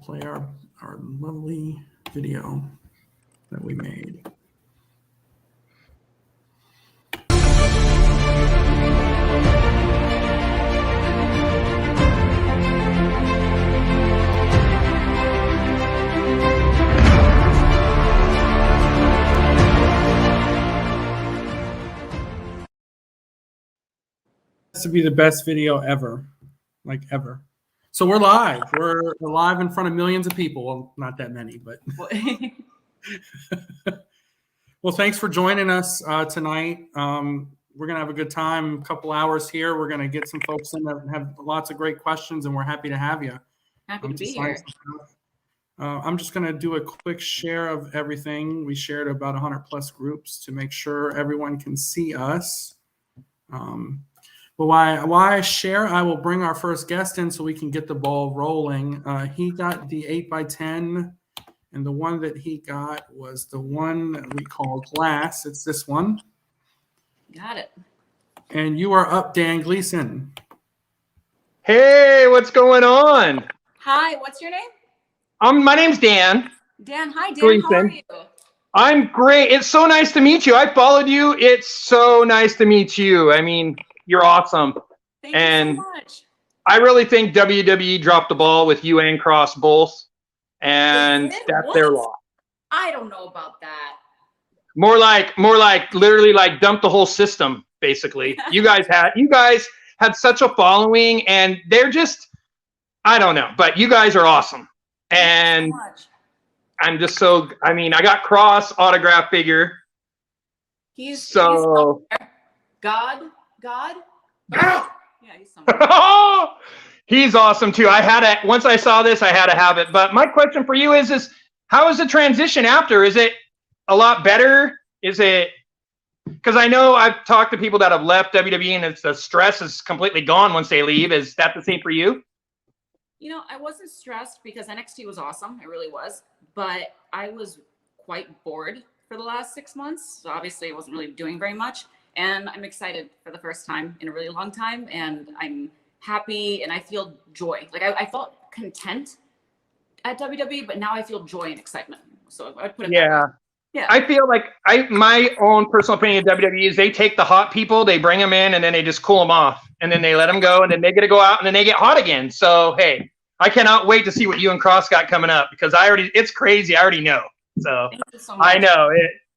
play our lovely video that we made. To be the best video ever, like ever. So we're live. We're live in front of millions of people. Well, not that many, but well, thanks for joining us tonight. We're gonna have a good time. A couple hours here. We're gonna get some folks in that have lots of great questions, and we're happy to have you. Happy to be here. I'm just gonna do a quick share of everything. We shared about 100 plus groups to make sure everyone can see us. But while I share, I will bring our first guest in so we can get the ball rolling. He got the 8x10, and the one that he got was the one that we call glass. It's this one. Got it. And you are up, Dan Gleason. Hey, what's going on? Hi, what's your name? My name's Dan. Dan, hi Dan, Gleason. How are you? I'm great. It's so nice to meet you. I followed you. It's so nice to meet you. I mean, you're awesome. Thank you so much. I really think WWE dropped the ball with you and Cross both, and that's their loss. I don't know about that. More like literally like dump the whole system, basically. You guys had such a following, and they're just, I don't know, but you guys are awesome. And I'm just so, I mean, I got Cross autograph figure. He's God. Yeah, he's somewhere. He's awesome too. Once I saw this, I had to have it. But my question for you is how is the transition after? Is it a lot better? Is it, because I know I've talked to people that have left WWE and the stress is completely gone once they leave. Is that the same for you? You know, I wasn't stressed because NXT was awesome. It really was. But I was quite bored for the last 6 months. So obviously I wasn't really doing very much. And I'm excited for the first time in a really long time. And I'm happy and I feel joy. Like I felt content at WWE, but now I feel joy and excitement. So I'd put it that way. Yeah. I feel like my own personal opinion of WWE is they take the hot people, they bring them in, and then they just cool them off. And then they let them go, and then they get to go out, and then they get hot again. So, hey, I cannot wait to see what you and Cross got coming up because it's crazy. I already know. So, thank you so much. I know.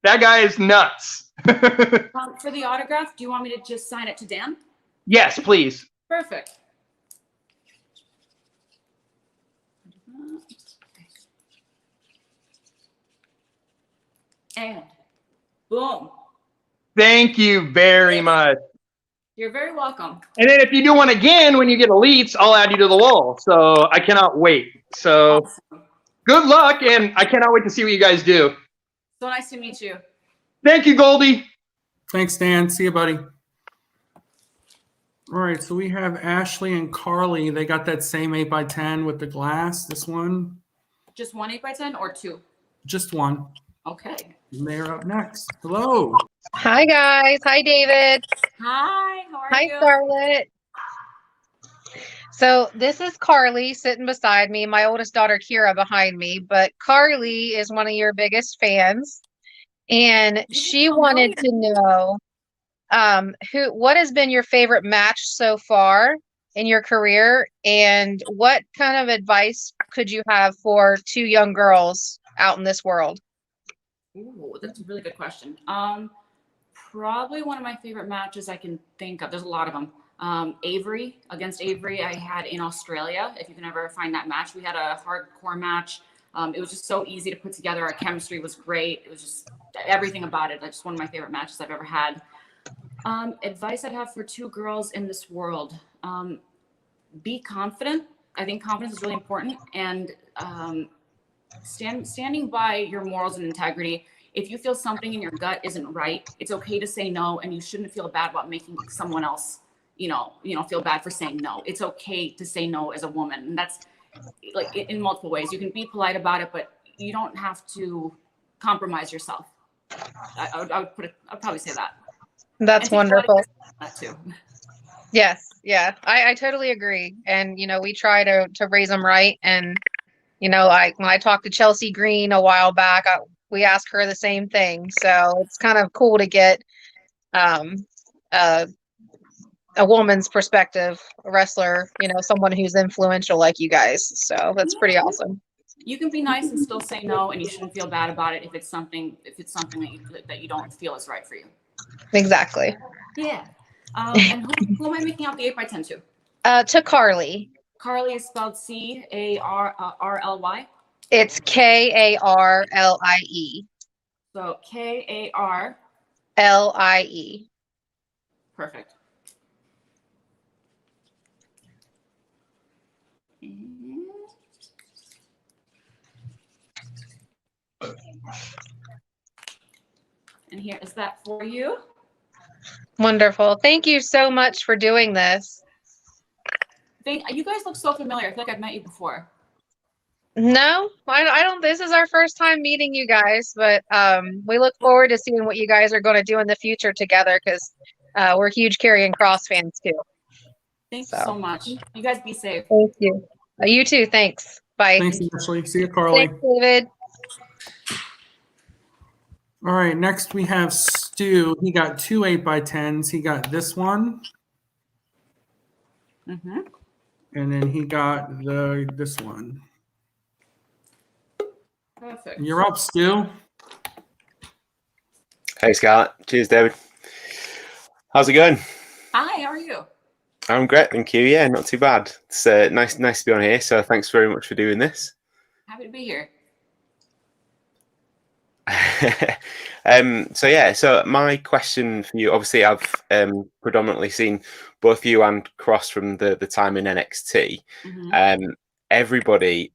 That guy is nuts. For the autograph, do you want me to just sign it to Dan? Yes, please. Perfect. And boom. Thank you very much. You're very welcome. And then if you do one again when you get elites, I'll add you to the wall. So I cannot wait. So awesome. Good luck, and I cannot wait to see what you guys do. So nice to meet you. Thank you, Goldie. Thanks, Dan. See you, buddy. All right, so we have Ashley and Carly. They got that same 8x10 with the glass, this one. Just one 8x10 or two? Just one. Okay. And they're up next. Hello. Hi, guys. Hi, David. Hi. How are you? Hi, Scarlett. So this is Carly sitting beside me, my oldest daughter, Kira, behind me. But Carly is one of your biggest fans. And she wanted to know what has been your favorite match so far in your career, and what kind of advice could you have for two young girls out in this world? Ooh, that's a really good question. Probably one of my favorite matches I can think of. There's a lot of them. Avery against Avery I had in Australia. If you can ever find that match, we had a hardcore match. It was just so easy to put together. Our chemistry was great. It was just everything about it. That's just one of my favorite matches I've ever had. Advice I'd have for two girls in this world. Be confident. I think confidence is really important. And standing by your morals and integrity. If you feel something in your gut isn't right, it's okay to say no, and you shouldn't feel bad about making someone else, feel bad for saying no. It's okay to say no as a woman. And that's like in multiple ways. You can be polite about it, but you don't have to compromise yourself. I'd probably say that. That's wonderful. That too. Yes. Yeah, I totally agree. And, we try to raise them right. And You know, like when I talked to Chelsea Green a while back, we asked her the same thing. So it's kind of cool to get um, a, a woman's perspective, a wrestler, you know, someone who's influential like you guys. So that's pretty Yeah. awesome. You can be nice and still say no, and you shouldn't feel bad about it if it's something that you don't feel is right for you. Exactly. Yeah. And who am I making out the 8x10 to? To Carly. Carly is spelled C-A-R-R-L-Y. It's Karlie. So K-A-R. Lie. Perfect. And here is that for you. Wonderful. Thank you so much for doing this. You guys look so familiar. I feel like I've met you before. No, I don't. This is our first time meeting you guys, but we look forward to seeing what you guys are going to do in the future together because we're huge Karrion Kross fans too. Thanks so much. You guys be safe. Thank you. You too. Thanks. Bye. Thanks, Ashley. See you, Carly. Thanks, David. All right, next we have Stu. He got 2 8x10s. He got this one, Mm-hmm. and then he got this one. Perfect. You're up, Stu. Hey, Scarlett. Cheers, David. How's it going? Hi, how are you? I'm great, thank you. Yeah, not too bad. It's nice to be on here. So thanks very much for doing this. Happy to be here. So my question for you, obviously I've predominantly seen both you and Cross from the time in NXT. Mm-hmm. Everybody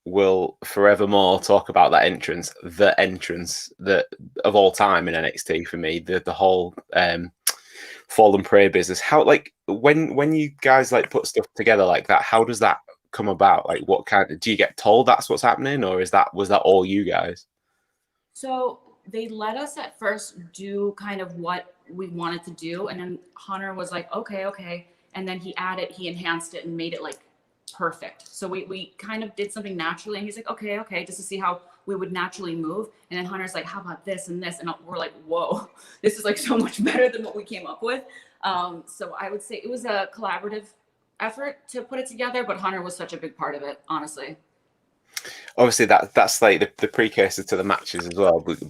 will forevermore talk about that entrance that of all time in NXT for me, the whole Fall and Pray business. How, like, when you guys like put stuff together like that, how does that come about? Like, what kind of, do you get told that's what's happening, or was that all you guys? So they let us at first do kind of what we wanted to do, and then Hunter was like, okay, and then he enhanced it and made it like perfect. So we kind of did something naturally, and he's like, okay, just to see how we would naturally move. And then Hunter's like, how about this and this? And we're like, whoa, this is like so much better than what we came up with. So I would say it was a collaborative effort to put it together, but Hunter was such a big part of it, honestly. Obviously that's like the precursor to the matches as well, but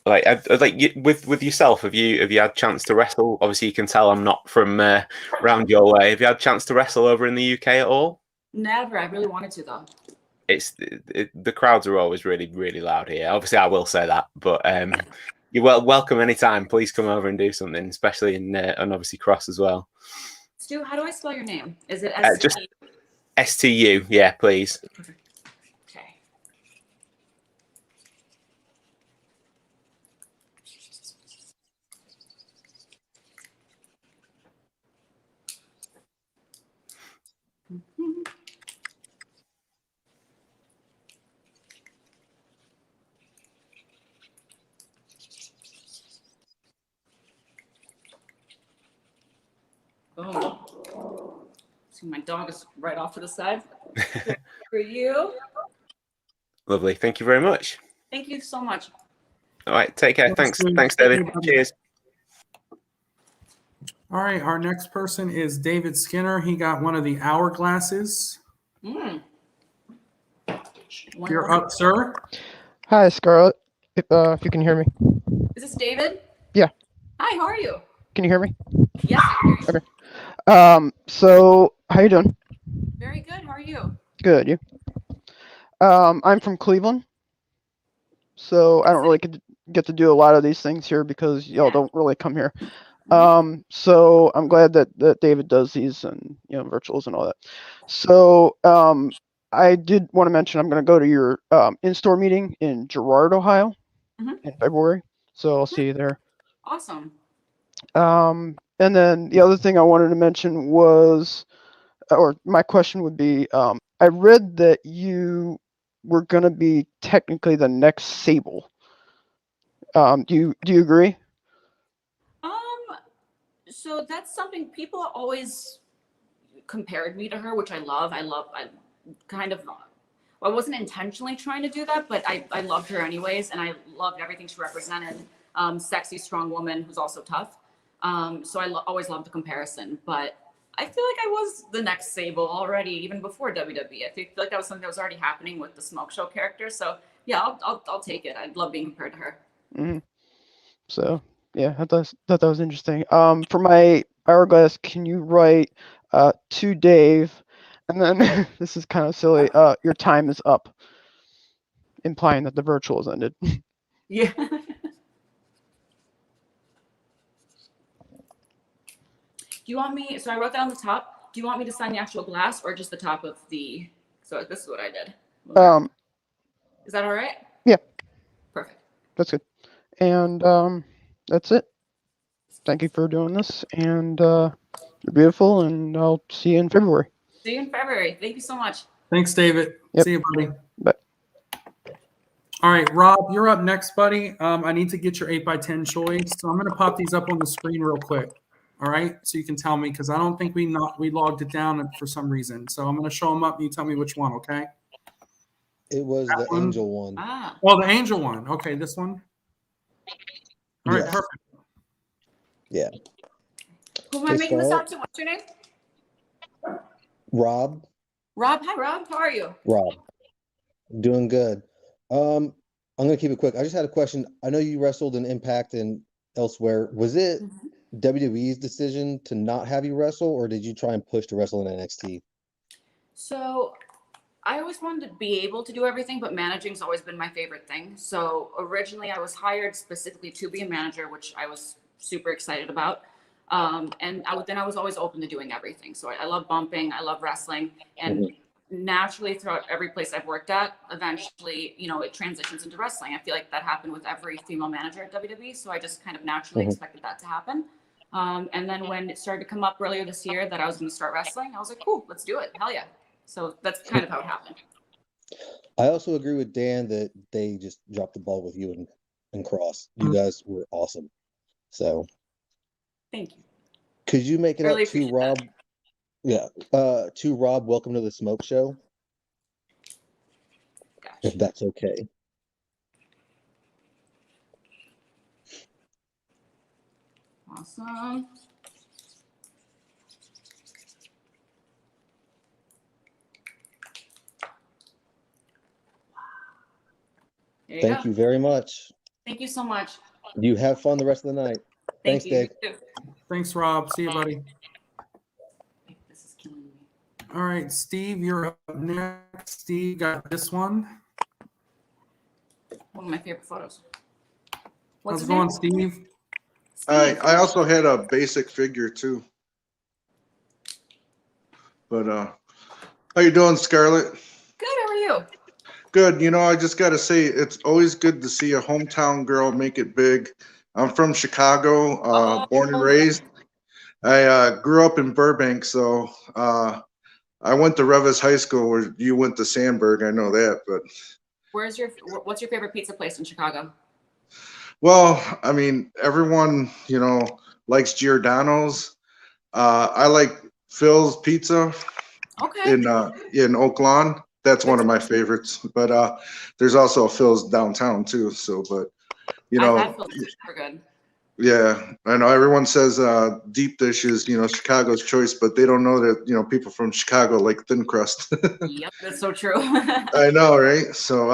with yourself, have you had a chance to wrestle? Obviously you can tell I'm not from around your way. Have you had a chance to wrestle over in the UK at all? Never. I really wanted to though. The crowds are always really, really loud here. Obviously I will say that, but you're welcome anytime. Please come over and do something, especially in obviously Cross as well. Stu, how do I spell your name? Is it just STU? Yeah, please. Perfect. Okay. Mm-hmm. Oh, see, my dog is right off to the side. For you. Lovely. Thank you very much. Thank you so much. All right. Take care. Thanks, David. Cheers. All right, our next person is David Skinner. He got one of the hourglasses. You're up, sir. Hi, Scarlett. If you can hear me. Is this David? Yeah. Hi, how are you? Can you hear me? Yes, I can hear you. Okay. So how you doing? Very good. How are you? Good. You? I'm from Cleveland, so I don't really get to do a lot of these things here because y'all don't really come here. So I'm glad that David does these and virtuals and all that. So I did want to mention I'm going to go to your in-store meeting in Girard, Ohio, in February. So I'll see you there. Awesome. And then the other thing I wanted to mention was, or my question would be, I read that you were going to be technically the next Sable. Do you agree? So that's something people always compared me to her, which I love. I kind of I wasn't intentionally trying to do that, but I loved her anyways, and I loved everything she represented. Sexy, strong woman who's also tough. So I always loved the comparison, but I feel like I was the next Sable already, even before WWE. I feel like that was something that was already happening with the Smoke Show character. So yeah, I'll take it. I'd love being compared to her. Mm-hmm. So yeah, I thought that was interesting. For my hourglass, can you write to Dave, and then this is kind of silly. Your time is up, implying that the virtual has ended. Yeah. Do you want me, so I wrote that on the top. Do you want me to sign the actual glass or just the top of the, so this is what I did. Is that all right? Yeah. Perfect. That's good. And that's it. Thank you for doing this, and you're beautiful, and I'll see you in February. See you in February. Thank you so much. Thanks, David. Yep. See you, buddy. Bye. All right, Rob, you're up next, buddy. I need to get your 8x10 choice, so I'm going to pop these up on the screen real quick. All right, so you can tell me, because I don't think we logged it down for some reason. So I'm going to show them up, and you tell me which one, okay? It was That the one? angel one. Ah. Oh, the angel one. Okay, this one. All right, Yes. perfect. Yeah. Who am I Hey, making this out Scarlett? to? What's your name? Rob. Rob. Hi, Rob. How are you? Rob. Doing good. I'm gonna keep it quick. I just had a question. I know you wrestled in Impact and elsewhere. Was it WWE's decision to not have you wrestle, or did you try and push to wrestle in NXT? So I always wanted to be able to do everything, but managing's always been my favorite thing. So originally I was hired specifically to be a manager, which I was super excited about. And then I was always open to doing everything. So I love bumping, I love wrestling, and naturally throughout every place I've worked at, eventually, it transitions into wrestling. I feel like that happened with every female manager at WWE. So I just kind of naturally expected that to happen. And then when it started to come up earlier this year that I was going to start wrestling, I was like, cool, let's do it. Hell yeah. So that's kind of how it happened. I also agree with Dan that they just dropped the ball with you and Cross. You guys were awesome. So Thank you. could you make it Really up to appreciate Rob? Yeah. To Rob, welcome to the Smoke Show, Gotcha. if that's okay. Awesome. Thank you very much. Thank you so much. You have fun the rest of the night. Thank Thanks, you. Dave. You too. Thanks, Rob. See you, buddy. This is killing me. All right, Steve, you're up next. Steve got this one. One of my favorite photos. How's What's it your going, name? Steve? I also had a basic figure too. But how you doing, Scarlett? Good. How are you? Good. I just got to say, it's always good to see a hometown girl make it big. I'm from Chicago, born and raised. I grew up in Burbank, so I went to Revis High School where you went to Sandburg. I know that, but What's your favorite pizza place in Chicago? well, I mean, everyone, likes Giordano's. I like Phil's Pizza Okay. in Oak Lawn. That's one of my favorites. But there's also a Phil's downtown too. So, but I've had Phil's super good. yeah, I know everyone says deep dish is Chicago's choice, but they don't know that people from Chicago like thin crust. Yep, that's so true. I know, right? So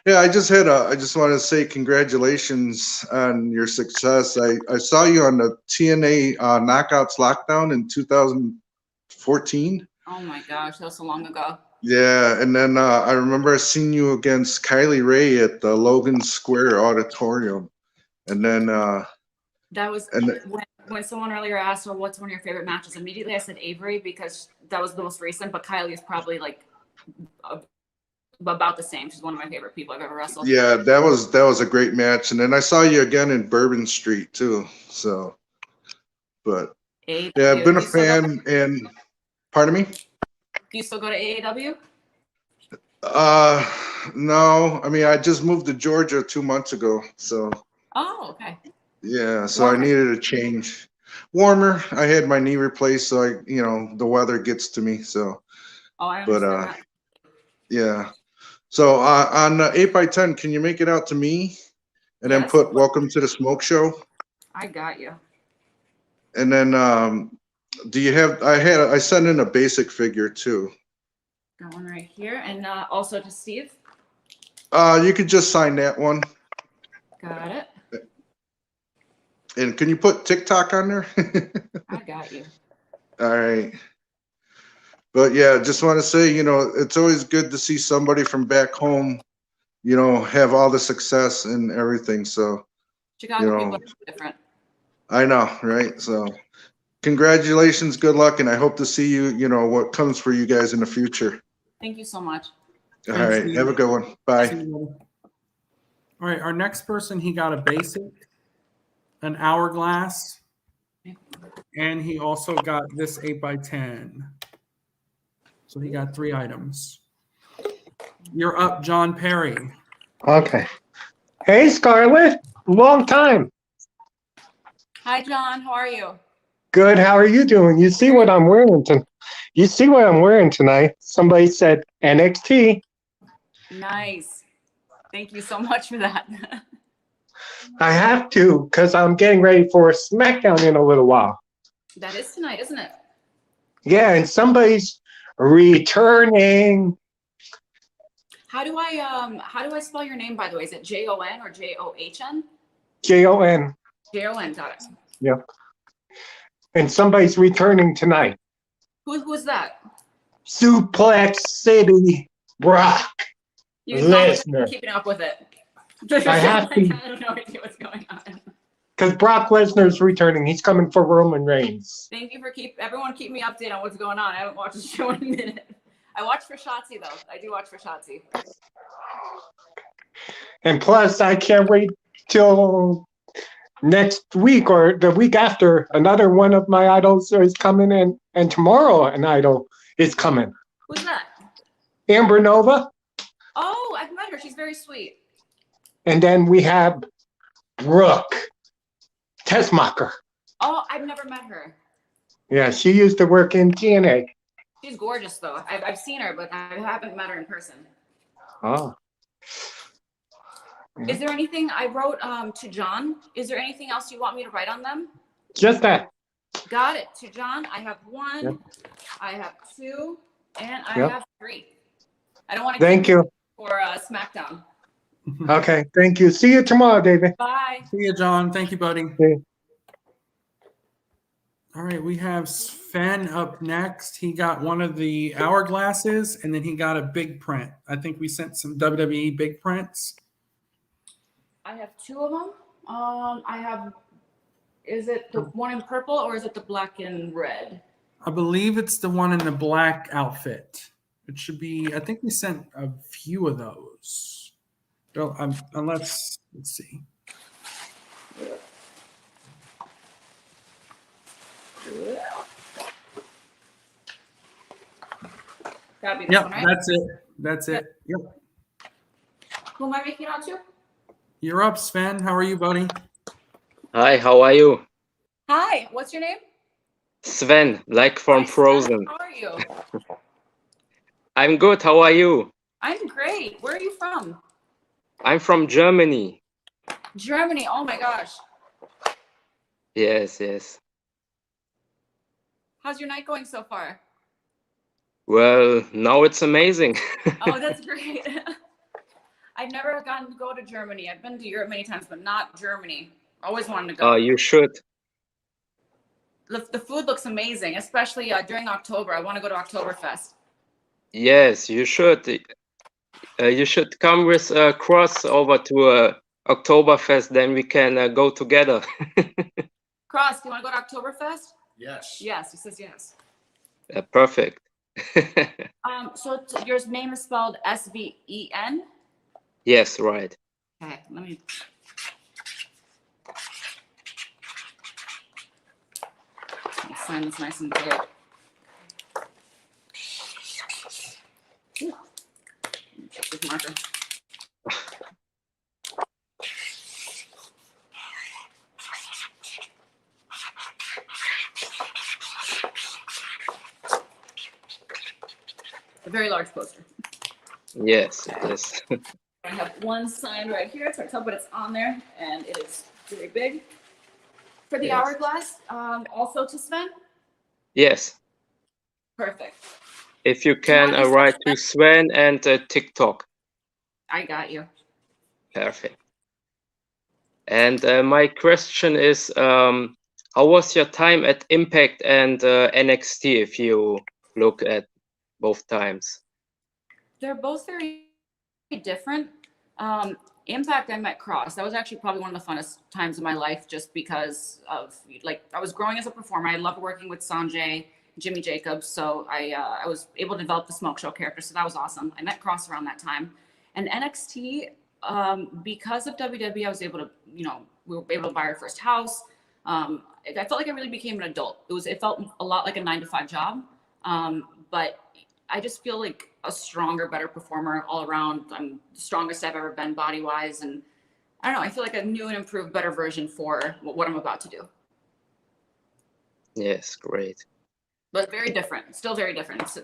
yeah, I just want to say congratulations on your success. I saw you on the TNA Knockouts Lockdown in 2014. Oh my gosh, that was so long ago. Yeah, and then I remember seeing you against Kylie Ray at the Logan Square Auditorium, and then That was when someone earlier asked, well, what's one of your favorite matches? Immediately I said Avery because that was the most recent, but Kylie is probably like about the same. She's one of my favorite people I've ever wrestled. yeah, that was a great match, and then I saw you again in Bourbon Street too. So, but AEW. yeah, I've been a fan, and pardon me. Do you still go to AEW? No, I mean I just moved to Georgia 2 months ago, so Oh, okay. yeah, so Warmer. I needed a change. Warmer. I had my knee replaced, so the weather gets to me. So, Oh, I but understand that. yeah. So on the 8x10, can you make it out to me, and then Yes. put "Welcome to the Smoke Show"? I got you. And then do you have? I sent in a basic figure too. Got one right here, and also to Steve. You could just sign that one. Got it. And can you put TikTok on there? I got you. All right. But yeah, just want to say, it's always good to see somebody from back home, have all the success and everything. So, Chicago people are different. I know, right? So, congratulations, good luck, and I hope to see you, what comes for you guys in the future. Thank you so much. All Thanks, right. Steve. Have a good one. Bye. See you later. All right, our next person, he got a basic, an hourglass, and he also got this 8x10. So he got 3 items. You're up, John Perry. Okay. Hey, Scarlett. Long time. Hi, John. How are you? Good. How are you doing? You see what I'm wearing tonight? Somebody said NXT. Nice. Thank you so much for that. I have to because I'm getting ready for SmackDown in a little while. That is tonight, isn't it? Yeah, and somebody's returning. How do I spell your name, by the way? Is it Jon or John? Jon. Jon, got it. Yep. And somebody's returning tonight. Who's that? Suplex City Brock Lesnar. Keeping up with it. I have to. I have no idea what's going on. Because Brock Lesnar's returning. He's coming for Roman Reigns. Thank you for everyone keep me updated on what's going on. I haven't watched the show in a minute. I watch for Shotzi though. I do watch for Shotzi. And plus, I can't wait till next week or the week after. Another one of my idols is coming in, and tomorrow an idol is coming. Who's that? Amber Nova. Oh, I've met her. She's very sweet. And then we have Brooke Tessmacher. Oh, I've never met her. Yeah, she used to work in TNA. She's gorgeous though. I've seen her, but I haven't met her in person. Oh. Is there anything I wrote to John? Is there anything else you want me to write on them? Just that. Got it. To John, I have 1, Yep. I have 2, and I Yep. have 3. I don't want to Thank you. for SmackDown. Okay, thank you. See you tomorrow, David. Bye. See you, John. Thank you, buddy. Okay. All right, we have Sven up next. He got one of the hourglasses, and then he got a big print. I think we sent some WWE big prints. I have 2 of them. I have. Is it the one in purple or is it the black and red? I believe it's the one in the black outfit. It should be. I think we sent a few of those. Unless, let's see. Gotta be this Yep, one, right? that's it. That's it. Yep. Who am I making out to? You're up, Sven. How are you, buddy? Hi, how are you? Hi, what's your name? Sven, like from Hi, Sven. Frozen. How are you? I'm good, how are you? I'm great. Where are you from? I'm from Germany. Germany. Oh my gosh. Yes, yes. How's your night going so far? Well, now it's amazing. Oh, that's great. I've never gotten to go to Germany. I've been to Europe many times, but not Germany. Always wanted to go. You should. The food looks amazing, especially during October. I want to go to Oktoberfest. Yes, you should. You should come with Cross over to Oktoberfest, then we can go together. Cross, do you want to go to Oktoberfest? Yes. Yes, he says yes. Perfect. So your name is spelled Sven? Yes, right. Okay, let me. Sign this nice and big. Ooh. Check this marker. A very large poster. Yes, it is. I have one sign right here. It's hard to tell, but it's on there, and it is very big. For the Yes. hourglass, also to Sven. Yes. Perfect. If you Do you can want me to write send to Sven and TikTok. I got you. Perfect. And my question is, how was your time at Impact and NXT? If you look at both times. They're both very different. Impact, I met Cross. That was actually probably one of the funnest times of my life, just because of like I was growing as a performer. I loved working with Sanjay, Jimmy Jacobs, so I was able to develop the Smoke Show character. So that was awesome. I met Cross around that time, and NXT, because of WWE, I was able to, we were able to buy our first house. I felt like I really became an adult. It felt a lot like a 9-to-5 job, but I just feel like a stronger, better performer all around. I'm the strongest I've ever been body-wise. And I don't know, I feel like a new and improved, better version for what I'm about to do. Yes, great. But very different, still very different. It's,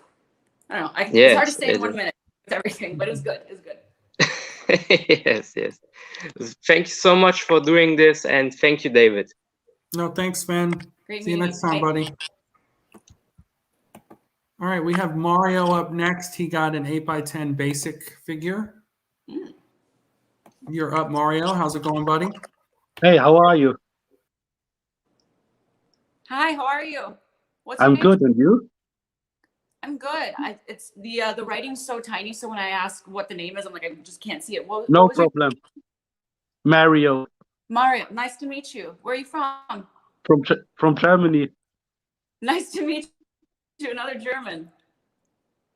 I don't know, it's Yes, hard to say in it 1 is. minute with everything, but it was good. It was good. Yes, yes. Thank you so much for doing this, and thank you, David. No, thanks, Sven. Great See you meeting next time, buddy. All right, we have Mario up next. He got an 8x10 basic figure. Mm. You're up, Mario. How's it going, buddy? Hey, how are you? Hi, how are you? What's your I'm name? good, and you? I'm good. It's the writing's so tiny, so when I ask what the name is, I'm like, I just can't see it. What No was your problem. Mario Mario, nice to meet you. Where are you from? from Germany. Nice to meet you, another German.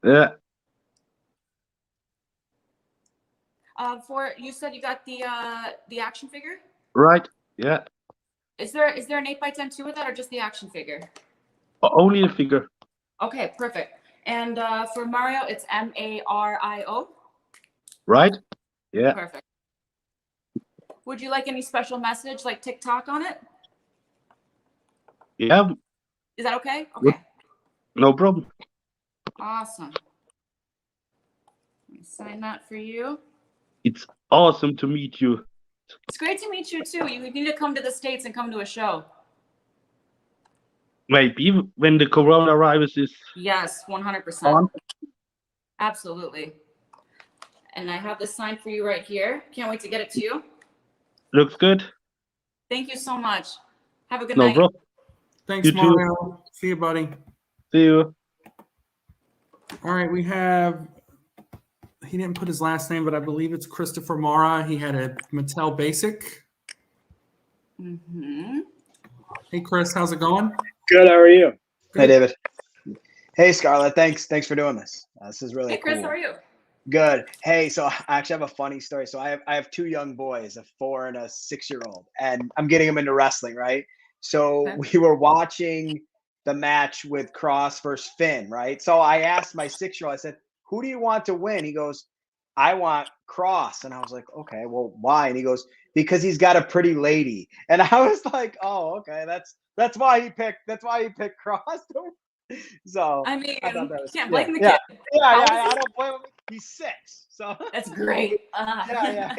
Yeah, You said you got the action figure? right. Yeah, Is there an 8x10 too with that, or just the action figure? only a figure. Okay, perfect. And for Mario, it's Mario. Right? Yeah. Perfect. Would you like any special message like TikTok on it? Yeah, Is that okay? Good. Okay. no problem. Awesome. Let me sign that for you. It's awesome to meet you. It's great to meet you too. You need to come to the States and come to a show. Maybe when the coronavirus is Yes, 100%. on. Absolutely. And I have this sign for you right here. Can't wait to get it to you. Looks good. Thank you so much. Have a good No night. problem. Thanks, You too. Mario. See you, buddy. See you. All right, we have, he didn't put his last name, but I believe it's Christopher Mara. He had a Mattel Basic. Mm-hmm. Hey, Chris, how's it going? Good. How are you? Good. Hey, David. Hey, Scarlett. Thanks for doing this. This is really Hey, Chris, cool. how are you? Good. Hey, so I actually have a funny story. So I have two young boys, a 4 and a 6-year-old, and I'm getting them into wrestling, right? So Okay. we were watching the match with Cross versus Finn, right? So I asked my 6-year-old, I said, "Who do you want to win?" He goes, "I want Cross." And I was like, "Okay, well, why?" And he goes, "Because he's got a pretty lady." And I was like, "Oh, okay, that's why he picked Cross." So I mean, I thought that was can't blame the yeah. kid. Yeah, How yeah, old is I he? don't blame him. He's 6, so That's great. yeah.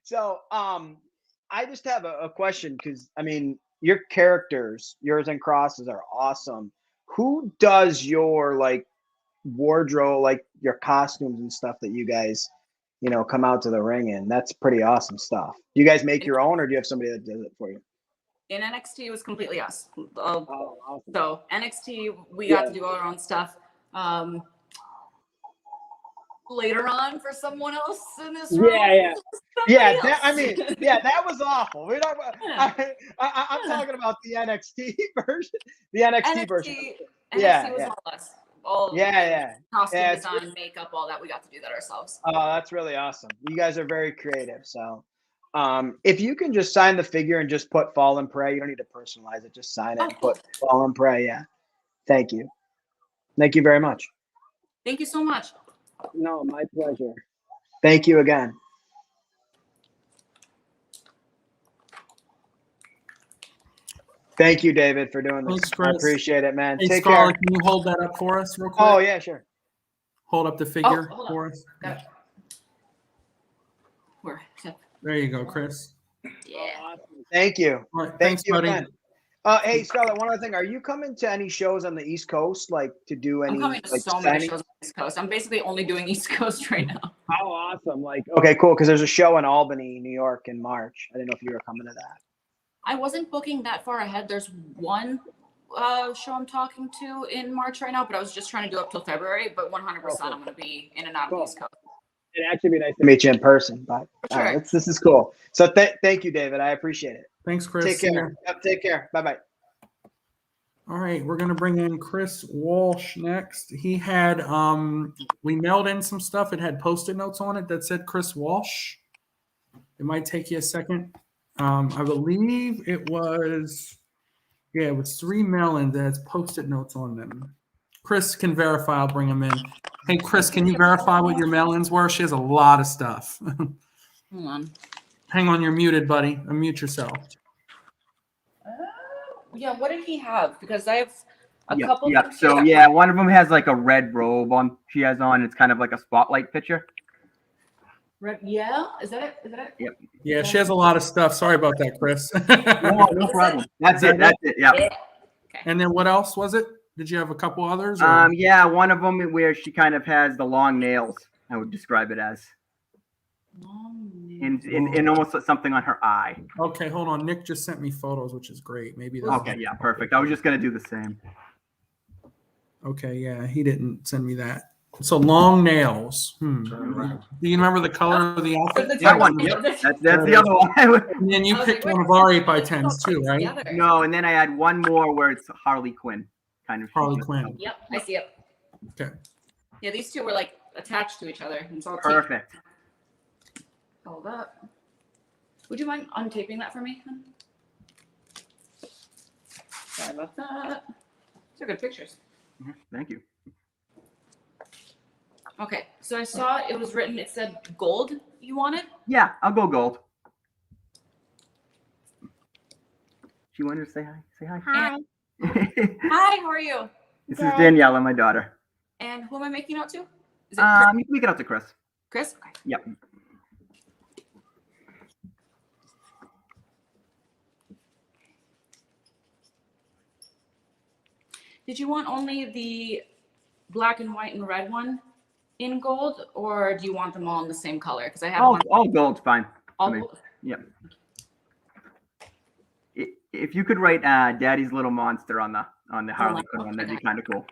So, I just have a question because I mean, your characters, yours and Cross's, are awesome. Who does your like wardrobe, like your costumes and stuff that you guys, come out to the ring in? That's pretty awesome stuff. Do you guys make your own, or do you have somebody that does it for you? In NXT, it was completely us. Oh, awesome. So NXT, we Yeah. got to do our own stuff. Later on, for someone else in this room, Yeah. somebody That, I else. mean, yeah, that was awful. We're not. Yeah. I'm talking about the NXT version. The NXT version. NXT was all us. All Yeah. costume Yeah, it's design, makeup, all that. We got to do that ourselves. Oh, that's really awesome. You guys are very creative. So, if you can just sign the figure and just put "Fall and Pray," you don't need to personalize it. Just sign it and put "Fall and Pray." Yeah. Thank you. Thank you very much. Thank you so much. No, my pleasure. Thank you again. Thank you, David, for doing this. Thanks, I Chris. appreciate it, man. Hey, Take Scarlett, care. can you hold that up for us real quick? Oh, yeah, sure. hold up the figure hold for on. us? Got it. Where? There you go, Chris. Yeah. Awesome. Thank you. All right, Thank thanks, you buddy. again. Hey, Scarlett, one other thing. Are you coming to any shows on the East Coast, like to do any? I'm coming to like, so many signings? shows on the East Coast. I'm basically only doing East Coast right now. How awesome! Like, okay, cool. Because there's a show in Albany, New York, in March. I didn't know if you were coming to that. I wasn't booking that far ahead. There's one show I'm talking to in March right now, but I was just trying to do up till February. But 100%, I'm going to be in and out of the East Coast. It'd actually be nice to meet you in person, but Sure. all right, this is cool. So thank you, David. I appreciate it. Thanks, Chris. Take See ya. care. Yep, take care. Bye-bye. All right, we're gonna bring in Chris Walsh next. He had we mailed in some stuff. It had Post-it notes on it that said Chris Walsh. It might take you a second. I believe it was 3 mail-ins that has Post-it notes on them. Chris can verify. I'll bring them in. Hey, Chris, can you verify what your mail-ins were? She has a lot of stuff. Hold on. Hang on, you're muted, buddy. Unmute yourself. Yeah, what did he have? Because I have a Yep, couple. yep. So yeah, one of them has like a red robe on. She has on. It's kind of like a spotlight picture. Red, yeah, is that it? Is that it? Yep. Yeah, she has a lot of stuff. Sorry about that, Chris. No problem. That's it. That's it. Yep. And then what else was it? Did you have a couple others? Or? Yeah, one of them where she kind of has the long nails. I would describe it as. And almost something on her eye. Okay, hold on. Nick just sent me photos, which is great. Maybe that's Okay, yeah, perfect. I was just gonna do the same. Okay, yeah, he didn't send me that. So long nails. Do you remember the color of the outfit? That one. Yep. That's the other one. And then you picked one of our 8x10s too, right? No, and then I had one more where it's Harley Quinn kind of. Harley Quinn. Yep, I see it. Okay. Yeah, these two were like attached to each other. And it's all taped. Perfect. Hold up. Would you mind untaping that for me? Sorry about that. These are good pictures. Thank you. Okay, so I saw it was written, it said gold you wanted? Yeah, I'll go gold. She wanted to say hi. Say hi. Hi. Hi, how are you? This is Daniela, my daughter. And who am I making out to? Is it You can make it out to Chris. Chris? Okay. Yep. Did you want only the black and white and red one in gold, or do you want them all in the same color? Because I have All gold's fine. All for me. gold. Yep. If you could write "Daddy's Little Monster" on the Harley Quinn one, that'd be kind of cool.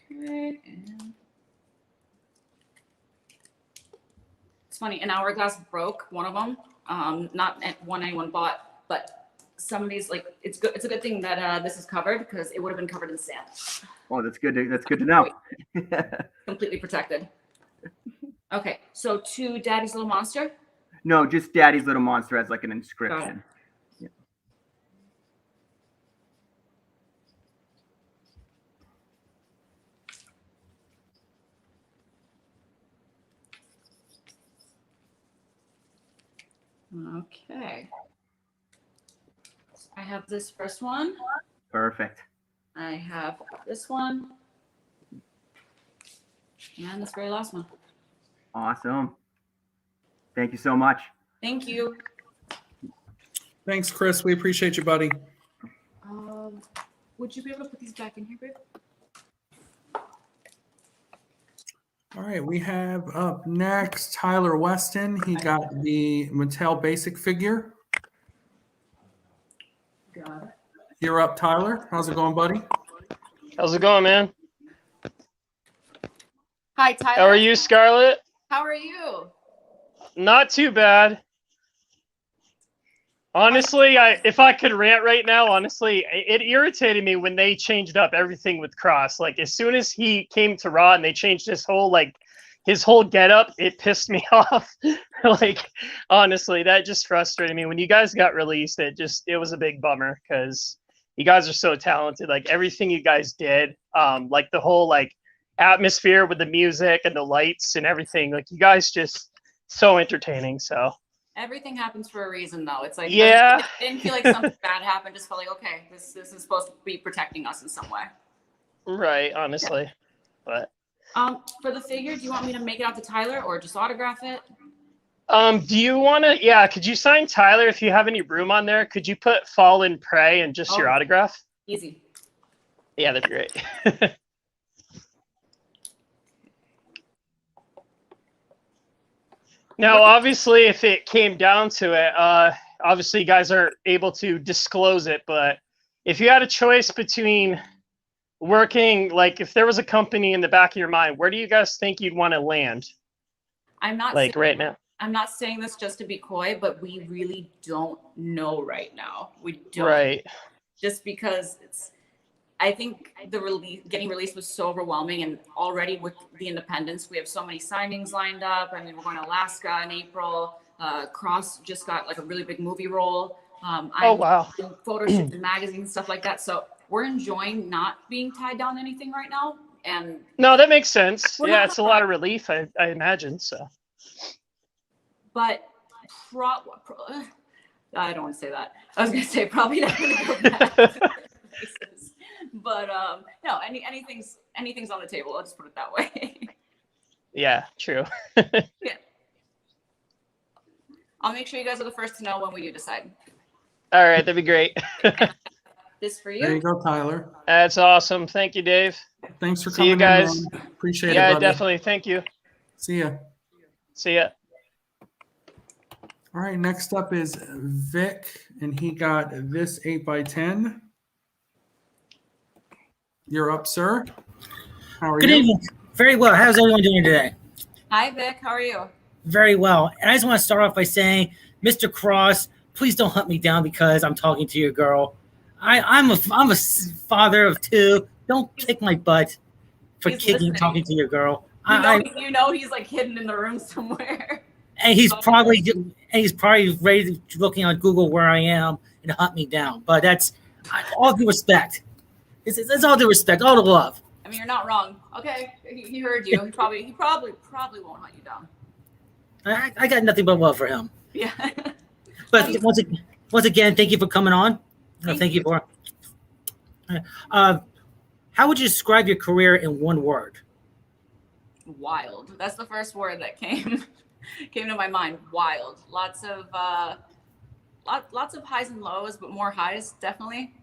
Okay. And it's funny, an hourglass broke, one of them. Not one anyone bought, but somebody's like, it's good. It's a good thing that this is covered because it would have been covered in sand. Oh, that's good. That's good to know. Completely protected. Okay, so to Daddy's Little Monster. No, just Daddy's Little Monster has like an inscription. Yeah. Okay. I have this first one. Perfect. I have this one. And this very last one. Awesome. Thank you so much. Thank you. Thanks, Chris. We appreciate you, buddy. Would you be able to put these back in here, babe? All right, we have up next Tyler Weston. He got the Mattel Basic figure. Got it. You're up, Tyler. How's it going, buddy? How's it going, man? Hi, Tyler. How are you, Scarlett? How are you? Not too bad. Honestly, if I could rant right now, honestly, it irritated me when they changed up everything with Cross. Like, as soon as he came to Raw and they changed his whole getup, it pissed me off. Like, honestly, that just frustrated me. When you guys got released, it was a big bummer because you guys are so talented. Like, everything you guys did, like the whole like atmosphere with the music and the lights and everything, like you guys just so entertaining. So Everything happens for a reason, though. It's like, Yeah. I didn't feel like something bad happened. Just felt like, okay, this is supposed to be protecting us in some way. Right, honestly. But for the figure, do you want me to make it out to Tyler or just autograph it? do you want to? Yeah, could you sign Tyler if you have any room on there? Could you put Fall and Pray and just your autograph? Easy. Yeah, that'd be great. Now, obviously, if it came down to it, obviously you guys aren't able to disclose it, but if you had a choice between working, like if there was a company in the back of your mind, where do you guys think you'd want to land? I'm not like saying, right now. I'm not saying this just to be coy, but we really don't know right now. We don't. Right. Just because I think getting released was so overwhelming, and already with the independents, we have so many signings lined up. I mean, we're going to Alaska in April. Cross just got like a really big movie role. Oh, wow. I'm photo shoots and magazines and stuff like that. So we're enjoying not being tied down to anything right now. And no, that makes sense. Well, Yeah, no, it's a lot of relief, I imagine. So, but I don't want to say that. I was going to say probably not going to go back to places. But no, anything's on the table. I'll just put it that way. yeah, true. Yeah. I'll make sure you guys are the first to know when we do decide. All right, that'd be great. This for you. There you go, Tyler. That's awesome. Thank you, Dave. Thanks for See coming you guys. in, man. Appreciate it, Yeah, buddy. definitely. Thank you. See ya. See ya. All right, next up is Vic, and he got this 8x10. You're up, sir. How are Good you? evening. Very well. How's everyone doing today? Hi, Vic. How are you? Very well. And I just want to start off by saying, Mr. Cross, please don't hunt me down because I'm talking to your girl. I'm a father of two. Don't kick my butt for talking to your girl. You know he's like hidden in the room somewhere. And he's probably ready to looking on Google where I am and hunt me down. But that's all due respect. It's all due respect, all the love. I mean, you're not wrong. Okay, he heard you. He probably won't hunt you down. I got nothing but love for him. Yeah. But once again, thank you for coming on. Thank you for. How would you describe your career in one word? Wild. That's the first word that came to my mind. Wild. Lots of highs and lows, but more highs definitely.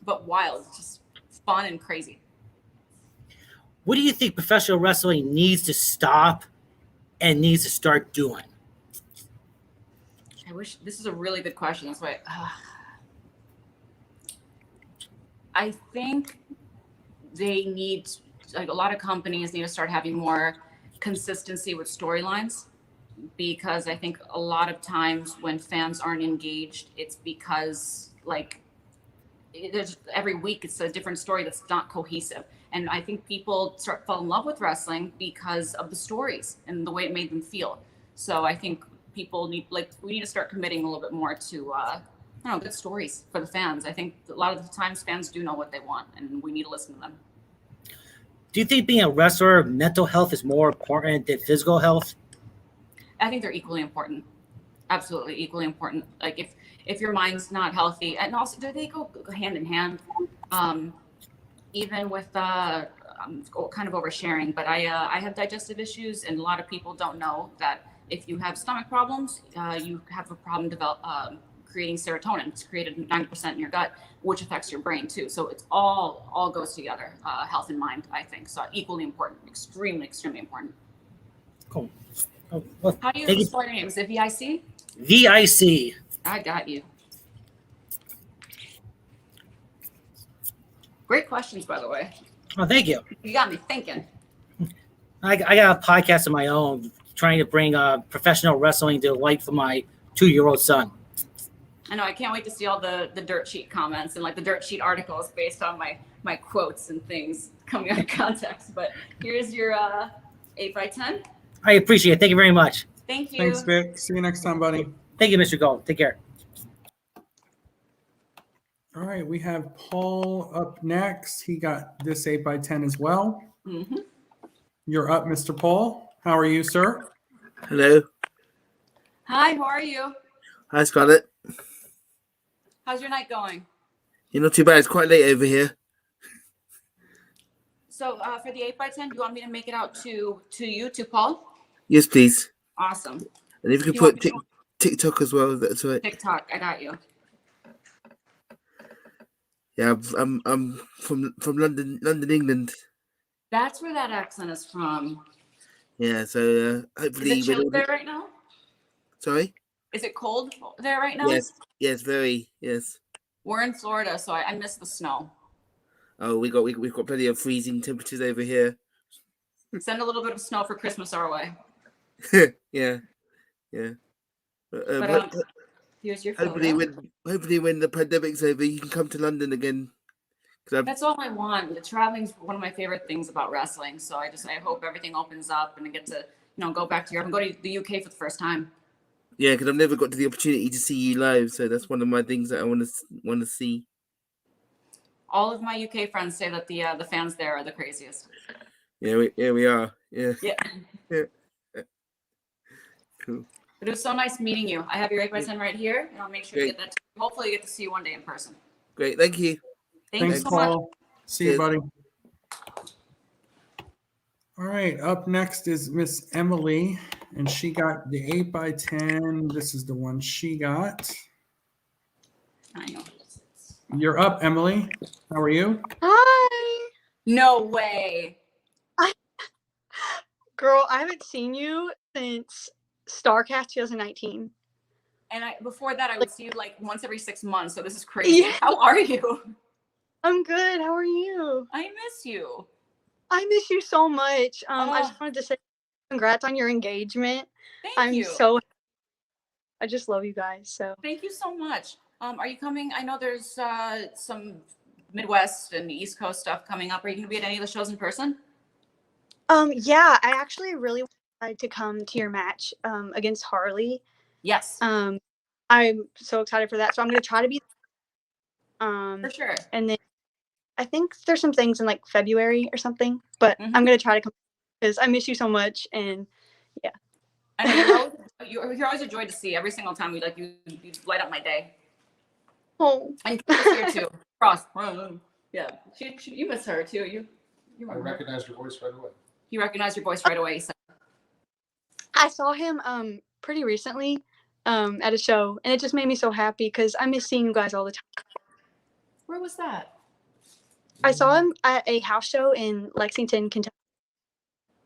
But wild, just fun and crazy. What do you think professional wrestling needs to stop and needs to start doing? I wish this is a really good question. That's why I think they need, like a lot of companies need to start having more consistency with storylines, because I think a lot of times when fans aren't engaged, it's because there's every week it's a different story that's not cohesive. And I think people fall in love with wrestling because of the stories and the way it made them feel. So I think people we need to start committing a little bit more to good stories for the fans. I think a lot of the times fans do know what they want, and we need to listen to them. Do you think being a wrestler, mental health is more important than physical health? I think they're equally important. Absolutely equally important. Like if your mind's not healthy, and also do they go hand in hand? Even with I'm kind of oversharing, but I have digestive issues, and a lot of people don't know that if you have stomach problems, you have a problem creating serotonin. It's created 90% in your gut, which affects your brain too. So it's all goes together, health and mind, I think. So equally important, extremely, extremely important. Cool. Oh, well, how do you spell your name? Is it VIC? VIC. I got you. Great questions, by the way. Oh, thank you. You got me thinking. I got a podcast of my own trying to bring professional wrestling to light for my 2-year-old son. I know. I can't wait to see all the dirt sheet comments and the dirt sheet articles based on my quotes and things coming out of context. But here's your 8x10. I appreciate it. Thank you very much. Thank you. Thanks, Vic. See you next time, buddy. Thank you, Mr. Gold. Take care. All right, we have Paul up next. He got this 8x10 as well. Mm-hmm. You're up, Mr. Paul. How are you, sir? Hello. Hi, how are you? Hi, Scarlett. How's your night going? You're not too bad. It's quite late over here. So for the 8x10, do you want me to make it out to you, to Paul? Yes, please. Awesome. And if you Do could you put TikTok as well, that's right. TikTok, I got you. Yeah, I'm from London, England. That's where that accent is from. Yeah, so Is hopefully. it chilly there right now? Sorry. Is it cold there right now? Yes, very. Yes. We're in Florida, so I miss the snow. Oh, we've got plenty of freezing temperatures over here. Send a little bit of snow for Christmas our way. Yeah. But here's your hopefully, photo. when the pandemic's over, you can come to London again. That's all I want. The traveling's one of my favorite things about wrestling. So I hope everything opens up and I get to go back to Europe and go to the UK for the first time. Yeah, because I've never got the opportunity to see you live, so that's one of my things that I want to see. All of my UK friends say that the fans there are the craziest. Yeah, we are. Yeah. Yeah. Cool. But it was so nice meeting you. I have your 8x10 right here, and I'll make sure to get that. Hopefully, get to see you one day in person. Great, thank you. Thanks so much. Paul. See you, buddy. All right, up next is Miss Emily, and she got the 8x10. This is the one she got. I know. You're up, Emily. How are you? Hi. No way. Girl, I haven't seen you since StarCast 2019. And before that, I would see you like once every 6 months. So this is crazy. Yeah. How are you? I'm good. How are you? I miss you. I miss you so much. I just wanted to say congrats on your engagement. Thank you. I just love you guys. So thank you so much. Are you coming? I know there's some Midwest and East Coast stuff coming up. Are you going to be at any of the shows in person? Yeah, I actually really wanted to come to your match against Harley. Yes. I'm so excited for that. So I'm going to try to be for sure. And then I think there's some things in like February or something, but I'm going to try to come because I miss you so much. And yeah. I know you're always a joy to see. Every single time you light up my day. Oh. And Christy's here too. Cross. Yeah. You miss her too. I recognize your voice right away. You recognize your voice right away. So. I saw him pretty recently at a show, and it just made me so happy because I miss seeing you guys all the time. Where was that? I saw him at a house show in Lexington, Kentucky.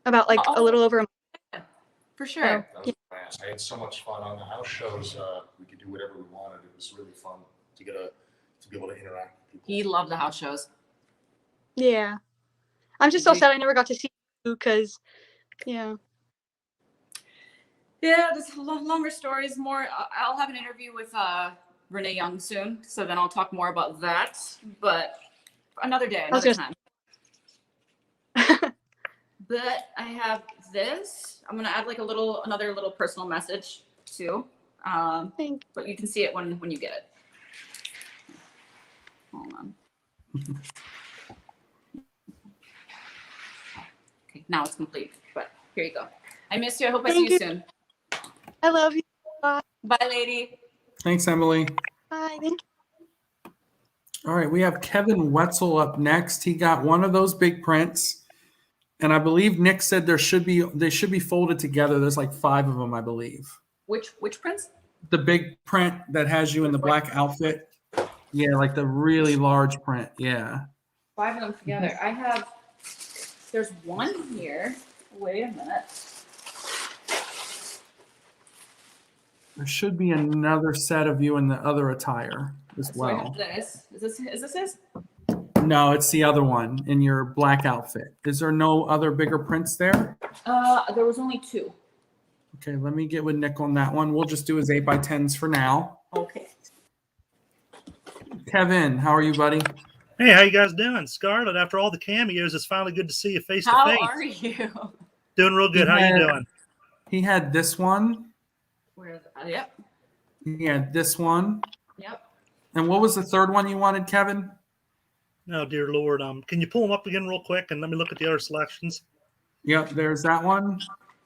About like a little over a month. For sure. That was fast. I had so much fun on the house shows. We could do whatever we wanted. It was really fun to be able to interact with people. He loved the house shows. Yeah. I'm just so sad I never got to see you because, yeah. Yeah, this longer stories. More. I'll have an interview with Renee Young soon, so then I'll talk more about that. But another day, another time. But I have this. I'm gonna add like another little personal message too. But you can see it when you get it. Hold on. Okay, now it's complete. But here you go. I miss you. I hope I see you soon. I love you. Bye. Bye, lady. Thanks, Emily. Bye. Thank you. All right, we have Kevin Wetzel up next. He got one of those big prints. And I believe Nick said they should be folded together. There's like 5 of them, I believe. Which prints? The big print that has you in the black outfit. Yeah, like the really large print. Yeah. 5 of them together. There's one here. Wait a minute. There should be another set of you in the other attire as So I well. have this. Is this his? No, it's the other one in your black outfit. Is there no other bigger prints there? There was only 2. Okay, let me get with Nick on that one. We'll just do his 8x10s for now. Okay. Kevin, how are you, buddy? Hey, how you guys doing? Scarlett, after all the cameos, it's finally good to see you face to face. How are you? Doing real good. How you doing? He had this one. Where is it? Yep. He had this one. Yep. And what was the third one you wanted, Kevin? Oh, dear Lord. Can you pull them up again real quick and let me look at the other selections? Yep, there's that one.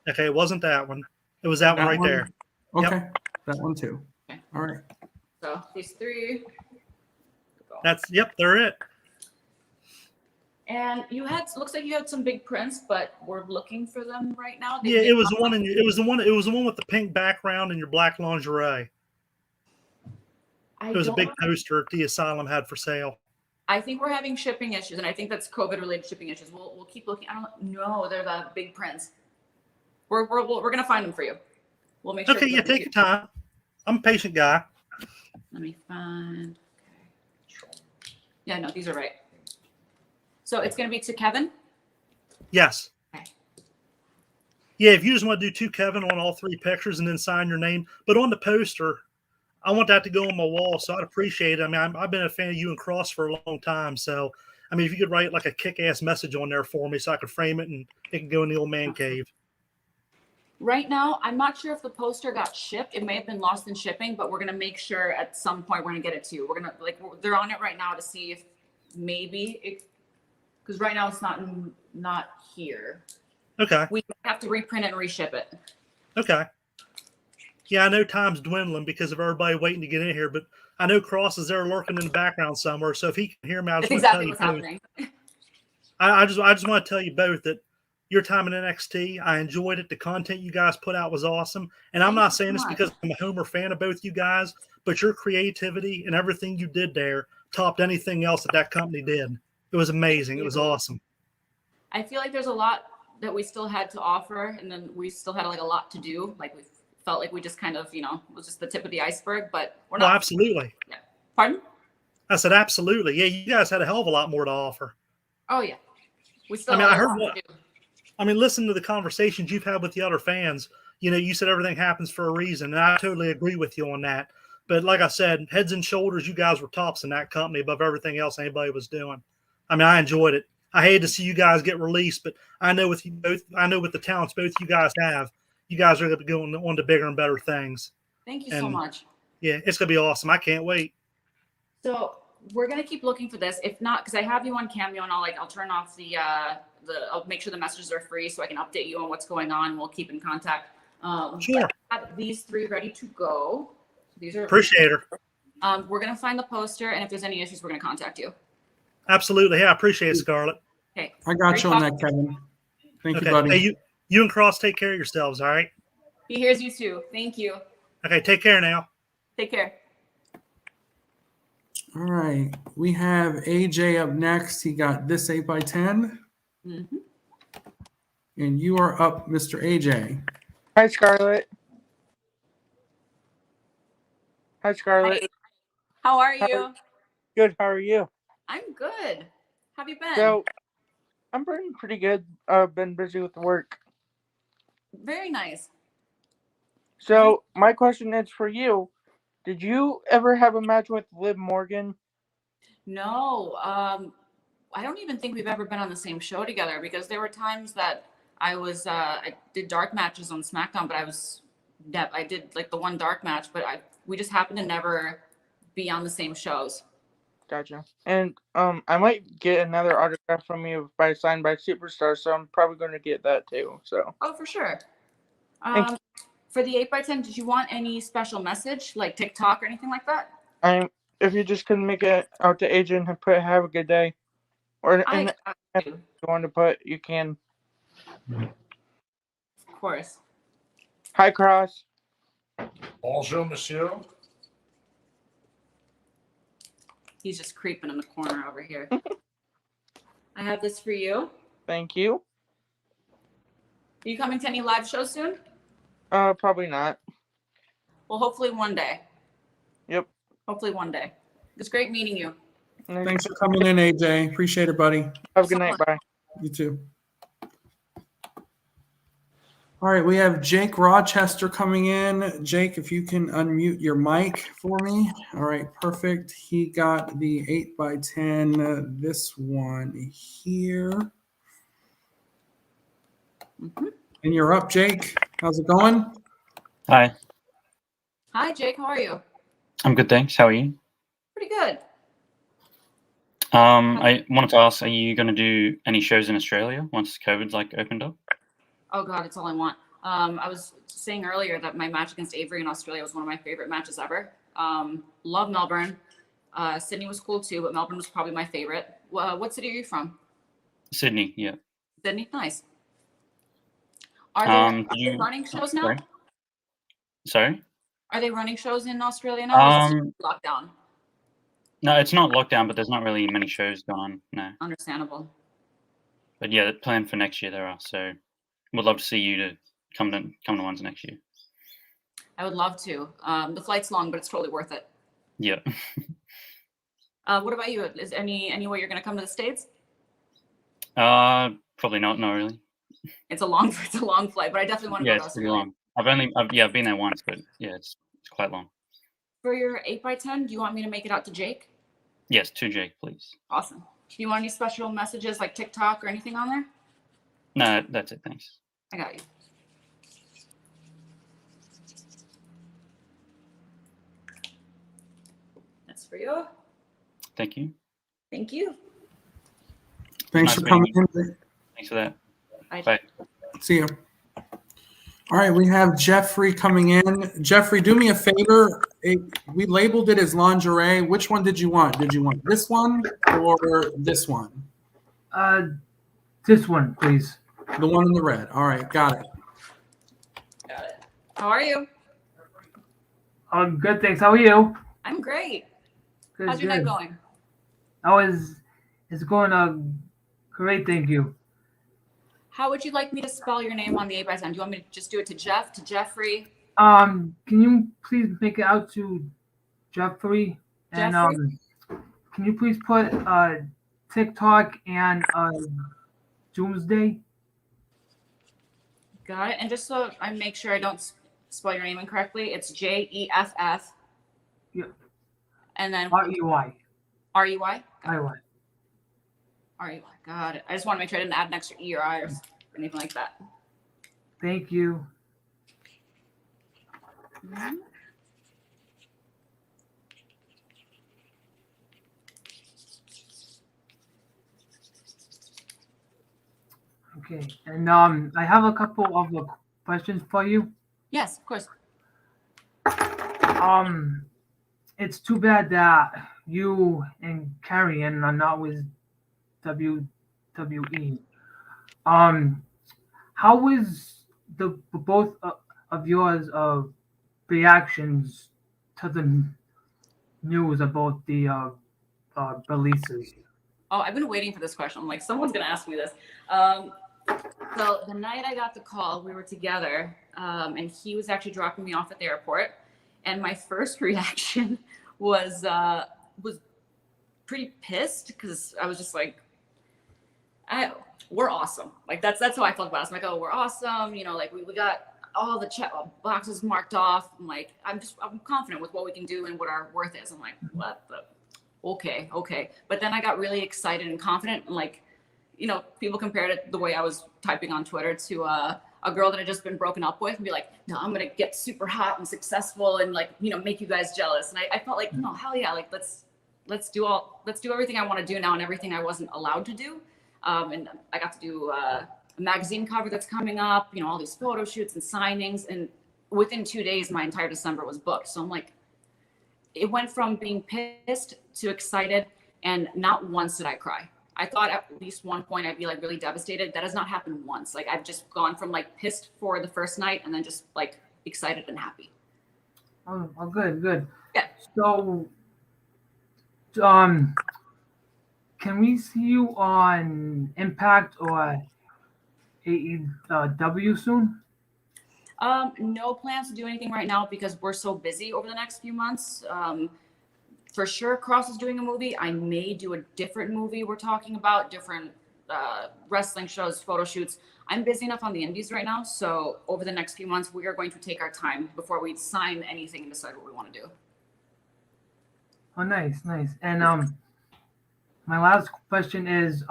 Okay, it wasn't that one. It was that one right there. Okay, that one too. Okay. All right. So these three. They're it. And you had, looks like you had some big prints, but we're looking for them right now. Yeah, it was the one. It was the one with the pink background and your black lingerie. It was a big poster the asylum had for sale. I think we're having shipping issues, and I think that's COVID-related shipping issues. We'll keep looking. I don't know. They're the big prints. We're gonna find them for you. We'll make sure. Okay, yeah, take your time. I'm a patient guy. Let me find. Okay. Yeah, no, these are right. So it's gonna be to Kevin. Yes. Okay. Yeah, if you just want to do two Kevin on all three pictures and then sign your name, but on the poster, I want that to go on my wall, so I'd appreciate it. I mean, I've been a fan of you and Cross for a long time, so I mean, if you could write like a kick-ass message on there for me, so I could frame it and it can go in the old man cave. Right now, I'm not sure if the poster got shipped. It may have been lost in shipping, but we're gonna make sure at some point we're gonna get it to you. We're gonna they're on it right now to see if maybe it, because right now it's not here. Okay. We have to reprint it and reship it. Okay. Yeah, I know time's dwindling because of everybody waiting to get in here, but I know Cross is there lurking in the background somewhere. So if he can hear me, I just That's want to exactly tell what's you both. happening. I just want to tell you both that your time in NXT, I enjoyed it. The content you guys put out was awesome. And I'm not saying this because I'm a Homer fan of both you guys, but your creativity and everything you did there topped anything else that company did. It was amazing. It was awesome. I feel like there's a lot that we still had to offer, and then we still had like a lot to do. Like we felt like we just kind of, was just the tip of the iceberg, but we're not. Oh, absolutely. Yeah. Pardon? I said absolutely. Yeah, you guys had a hell of a lot more to offer. Oh yeah. We still. I mean, have I a heard lot to do. I mean, listen to the conversations you've had with the other fans. You said everything happens for a reason, and I totally agree with you on that. But like I said, heads and shoulders, you guys were tops in that company above everything else anybody was doing. I mean, I enjoyed it. I hated to see you guys get released, but I know with you both, I know with the talents both you guys have, you guys are going to be going on to bigger and better things. Thank you so much. Yeah, it's going to be awesome. I can't wait. So we're gonna keep looking for this. If not, because I have you on Cameo, and I'll turn off I'll make sure the messages are free so I can update you on what's going on. We'll keep in contact. Sure. I have these three ready to go. These are Appreciate her. We're gonna find the poster, and if there's any issues, we're gonna contact you. Absolutely. Yeah, I appreciate it, Scarlett. Okay. I got you on that, Kevin. Thank you, buddy. Hey, you and Cross take care of yourselves, all right? He hears you too. Thank you. Okay, take care now. Take care. All right. We have AJ up next. He got this 8x10. Mm-hmm. And you are up, Mr. AJ. Hi, Scarlett. Hi, Scarlett. Hi. How are you? Good. How are you? I'm good. How have you been? So, I'm pretty good. I've been busy with work. Very nice. So, my question is for you. Did you ever have a match with Liv Morgan? No. I don't even think we've ever been on the same show together, because there were times that I did dark matches on SmackDown, but I did like the one dark match, but we just happened to never be on the same shows. Gotcha. And I might get another autograph from you signed by Superstar, so I'm probably going to get that too. So. Oh, for sure. Thank you. For the 8x10, did you want any special message like TikTok or anything like that? If you just can make it out to Agent and put "Have a good day," or if you want to put, you can. Of course. Hi, Cross. Bonjour, monsieur. He's just creeping in the corner over here. I have this for you. Thank you. Are you coming to any live shows soon? Probably not. Well, hopefully one day. Yep. Hopefully one day. It's great meeting you. Thanks for coming in, AJ. Appreciate it, buddy. Have a good night. Bye. You too. All right, we have Jake Rochester coming in. Jake, if you can unmute your mic for me. All right, perfect. He got the 8x10, this one here. Mm-hmm. And you're up, Jake. How's it going? Hi, Hi, Jake. How are you? I'm good, thanks. How are you? Pretty good. I wanted to ask, are you going to do any shows in Australia once COVID's opened up? Oh God, it's all I want. I was saying earlier that my match against Avery in Australia was one of my favorite matches ever. Love Melbourne. Sydney was cool too, but Melbourne was probably my favorite. What city are you from? Sydney, yeah. Sydney, nice. Are they running oh, shows now? Sorry? Are they running shows in Australia now? Or is it lockdown? No, it's not lockdown, but there's not really many shows going on. No. Understandable. But yeah, the plan for next year there are. So would love to see you to come to ones next year. I would love to. The flight's long, but it's totally worth it. Yeah. What about you? Is any way you're going to come to the States? Probably not. Not really. It's a long flight, but I definitely want to Yeah, go to it's pretty Australia. long. I've been there once, but yeah, it's quite long. For your 8x10, do you want me to make it out to Jake? Yes, to Jake, please. Awesome. Do you want any special messages like TikTok or anything on there? No, that's it. Thanks. I got you. That's for you. Thank you. Thank you. Thanks Nice for coming meeting in. Thanks for that. Bye. Bye. See you. All right, we have Jeffrey coming in. Jeffrey, do me a favor. We labeled it as lingerie. Which one did you want? Did you want this one or this one? This one, please. The one in the red. All right, got it. Got it. How are you? I'm good, thanks. How are you? I'm great. Good, How's your night going? It's going great, thank you. How would you like me to spell your name on the 8x10? Do you want me to just do it to Jeff, to Jeffrey? Can you please make it out to Jeffrey? And Jeffrey? can you please put TikTok and Doomsday? Got it. And just so I make sure I don't spell your name incorrectly, it's Jeff. Yeah. And then R-E-Y. R-E-Y? I-Y. R-E-Y. Got it. I just want to make sure I didn't add an extra E or I or anything like that. Thank you. Mhm. Okay. And I have a couple of questions for you. Yes, of course. It's too bad that you and Carrie are not with WWE. How is the both of yours reactions to the news about the releases? Oh, I've been waiting for this question. I'm like, someone's going to ask me this. So the night I got the call, we were together, and he was actually dropping me off at the airport. And my first reaction was pretty pissed because I was just like, we're awesome. Like that's how I felt about it. I'm like, oh, we're awesome. You know, like we got all the check boxes marked off. I'm like, I'm confident with what we can do and what our worth is. I'm like, what the? Okay. But then I got really excited and confident, and like, you know, people compared it the way I was typing on Twitter to a girl that had just been broken up with, and be like, no, I'm gonna get super hot and successful and like, you know, make you guys jealous. And I felt like, no, hell yeah, like let's do everything I want to do now and everything I wasn't allowed to do. And I got to do a magazine cover that's coming up, you know, all these photo shoots and signings, and within 2 days, my entire December was booked. So I'm like, it went from being pissed to excited, and not once did I cry. I thought at least one point I'd be like really devastated. That has not happened once. Like I've just gone from like pissed for the first night and then just like excited and happy. Oh, good. Yeah. So, can we see you on Impact or AEW soon? No plans to do anything right now because we're so busy over the next few months. For sure, Cross is doing a movie. I may do a different movie. We're talking about different wrestling shows, photo shoots. I'm busy enough on the indies right now. So over the next few months, we are going to take our time before we sign anything and decide what we want to do. Oh, nice. And my last question is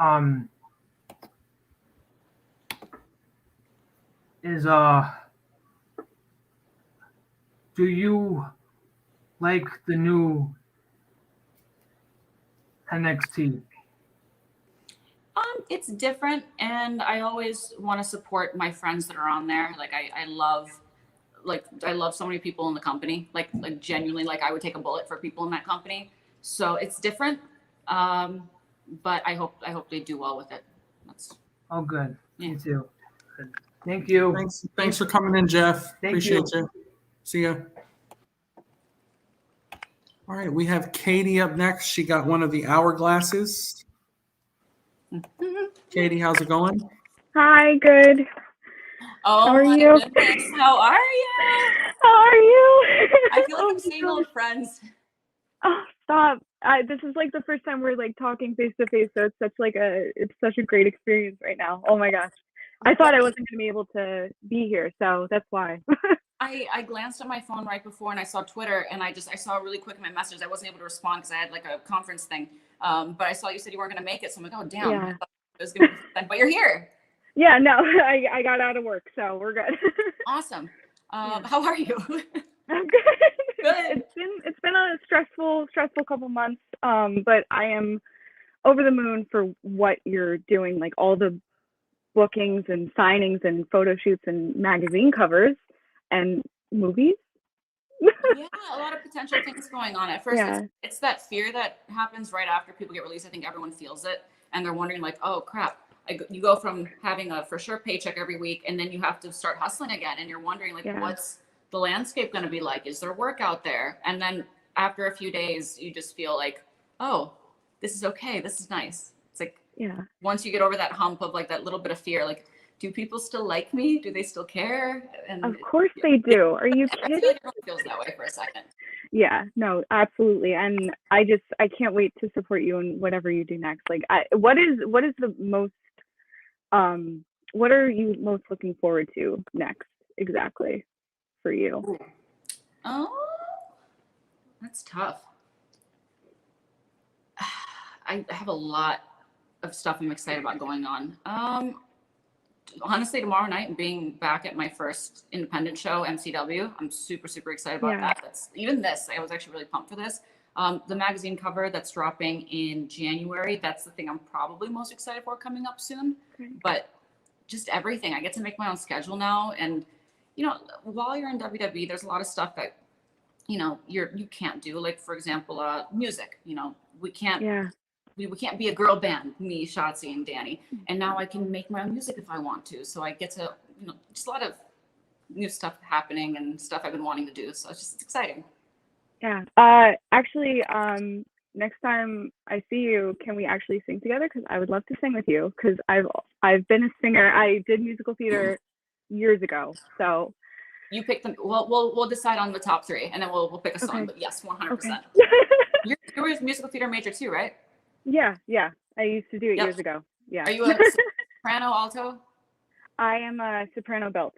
do you like the new NXT? It's different, and I always want to support my friends that are on there. Like I love so many people in the company. Like genuinely, like I would take a bullet for people in that company. So it's different, but I hope they do well with it. That's Oh, good. Me too. Good. Thank you. Thanks for coming in, Jeff. Thank Appreciate you. you. See ya. All right, we have Katie up next. She got one of the hourglasses. Katie, how's it going? Hi, good. Oh How are my you? goodness, how are you? How are you? I feel like Oh I'm my seeing gosh. old friends. Oh, stop. This is like the first time we're like talking face to face, so it's such a great experience right now. Oh my gosh. I thought I wasn't gonna be able to be here, so that's why. I glanced at my phone right before and I saw Twitter, and I saw really quick my message. I wasn't able to respond because I had like a conference thing. But I saw you said you weren't gonna make it, so I'm like, oh damn. Yeah. I thought it was gonna be fun. But you're here. Yeah, no, I got out of work, so we're good. Awesome. How are you? I'm good. Good. It's been a stressful couple months. But I am over the moon for what you're doing, like all the bookings and signings and photo shoots and magazine covers and movies. Yeah, a lot of potential things going on. At first, Yeah. it's that fear that happens right after people get released. I think everyone feels it, and they're wondering like, oh crap. You go from having a for sure paycheck every week, and then you have to start hustling again, and you're wondering like, Yeah. what's the landscape going to be like? Is there work out there? And then after a few days, you just feel like, oh, this is okay. This is nice. It's like Yeah. once you get over that hump of like that little bit of fear, like, do people still like me? Do they still care? And Of course they do. Are you I feel kidding? like everyone feels that way for a second. Yeah, no, absolutely. And I can't wait to support you in whatever you do next. Like what is the most what are you most looking forward to next exactly for you? Oh, that's tough. I have a lot of stuff I'm excited about going on. Honestly, tomorrow night, being back at my first independent show, MCW, I'm super, super excited about Yeah. that. That's even this. I was actually really pumped for this. The magazine cover that's dropping in January, that's the thing I'm probably most excited for coming up soon. Great. But just everything. I get to make my own schedule now. And, while you're in WWE, there's a lot of stuff that, you can't do. Like, for example, music, we can't. Yeah. We can't be a girl band, me, Shotzi, and Danny. And now I can make my own music if I want to. So I get to, just a lot of new stuff happening and stuff I've been wanting to do. So it's exciting. Yeah. Actually, next time I see you, can we actually sing together? Because I would love to sing with you. Because I've been a singer. I did musical theater years ago. So You pick them. We'll decide on the top three, and then we'll pick a song. Okay. But yes, 100%. Okay. You were a musical theater major too, right? Yeah. I used to do it Yep. years ago. Yeah. Are you a soprano, alto? I am a soprano belt.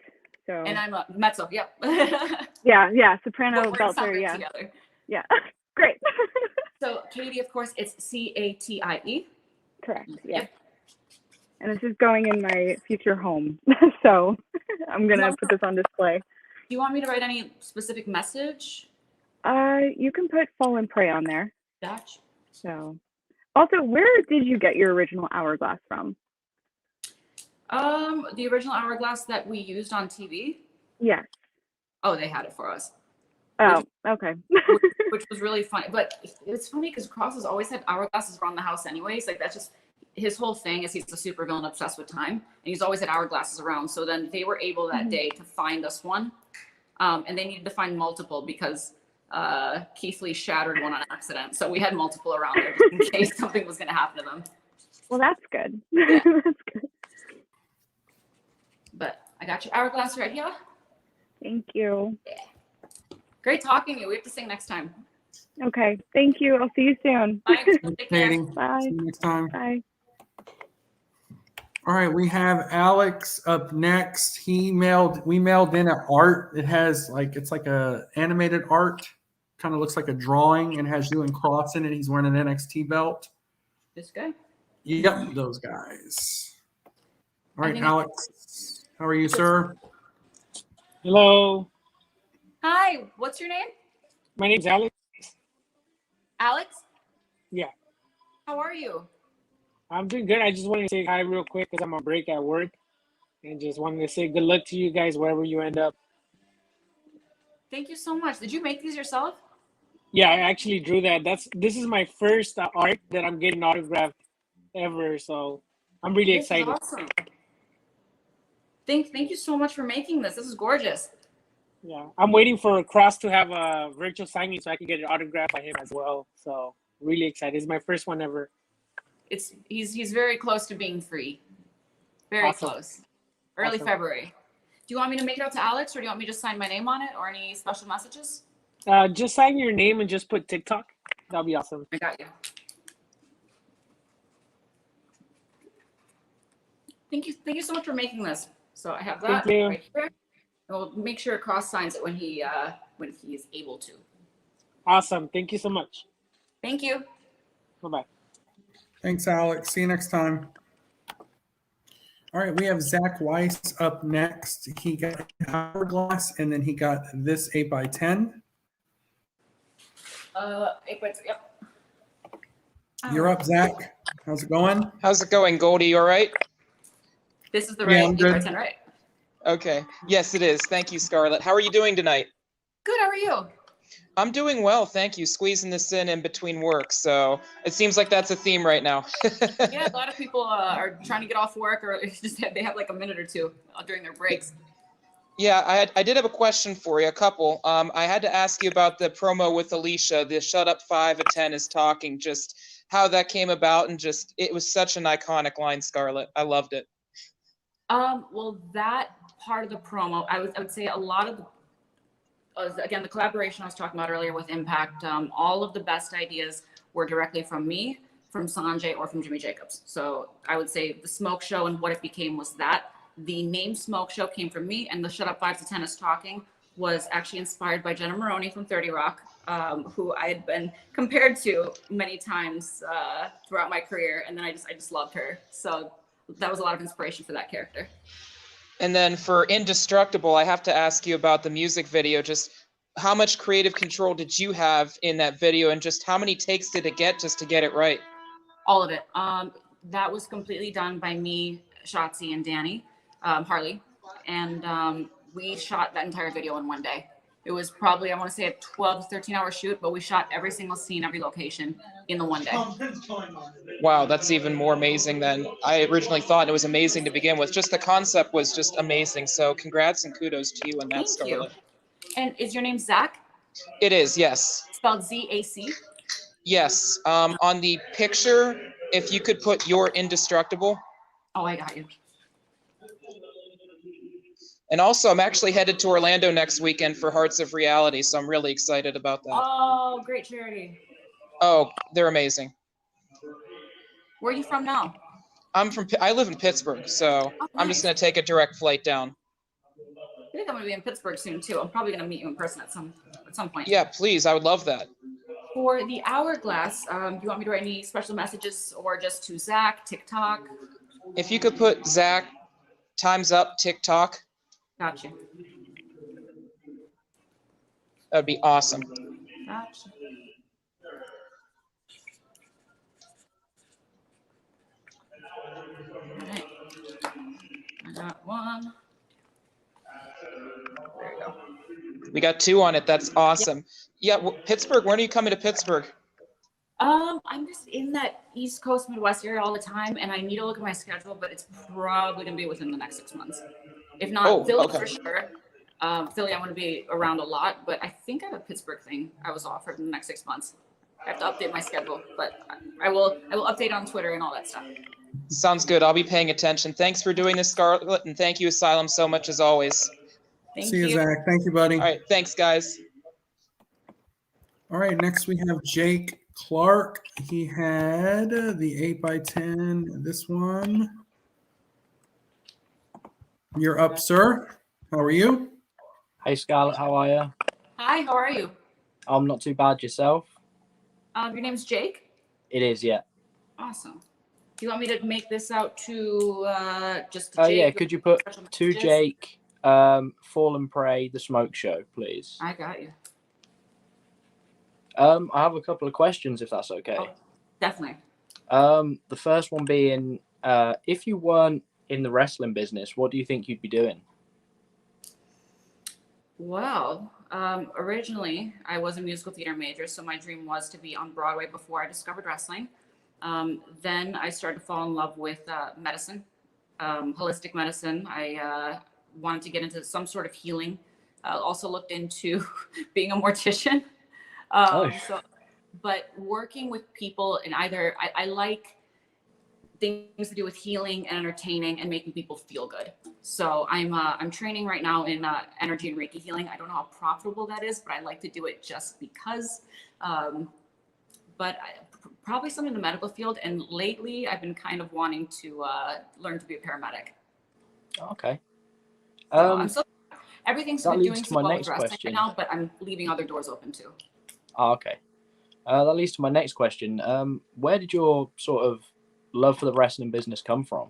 So. And I'm a mezzo. Yep. Yeah. Soprano We're gonna sound belter. great Yeah. together. Yeah. Great. So Katie, of course, it's CATIE. Correct. Yeah. Yep. And this is going in my future home. So I'm gonna put this on display. Do you want me to write any specific message? You can put Fall and Pray on there. Gotcha. So also, where did you get your original hourglass from? The original hourglass that we used on TV. Yes. Oh, they had it for us. Oh, okay. Which was really funny. But it's funny because Cross has always had hourglasses around the house anyways. Like that's just his whole thing is he's a super villain obsessed with time. And he's always had hourglasses around. So then they were able that day to find us one. And they needed to find multiple because Keith Lee shattered one on accident. So we had multiple around there just in case something was going to happen to them. Well, that's good. Yeah. That's good. But I got your hourglass right here. Thank you. Yeah. Great talking to you. We have to sing next time. Okay. Thank you. I'll see you soon. Bye. Take care. Katie. Bye. See you next time. Bye. All right, we have Alex up next. We mailed in an art. It's like a animated art. Kind of looks like a drawing and has you and Cross in it. He's wearing an NXT belt. This guy? Yep, those guys. All right, think- Alex. How are you, sir? Hello, Hi. What's your name? my name's Alex. Alex? Yeah, How are you? I'm doing good. I just wanted to say hi real quick because I'm on break at work, and just wanted to say good luck to you guys wherever you end up. Thank you so much. Did you make these yourself? Yeah, I actually drew that. This is my first art that I'm getting autographed ever, so I'm really This is excited. awesome. Thank you so much for making this. This is gorgeous. Yeah, I'm waiting for Cross to have a virtual signing so I can get an autograph by him as well. So really excited. It's my first one ever. He's very close to being free. Very Awesome. close. Early Awesome. February. Do you want me to make it out to Alex, or do you want me to just sign my name on it, or any special messages? Just sign your name and just put TikTok. That'll be awesome. I got you. Thank you so much for making this. So I have that Thank you. right here. And we'll make sure Cross signs it when he is able to. Awesome. Thank you so much. Thank you. Bye-bye. Thanks, Alex. See you next time. All right, we have Zach Weiss up next. He got hourglass, and then he got this 8x10. 8x10. Yep. You're up, Zach. How's it going? How's it going, Goldie? You all right? This is the Yeah, right I'm good. 8x10, right? Okay. Yes, it is. Thank you, Scarlett. How are you doing tonight? Good. How are you? I'm doing well, thank you. Squeezing this in between work, so it seems like that's a theme right now. Yeah, a lot of people are trying to get off work, or they have like a minute or two during their breaks. Yeah, I did have a question for you, a couple. I had to ask you about the promo with Alicia, the "Shut Up 5 at 10 is talking," just how that came about, and just it was such an iconic line, Scarlett. I loved it. Well, that part of the promo, I would say a lot of the again, the collaboration I was talking about earlier with Impact, all of the best ideas were directly from me, from Sanjay, or from Jimmy Jacobs. So I would say the Smoke Show and what it became was that. The name Smoke Show came from me, and the Shut Up 5 to 10 is talking was actually inspired by Jenna Maroney from 30 Rock, who I had been compared to many times throughout my career, and then I just loved her. So that was a lot of inspiration for that character. And then for Indestructible, I have to ask you about the music video. Just how much creative control did you have in that video, and just how many takes did it get just to get it right? All of it. That was completely done by me, Shotzi, and Danny, Harley. And we shot that entire video in one day. It was probably, I want to say, a 12 to 13-hour shoot, but we shot every single scene, every location in the one day. Wow, that's even more amazing than I originally thought. It was amazing to begin with. Just the concept was just amazing. So congrats and kudos to you and that, Thank Scarlett. you. And is your name Zach? It is, yes. Spelled Z-A-C? Yes. On the picture, if you could put your Indestructible. Oh, I got you. And also, I'm actually headed to Orlando next weekend for Hearts of Reality, so I'm really excited about that. Oh, great charity. Oh, they're amazing. Where are you from now? I live in Pittsburgh, so I'm just going to take a direct flight down. I think I'm going to be in Pittsburgh soon, too. I'm probably going to meet you in person at some point. Yeah, please. I would love that. For the hourglass, do you want me to write any special messages or just to Zach, TikTok? If you could put Zach, time's up, TikTok. Gotcha. That would be awesome. Gotcha. All right. I got one. There you go. We got 2 on it. That's awesome. Yeah, Pittsburgh. When are you coming to Pittsburgh? I'm just in that East Coast, Midwest area all the time, and I need to look at my schedule, but it's probably going to be within the next 6 months. If not, Philly for sure. Philly, I'm going to be around a lot, but I think I have a Pittsburgh thing I was offered in the next 6 months. I have to update my schedule, but I will update on Twitter and all that stuff. Sounds good. I'll be paying attention. Thanks for doing this, Scarlett, and thank you, Asylum, so much as always. See you, Zach. Thank you, buddy. All right. Thanks, guys. All right, next we have Jake Clark. He had the 8x10, this one. You're up, sir. How are you? Hey, Scarlett, how are you? Hi, how are you? I'm not too bad. Yourself? Your name's Jake? It is, yeah. Awesome. Do you want me to make this out to just to Jake? Yeah, could you put to Jake, Fall and Pray, The Smoke Show, please? I got you. I have a couple of questions, if that's okay. Oh, definitely. The first one being, if you weren't in the wrestling business, what do you think you'd be doing? Well, originally I was a musical theater major, so my dream was to be on Broadway before I discovered wrestling. Then I started to fall in love with medicine, holistic medicine. I wanted to get into some sort of healing. Also looked into being a mortician. But working with people in either, I like things to do with healing and entertaining and making people feel good. So I'm training right now in energy and Reiki healing. I don't know how profitable that is, but I like to do it just because. Probably something in the medical field. And lately I've been kind of wanting to learn to be a paramedic. Okay. Everything's that been leads doing to so my well next with wrestling question. right now, but I'm leaving other doors open too. Okay. That leads to my next question. Where did your sort of love for the wrestling business come from?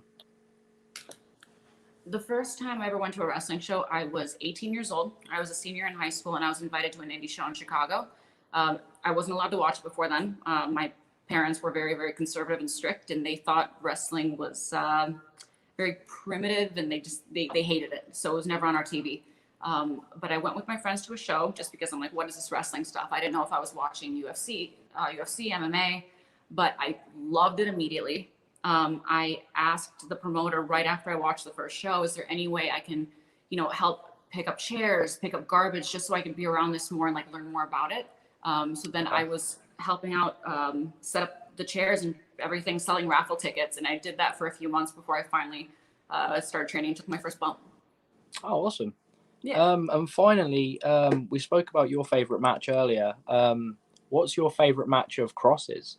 The first time I ever went to a wrestling show, I was 18 years old. I was a senior in high school, and I was invited to an indie show in Chicago. I wasn't allowed to watch it before then. My parents were very, very conservative and strict, and they thought wrestling was very primitive, and they hated it. So it was never on our TV. But I went with my friends to a show just because I'm like, what is this wrestling stuff? I didn't know if I was watching UFC, MMA, but I loved it immediately. I asked the promoter right after I watched the first show, is there any way I can, help pick up chairs, pick up garbage, just so I can be around this more and like learn more about it. So then I was helping out, set up the chairs and everything, selling raffle tickets. And I did that for a few months before I finally started training and took my first bump. Oh, awesome. Yeah. And finally, we spoke about your favorite match earlier. What's your favorite match of Cross's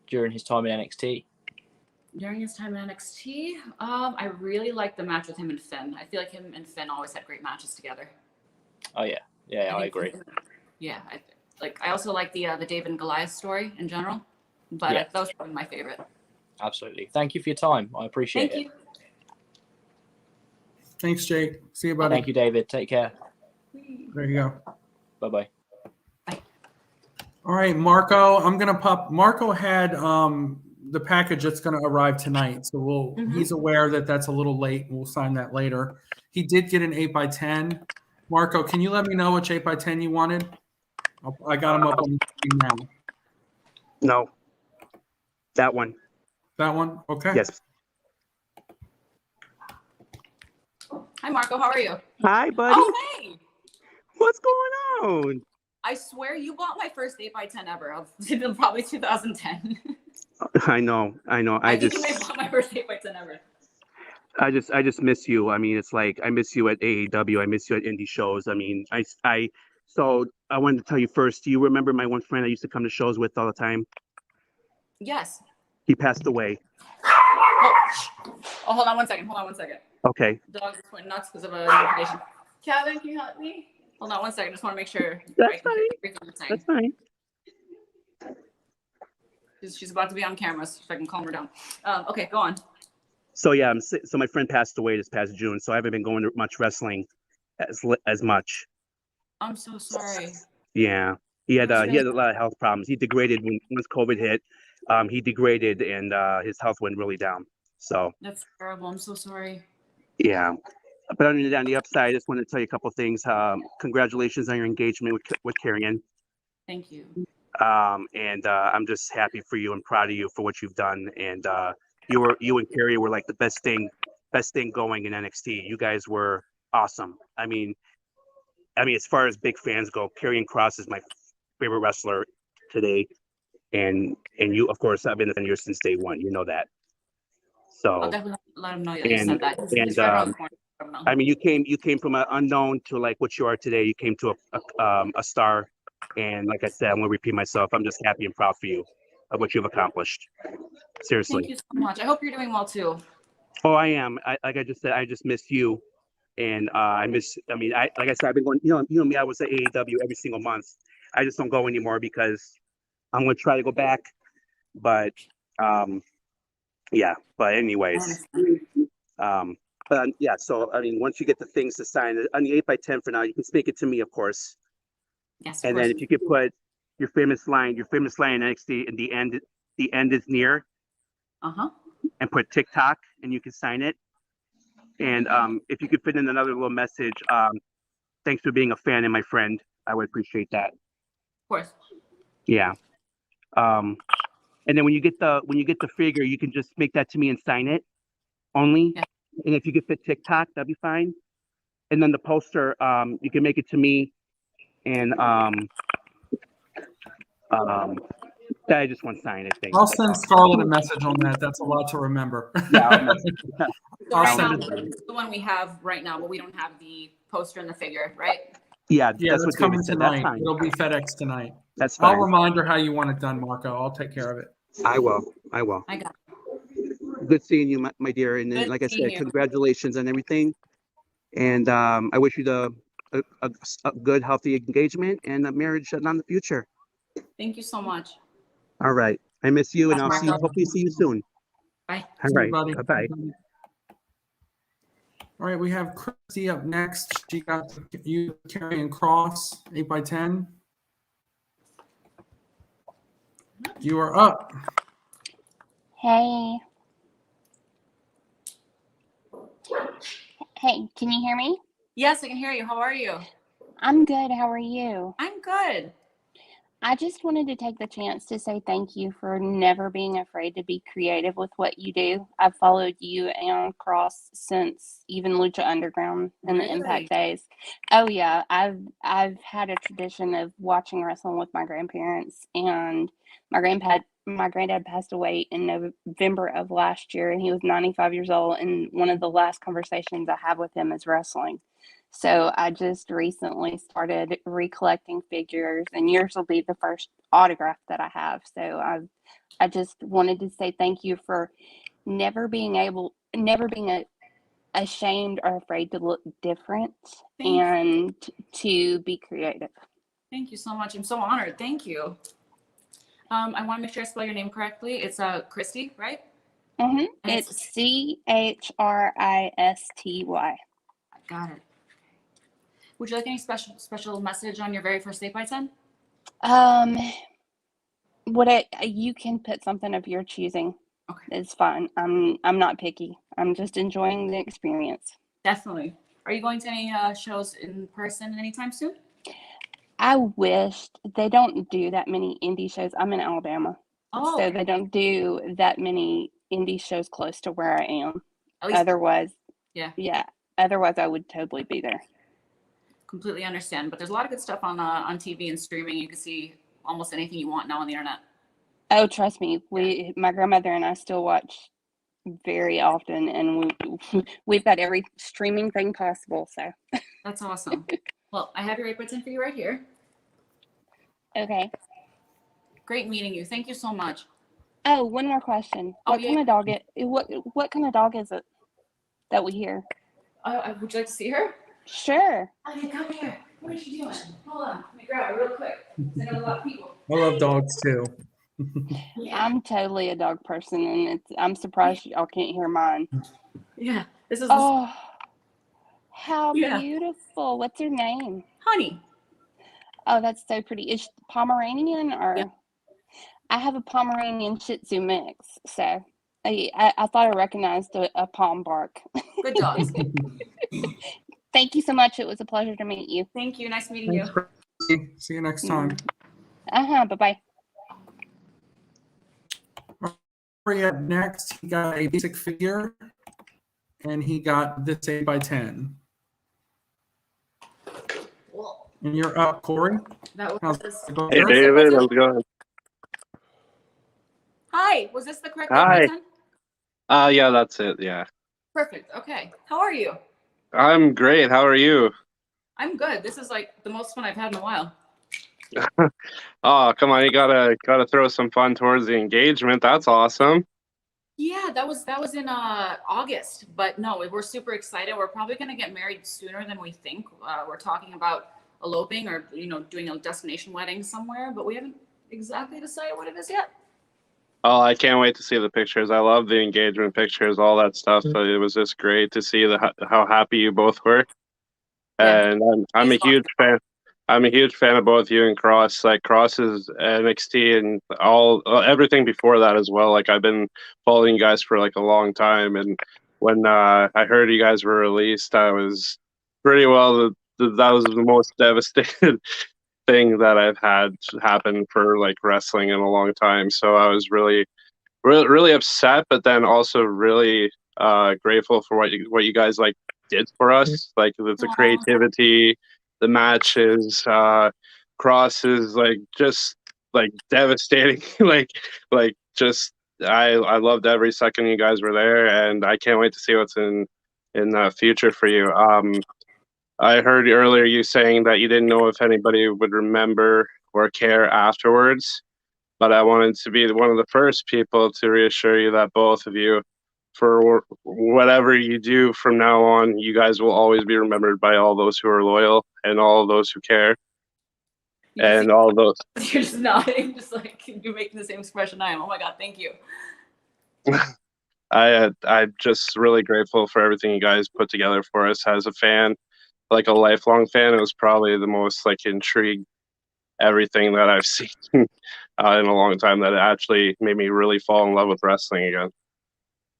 during his time in NXT? During his time in NXT, I really liked the match with him and Finn. I feel like him and Finn always had great matches together. Oh yeah, I agree. Yeah, I also like the David and Goliath story in general, but Yeah. that was probably my favorite. Absolutely. Thank you for your time. I appreciate Thank it. you. Thanks, Jake. See you, buddy. Thank you, David. Take care. There you go. Bye-bye. All right, Marco. I'm gonna pop. Marco had the package that's gonna arrive tonight, so he's aware that that's a little late. We'll sign that later. He did get an 8x10. Marco, can you let me know which 8x10 you wanted? I got him up on the screen now. No. That one. That one? Okay. Yes. Hi, Marco. How are you? Hi, buddy. Oh, hey. What's going on? I swear you bought my first 8x10 ever of probably 2010. I know. I think you may have bought my first 8x10 ever. I just miss you. I mean, it's like I miss you at AEW. I miss you at indie shows. I mean, so I wanted to tell you first. Do you remember my one friend I used to come to shows with all the time? Yes. He passed away. Oh, hold on one second. Okay. The dog just went nuts because of a notification. Calvin, can you help me? Hold on one second. Just want to make sure. That's fine. That's fine. She's about to be on camera, so I can calm her down. Okay, go on. So yeah, so my friend passed away this past June, so I haven't been going to much wrestling as much. I'm so sorry. Yeah, he had a lot of health problems. He degraded once COVID hit. He degraded and his health went really down. So That's terrible. I'm so sorry. yeah, but on the upside, I just wanted to tell you a couple of things. Congratulations on your engagement with Carrion. Thank you. And I'm just happy for you and proud of you for what you've done. And you and Carrie were like the best thing going in NXT. You guys were awesome. I mean, as far as big fans go, Karrion Kross is my favorite wrestler today. And you, of course, I've been a fan of yours since day one. You know that. So I'll definitely let him know that you said that. He's right around the corner. I mean, you came from an unknown to like what you are today. You came to a star. And like I said, I'm gonna repeat myself. I'm just happy and proud for you of what you've accomplished. Seriously. Thank you so much. I hope you're doing well too. Oh, I am. Like I just said, I just miss you, and like I said, I've been going. You know me. I was at AEW every single month. I just don't go anymore because I'm gonna try to go back, but yeah. But anyways, yeah. So I mean, once you get the things to sign on the 8x10 for now, you can speak it to me, of course. Yes. And then if you could put your famous line in NXT in the the end is near, and put TikTok, and you can sign it. And if you could fit in another little message, thanks for being a fan and my friend, I would appreciate that. Of course. Yeah. And then when you get the figure, you can just make that to me and sign it only. Yeah. And if you could fit TikTok, that'd be fine. And then the poster, you can make it to me, and that I just want to sign it. Thanks. I'll send Scarlett a message on that. That's a lot to remember. Yeah, So I'll right send now, it to you. this is the one we have right now, but we don't have the poster and the figure, right? Yeah, Yeah, that's that's what coming David said. That's tonight. fine. It'll be FedEx tonight. That's I'll fine. remind her how you want it done, Marco. I'll take care of it. I will. I will. I got it. Good seeing you, my dear. And then, Good like I seeing said, you. congratulations on everything. And I wish you a good, healthy engagement and a marriage in the future. Thank you so much. All right. I miss you, and Bye, I'll see you. Marco. Hopefully, see you soon. Bye. All See you, right. buddy. Bye-bye. All right, we have Christy up next. She got you carrying cross 8x10. You are up. Hey. Hey, can you hear me? Yes, I can hear you. How are you? I'm good. How are you? I'm good. I just wanted to take the chance to say thank you for never being afraid to be creative with what you do. I've followed you and Cross since even Lucha Underground in the Really? Impact days. Oh yeah, I've had a tradition of watching wrestling with my grandparents, and my granddad passed away in November of last year, and he was 95 years old, and one of the last conversations I have with him is wrestling. So I just recently started recollecting figures, and yours will be the first autograph that I have. So I just wanted to say thank you for never being ashamed or afraid to look different Thank you. and to be creative. Thank you so much. I'm so honored. Thank you. I want to make sure I spell your name correctly. It's Christy, right? Mm-hmm. And It's CHRISTY. I got it. Would you like any special message on your very first 8x10? You can put something of your choosing. Okay. It's fine. I'm not picky. I'm just enjoying the experience. Definitely. Are you going to any shows in person anytime soon? I wished. They don't do that many indie shows. I'm in Alabama. Oh, So okay. they don't do that many indie shows close to where I am. At least, Otherwise, yeah, otherwise I would totally be there. completely understand. But there's a lot of good stuff on TV and streaming. You can see almost anything you want now on the internet. Oh, trust me. My grandmother and I still watch very often, and we've got every streaming thing possible. So That's awesome. Well, I have your 8x10 for you right here. Okay. Great meeting you. Thank you so much. Oh, one more question. What kind of dog what kind of dog is it that we hear? Would you like to see her? Sure. Okay, come here. What is she doing? Hold on. Let me grab her real quick. I know a lot of people. I love dogs too. I'm totally a dog person, and I'm surprised y'all can't hear mine. Yeah. This is Oh, how beautiful. What's her name? Honey. Oh, that's so pretty. Is she Pomeranian or? I have a Pomeranian Shih Tzu mix, so I thought I recognized a Pom bark. Good dogs. Thank you so much. It was a pleasure to meet you. Thank you. Nice meeting Thanks, you. Christy. See you next time. Bye-bye. Up next, he got a basic figure, and he got this 8x10. And you're up, Corey. That How's was it going? Hey, David, how's it going? Hi. Was this the correct Hi. 8x10? Yeah, that's it. Yeah. Perfect. Okay. How are you? I'm great. How are you? I'm good. This is like the most fun I've had in a while. Oh, come on. You gotta throw some fun towards the engagement. That's awesome. Yeah, that was in August, but no, we're super excited. We're probably gonna get married sooner than we think. We're talking about eloping or doing a destination wedding somewhere, but we haven't exactly decided what it is yet. Oh, I can't wait to see the pictures. I love the engagement pictures, all that stuff. So it was just great to see how happy you both were. And I'm a huge fan. I'm a huge fan of both you and Cross. Like Cross's NXT and everything before that as well. Like I've been following you guys for like a long time, and when I heard you guys were released, I was pretty well. That was the most devastated thing that I've had happen for like wrestling in a long time. So I was really upset, but then also really grateful for what you guys like did for us. Like the creativity, the matches, crosses, like just like devastating. like just I loved every second you guys were there, and I can't wait to see what's in the future for you. I heard earlier you saying that you didn't know if anybody would remember or care afterwards, but I wanted to be one of the first people to reassure you that both of you, for whatever you do from now on, you guys will always be remembered by all those who are loyal and all those who care. And all those. You're just nodding, just like you're making the same expression I am. Oh my God, thank you. I'm just really grateful for everything you guys put together for us. As a fan, like a lifelong fan, it was probably the most like intrigued everything that I've seen in a long time, that it actually made me really fall in love with wrestling again.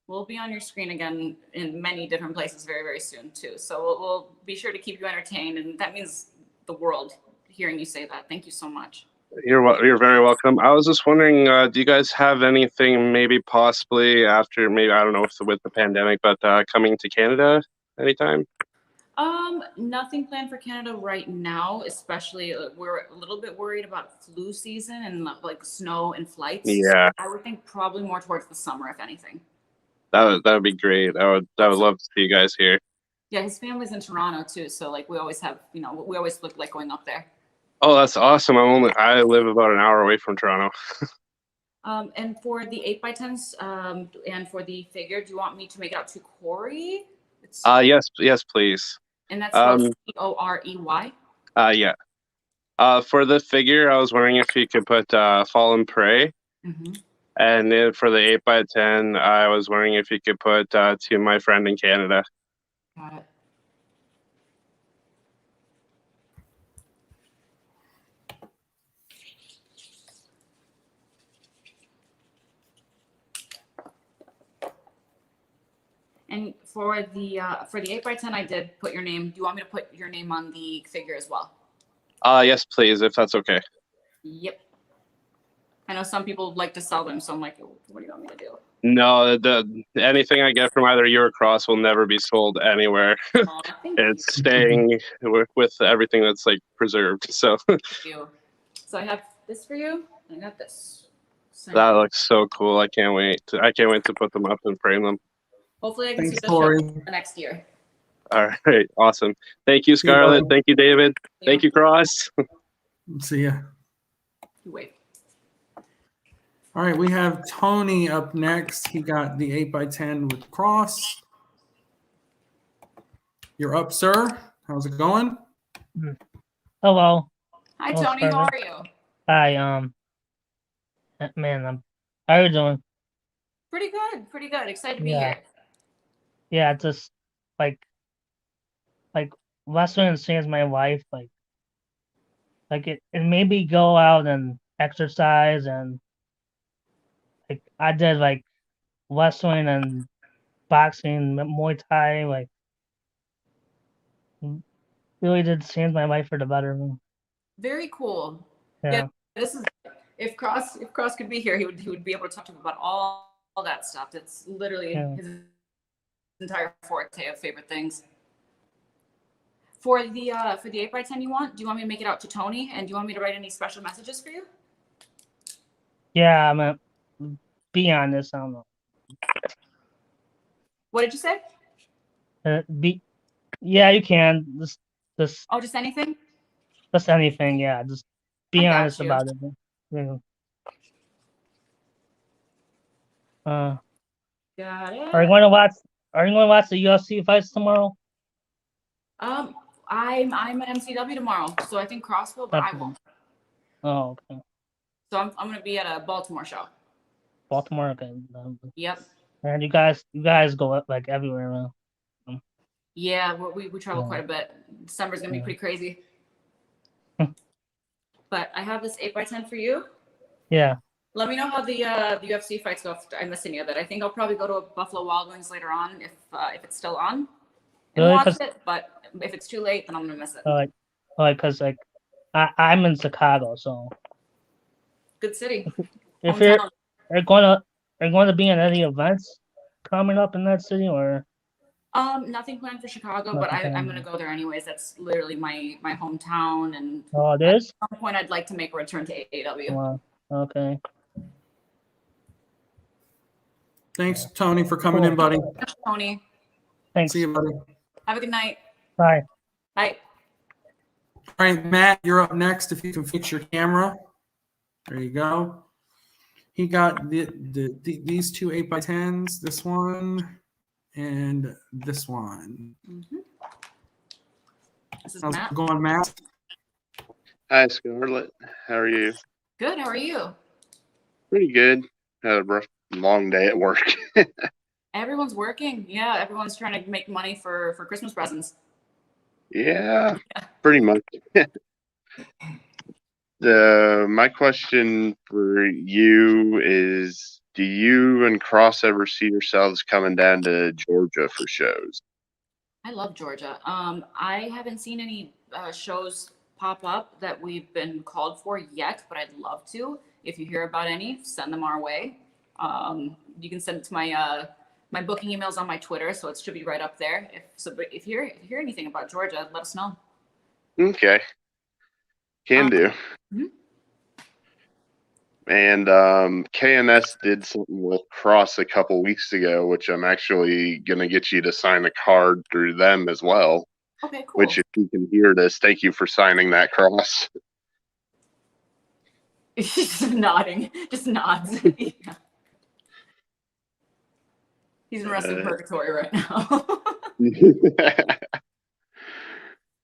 We'll be on your screen again in many different places very, very soon too. So we'll be sure to keep you entertained, and that means the world hearing you say that. Thank you so much. You're very welcome. I was just wondering, do you guys have anything maybe possibly after, maybe I don't know if with the pandemic, but coming to Canada anytime? Nothing planned for Canada right now, especially we're a little bit worried about flu season and like snow and flights. Yeah. So I would think probably more towards the summer, if anything. That would be great. I would love to see you guys here. Yeah, his family's in Toronto too, so like we always have, we always look like going up there. Oh, that's awesome. I live about an hour away from Toronto. And for the 8x10s, and for the figure, do you want me to make it out to Corey? Yes, please. And that's spelled Corey. Yeah. For the figure, I was wondering if you could put Fall and Pray. Mm-hmm. And then for the 8x10, I was wondering if you could put To My Friend in Canada. Got it. And for the 8x10, I did put your name. Do you want me to put your name on the figure as well? Yes, please, if that's okay. Yep. I know some people like to sell them, so I'm like, what do you want me to do? No, anything I get from either you or Cross will never be sold anywhere. It's staying with everything that's like preserved. So. Thank you. So I have this for you. I got this. So that looks so cool. I can't wait to put them up and frame them. hopefully I can see Thanks, this Corey. next year. All right, awesome. Thank you, Scarlett. Thank you, David. Thank you, Cross. See ya. Wait. All right, we have Tony up next. He got the 8x10 with Cross. You're up, sir. How's it going? Hello. Hi, Hello, Tony. How Scarlett. are you? Hi, man, how are you doing? Pretty good. Pretty good. Excited to be Yeah. here. Yeah, just like wrestling has changed my life. Like it made me go out and exercise, and like I did like wrestling and boxing, Muay Thai, like really did change my life for the better. Very cool. Yeah. This is if Cross could be here, he would be able to talk to you about all that stuff. It's literally his entire forte of favorite things. For the 8x10 do you want me to make it out to Tony, and do you want me to write any special messages for you? Yeah, I'm gonna be honest. I don't know. What did you say? Yeah, you can just Oh, just anything? just anything. Yeah, just be I got honest you. about it. Yeah. Got it. Are you going to watch the UFC fights tomorrow? I'm at MCW tomorrow, so I think Cross will, but I won't. Oh, okay. So I'm gonna be at a Baltimore show. Baltimore, okay. Yep. And you guys go like everywhere around. Yeah, we travel Yeah. quite a bit. December's gonna be Yeah. pretty crazy. But I have this 8x10 for you. Yeah. Let me know how the UFC fights go if I miss any of it. I think I'll probably go to a Buffalo Wild Wings later on if it's still on and Really? watch 'Cause it. But if it's too late, then I'm gonna miss it. because I'm in Chicago, so Good city. if Hometown. you're going to be in any events coming up in that city, or Nothing planned for Chicago, but Nothing I'm planned. gonna go there anyways. That's literally my hometown, and oh, it at is? some point I'd like to make a return to AAW. Wow. Okay. Thanks, Tony, for coming in, buddy. Thanks, Tony. Thanks. See you, buddy. Have a good night. Bye. Bye. All right, Matt, you're up next. If you can fix your camera, there you go. He got these two 8x10s, this one and this one. This is How's Matt. it going, Matt? Hi, Scarlett. How are you? Good. How are you? Pretty good. Had a rough, long day at work. Everyone's working. Yeah, everyone's trying to make money for Christmas presents. Yeah, pretty much. My question for you is, do you and Cross ever see yourselves coming down to Georgia for shows? I love Georgia. I haven't seen any shows pop up that we've been called for yet, but I'd love to. If you hear about any, send them our way. You can send it to my booking emails on my Twitter, so it should be right up there. If you hear anything about Georgia, let us know. Okay. Can do. And KNS did something with Cross a couple weeks ago, which I'm actually going to get you to sign a card through them as well. Okay, cool. Which, if you can hear this, thank you for signing that, Cross. He's just nodding. Just nods. Yeah. He's in wrestling purgatory right now.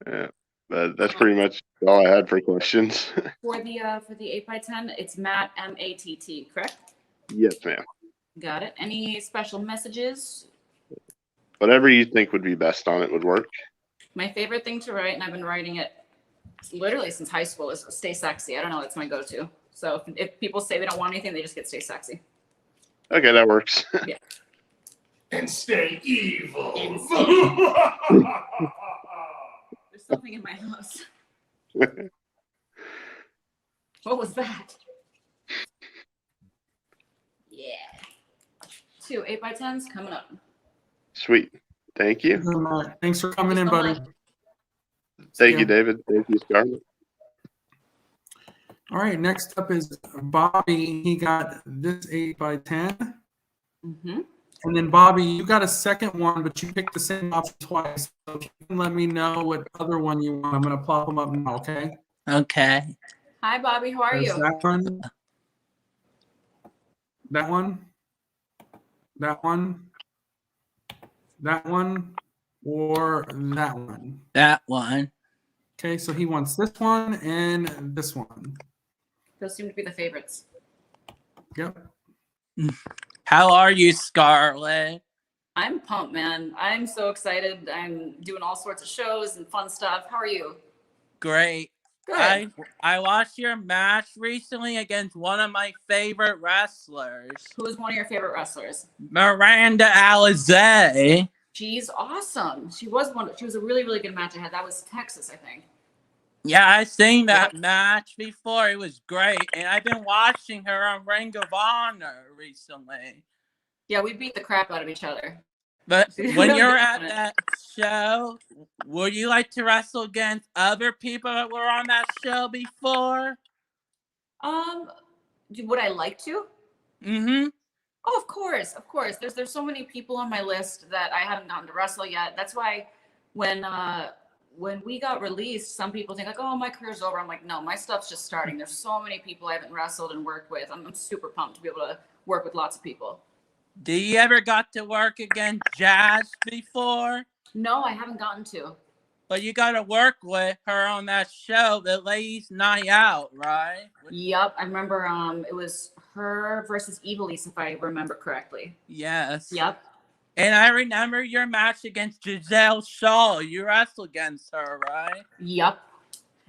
Yeah, that's pretty much all I had for questions. For the 8x10, it's Matt MATT, correct? Yes, ma'am. Got it. Any special messages? Whatever you think would be best on it would work. My favorite thing to write, and I've been writing it literally since high school, is stay sexy. I don't know, it's my go-to. So if people say they don't want anything, they just get stay sexy. Okay, that works. Yeah. And stay evil. There's something in my house. What was that? Yeah. 2 8x10s coming up. Sweet. Thank you. Thanks for coming in, so buddy. much. Thank you, David. Thank you, Scarlett. All right, next up is Bobby. He got this 8x10. And then Bobby, you got a second one, but you picked the same option twice. So if you can let me know what other one you want, I'm going to plop them up now, okay? Okay. Hi, Bobby. How are There's you? that one. That one. That one. That one. Or that one. That one. Okay, so he wants this one and this one. Those seem to be the favorites. Yep. How are you, Scarlett? I'm pumped, man. I'm so excited. I'm doing all sorts of shows and fun stuff. How are you? Great. Good. I watched your match recently against one of my favorite wrestlers, Who is one of your favorite wrestlers? Miranda Alizé. She's awesome. She was a really, really good match I had. That was Texas, I think. Yeah, I seen that match before. It was great, and I've been watching her on Ring of Honor recently. Yeah, we beat the crap out of each other. But She's when really you're good at at it. that show, would you like to wrestle against other people that were on that show before? Would I like to? Mm-hmm. Oh, of course, of course. There's so many people on my list that I haven't gotten to wrestle yet. That's why when we got released, some people think like, oh, my career's over. I'm like, no, my stuff's just starting. There's so many people I haven't wrestled and worked with. I'm super pumped to be able to work with lots of people. Do you ever got to work against Jazz before? No, I haven't gotten to. But you got to work with her on that show, the Ladies Night Out, right? Yep, I remember it was her versus Evilise, if I remember correctly. Yes. Yep. And I remember your match against Giselle Shaw. You wrestled against her, right? Yep.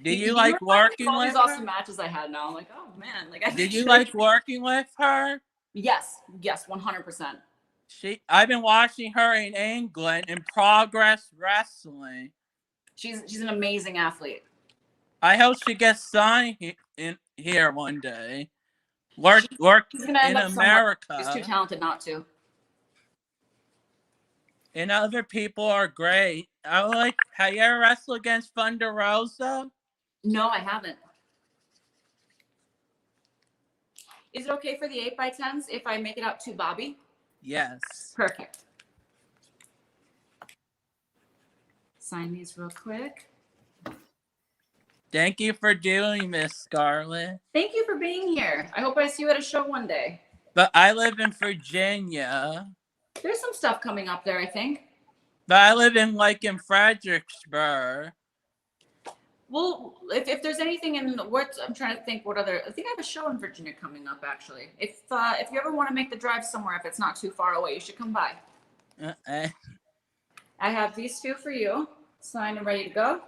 Did you You like remind me working of all these with awesome her? matches I had now. I'm like, oh man, like I Did you should- like working with her? Yes, 100%. I've been watching her in England in Progress Wrestling. She's an amazing athlete. I hope she gets signed in here one day. Work She's gonna end in up somewhere. America. She's too talented not to. And other people are great. Have you ever wrestled against Thunder Rosa? No, I haven't. Is it okay for the 8x10s if I make it out to Bobby? Yes. Perfect. Sign these real quick. Thank you for doing this, Scarlett. Thank you for being here. I hope I see you at a show one day. But I live in Virginia. There's some stuff coming up there, I think. But I live in Fredericksburg. Well, if there's anything in what I'm trying to think, what other? I think I have a show in Virginia coming up actually. If you ever want to make the drive somewhere, if it's not too far away, you should come by. I have these two for you, signed and ready to go.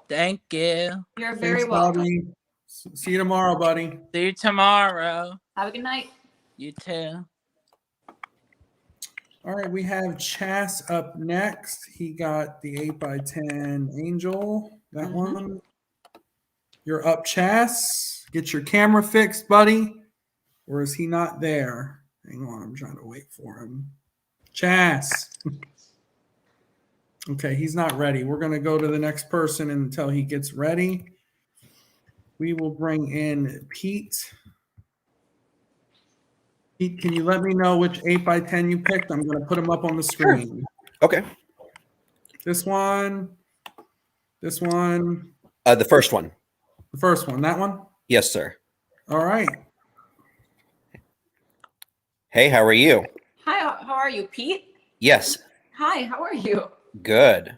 Thank you. You're very Thanks, welcome. Bobby. See you tomorrow, buddy. See you tomorrow. Have a good night. You too. All right, we have Chas up next. He got the 8x10 Angel. That one. You're up, Chas. Get your camera fixed, buddy. Or is he not there? Hang on, I'm trying to wait for him. Chas. Okay, he's not ready. We're going to go to the next person until he gets ready. We will bring in Pete. Pete, can you let me know which 8x10 you picked? I'm going to put them up on the screen. Okay. This one. This one. The first one. The first one. That one? Yes, sir. All right. Hey, how are you? Hi, how are you, Pete? Yes. Hi, how are you? Good.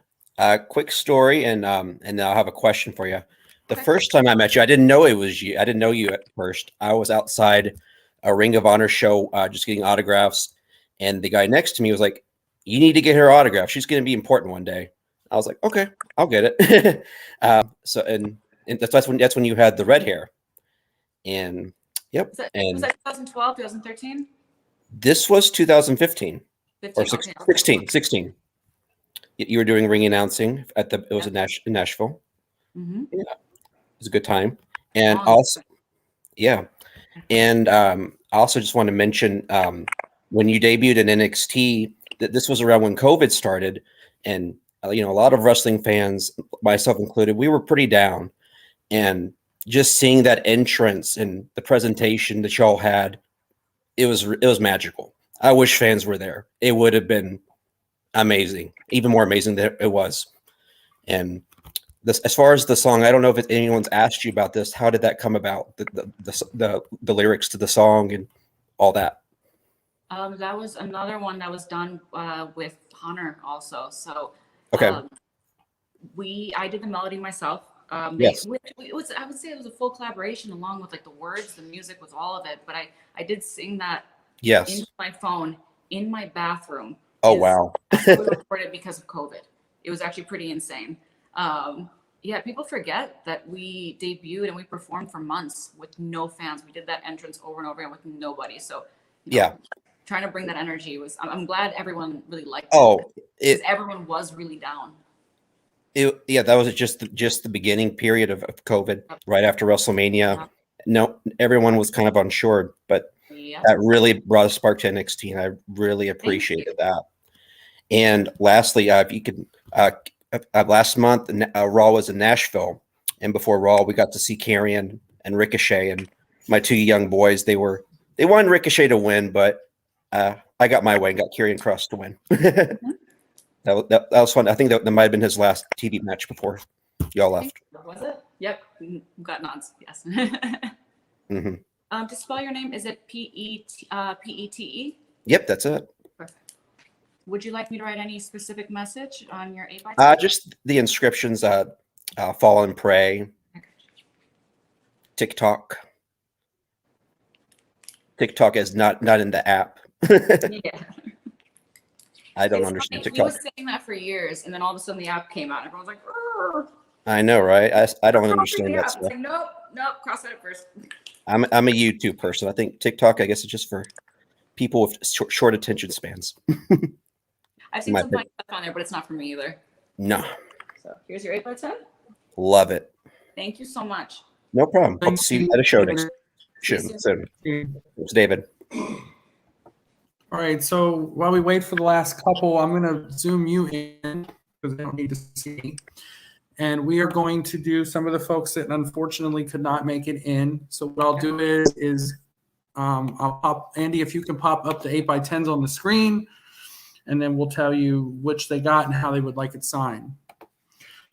Quick story, and then I'll have a question for you. The first time I met you, I didn't know it was you. I didn't know you at first. I was outside a Ring of Honor show, just getting autographs, and the guy next to me was like, "You need to get her autograph. She's going to be important one day." I was like, "Okay, I'll get it." So that's when you had the red hair, and yep. Was that And 2012, 2013? this was 2015 or 15, okay. 16. You were doing ring announcing at it was in Nashville. Mm-hmm. Yeah, it was a good time. And also, yeah. And I also just want to mention when you debuted in NXT, that this was around when COVID started, and a lot of wrestling fans, myself included, we were pretty down. And just seeing that entrance and the presentation that y'all had, it was magical. I wish fans were there. It would have been amazing, even more amazing than it was. And this, as far as the song, I don't know if anyone's asked you about this. How did that come about? The lyrics to the song and all that. That was another one that was done with Hunter also. So Okay. I did the melody myself. Yes. I would say it was a full collaboration along with like the words, the music, with all of it. But I did sing that Yes. into my phone in my bathroom. Oh wow. We recorded because of COVID. It was actually pretty insane. Yeah, people forget that we debuted and we performed for months with no fans. We did that entrance over and over again with nobody. So Yeah. trying to bring that energy was. I'm glad everyone really liked it. Oh, because everyone was really down. Yeah, that was just the beginning period of COVID, right after WrestleMania. No, everyone was kind of unsure, but that really brought a spark to NXT, and I really appreciated that. And lastly, if you could, last month Raw was in Nashville, and before Raw, we got to see Karrion and Ricochet, and my two young boys. They wanted Ricochet to win, but I got my way and got Karrion Kross to win. That was fun. I think that might have been his last TV match before y'all left. Was it? Yep. Got nods. Yes. Mm-hmm. To spell your name, is it Pete? Yep, that's it. Perfect. Would you like me to write any specific message on your 8x10? Just the inscriptions, fall and pray. TikTok. TikTok is not in the app. Yeah. I don't It's understand funny, TikTok. We were saying that for years, and then all of a sudden the app came out, and everyone was like, "Arr." I know, right? I don't Crossing understand the that app. It's stuff. like, nope, cross out it first. I'm a YouTube person. I think TikTok, I guess, is just for people with short attention spans. I've seen My some funny stuff on there, but it's not for me either. No, So here's your 8x10. love it. Thank you so much. No problem. Hope to see you at a show next See you soon. It's David. All right, so while we wait for the last couple, I'm going to zoom you in because they don't need to see. And we are going to do some of the folks that unfortunately could not make it in. So what I'll do is I'll pop, Andy, if you can pop up the 8x10s on the screen, and then we'll tell you which they got and how they would like it signed.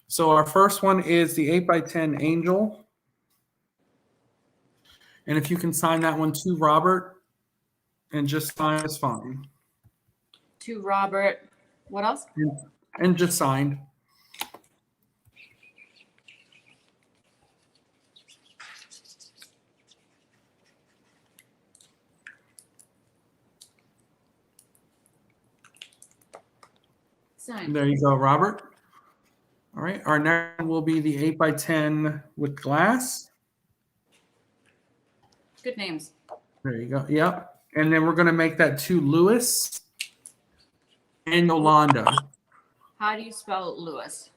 So our first one is the 8x10 Angel. And if you can sign that one to Robert, and just sign is fine. To Robert. What else? And just signed. Sign. There you go, Robert. All right, our next one will be the 8x10 with glass. Good names. There you go. Yep. And then we're going to make that to Lewis and Yolanda. How do you spell Lewis?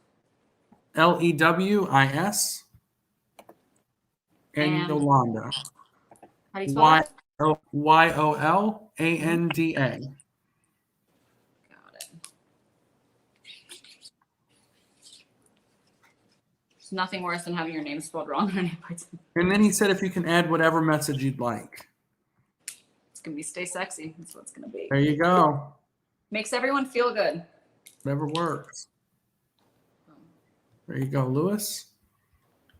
Lewis and And Yolanda. how do you spell that? Yolanda. Got it. There's nothing worse than having your name spelled wrong on 8x10. And then he said if you can add whatever message you'd like. It's going to be stay sexy. That's what it's going to be. There you go. Makes everyone feel good. Whatever works. There you go, Lewis.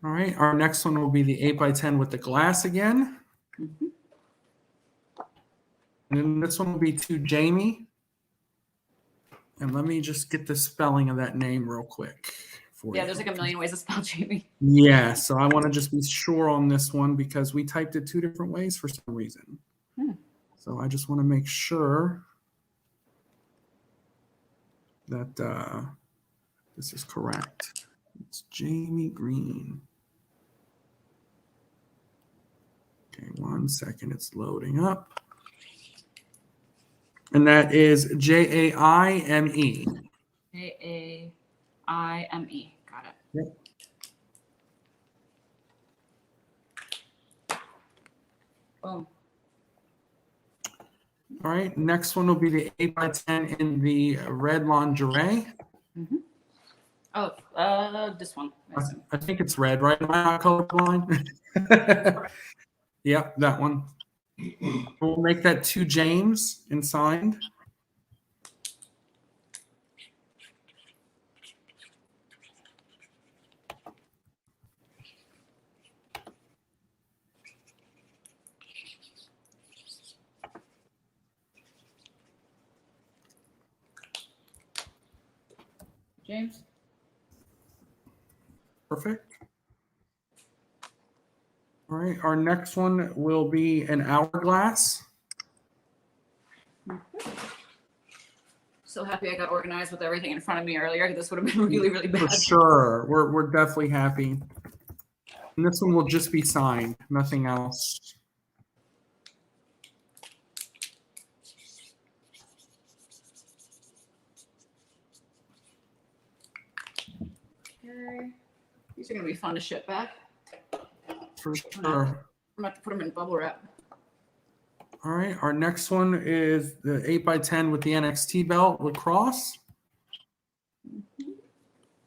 All right, our next one will be the 8x10 with the glass again. Mm-hmm. And then this one will be to Jamie. And let me just get the spelling of that name real quick for Yeah, you. there's like a million ways to spell Jamie. Yeah, so I want to just be sure on this one because we typed it two different ways for some reason. So I just want to make sure that this is correct. It's Jamie Green. Okay, 1 second. It's loading up. And that is Jaime. Jaime. Got it. Yep. Boom. All right, next one will be the 8x10 in the red lingerie. Mm-hmm. Oh, this one. I think it's red, right? Am I not colorblind? Yep, that one. We'll make that to James and signed. James. Perfect. All right, our next one will be an hourglass. So happy I got organized with everything in front of me earlier. This would have been really, really bad. For sure. We're definitely happy. And this one will just be signed, nothing else. Okay. These are going to be fun to ship back. For sure. I'm going to have to put them in bubble wrap. All right, our next one is the 8x10 with the NXT belt with cross. And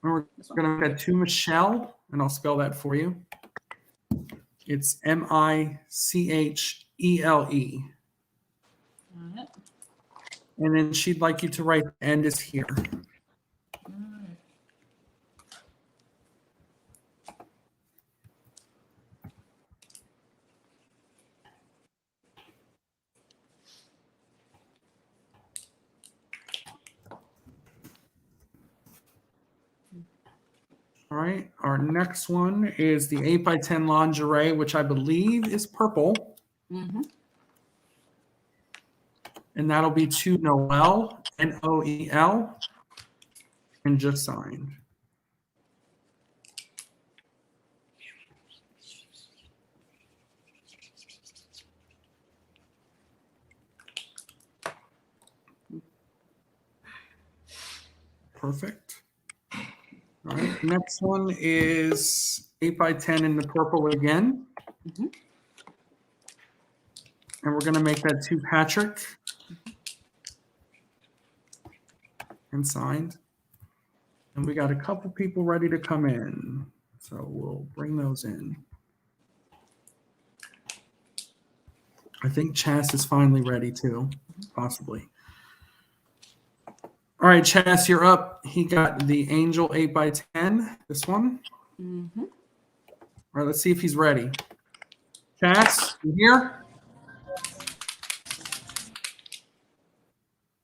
we're going to get to Michelle, and I'll spell that for you. It's Michele. And then she'd like you to write the end is here. All right, our next one is the 8x10 lingerie, which I believe is purple. Mm-hmm. And that'll be to Noel, Noel, and just signed. Perfect. All right. Next one is 8x10 in the purple again. Mm-hmm. And we're going to make that to Patrick. And signed. And we got a couple people ready to come in. So we'll bring those in. I think Chas is finally ready too, possibly. All right, Chas, you're up. He got the Angel 8x10, this one. Mm-hmm. All right, let's see if he's ready. Chas, you here?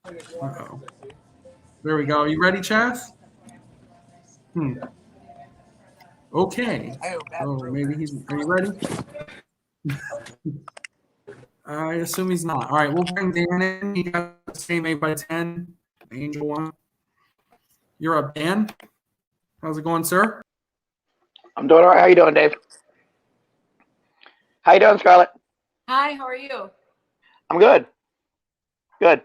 Uh-oh. There we go. You ready, Chas? Okay. Oh, maybe he's. Are you ready? I assume he's not. All right, we'll bring Dan in. He got the same 8x10, Angel one. You're up, Dan. How's it going, sir? I'm doing all right. How you doing, Dave? How you doing, Scarlett? Hi, how are you? I'm good. Good.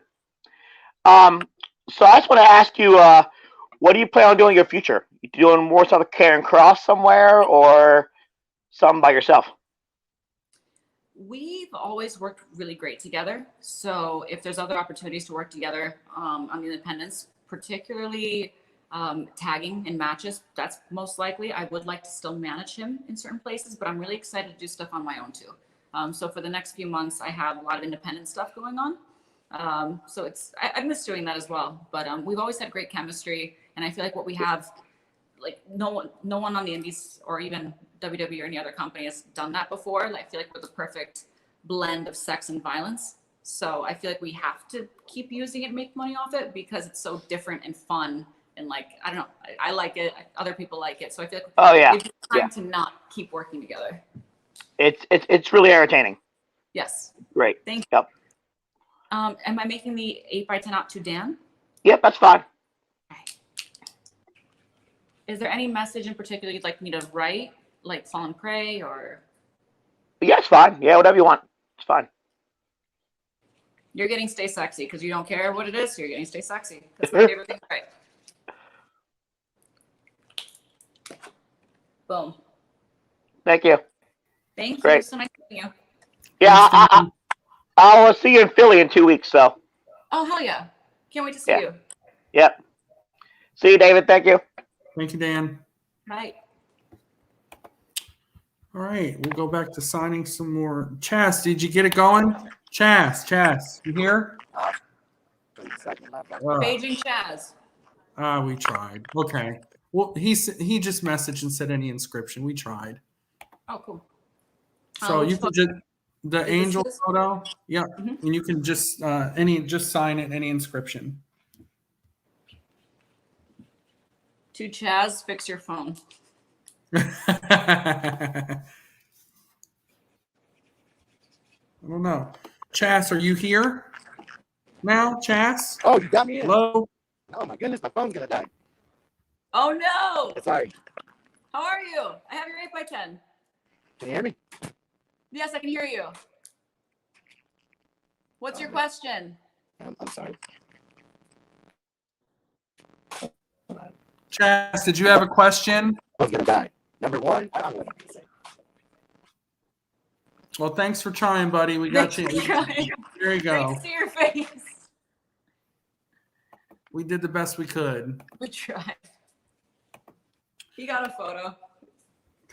So I just want to ask you, what do you plan on doing in your future? You doing more stuff with Karen Cross somewhere, or some by yourself? We've always worked really great together. So if there's other opportunities to work together on the independents, particularly tagging in matches, that's most likely. I would like to still manage him in certain places, but I'm really excited to do stuff on my own too. So for the next few months, I have a lot of independent stuff going on. So I miss doing that as well. But we've always had great chemistry, and I feel like what we have, like no one on the indies or even WWE or any other company has done that before. I feel like we're the perfect blend of sex and violence. So I feel like we have to keep using it and make money off it because it's so different and fun. And like, I don't know, I like it. Other people like it. So I feel like it's time to not keep working together. It's really entertaining. Yes. Great. Thank you. Yep. Am I making the 8x10 out to Dan? Yep, that's fine. Is there any message in particular you'd like me to write, like Fallen Prey or? Yeah, it's fine. Yeah, whatever you want. It's fine. You're getting Stay Sexy because you don't care what it is. So you're getting Stay Sexy. That's my favorite thing to write. Boom. Thank you. Thank you. Great. So nice meeting you. Yeah, I'll see you in Philly in 2 weeks. So. Oh, hell yeah. Can't wait to see Yeah. you. Yep. See you, David. Thank you. Thank you, Dan. Bye. All right, we'll go back to signing some more. Chas, did you get it going? Chas, you here? Paging Chaz. We tried. Okay. Well, he just messaged and said any inscription. We tried. Oh, cool. So you can just the angel his? photo, yeah, and you can just sign it any inscription. To Chaz, fix your phone. I don't know. Chas, are you here now, Chas? Oh, you got me in. Hello? Oh my goodness, my phone's gonna die. Oh no! Sorry. How are you? I have your 8x10. Can you hear me? Yes, I can hear you. What's your question? I'm sorry. Chas, did you have a question? I was gonna die. Number one, I don't know what I'm gonna say. Well, thanks for trying, buddy. We got you. Thanks for trying. There you go. Great to see your face. We did the best we could. We tried. You got a photo.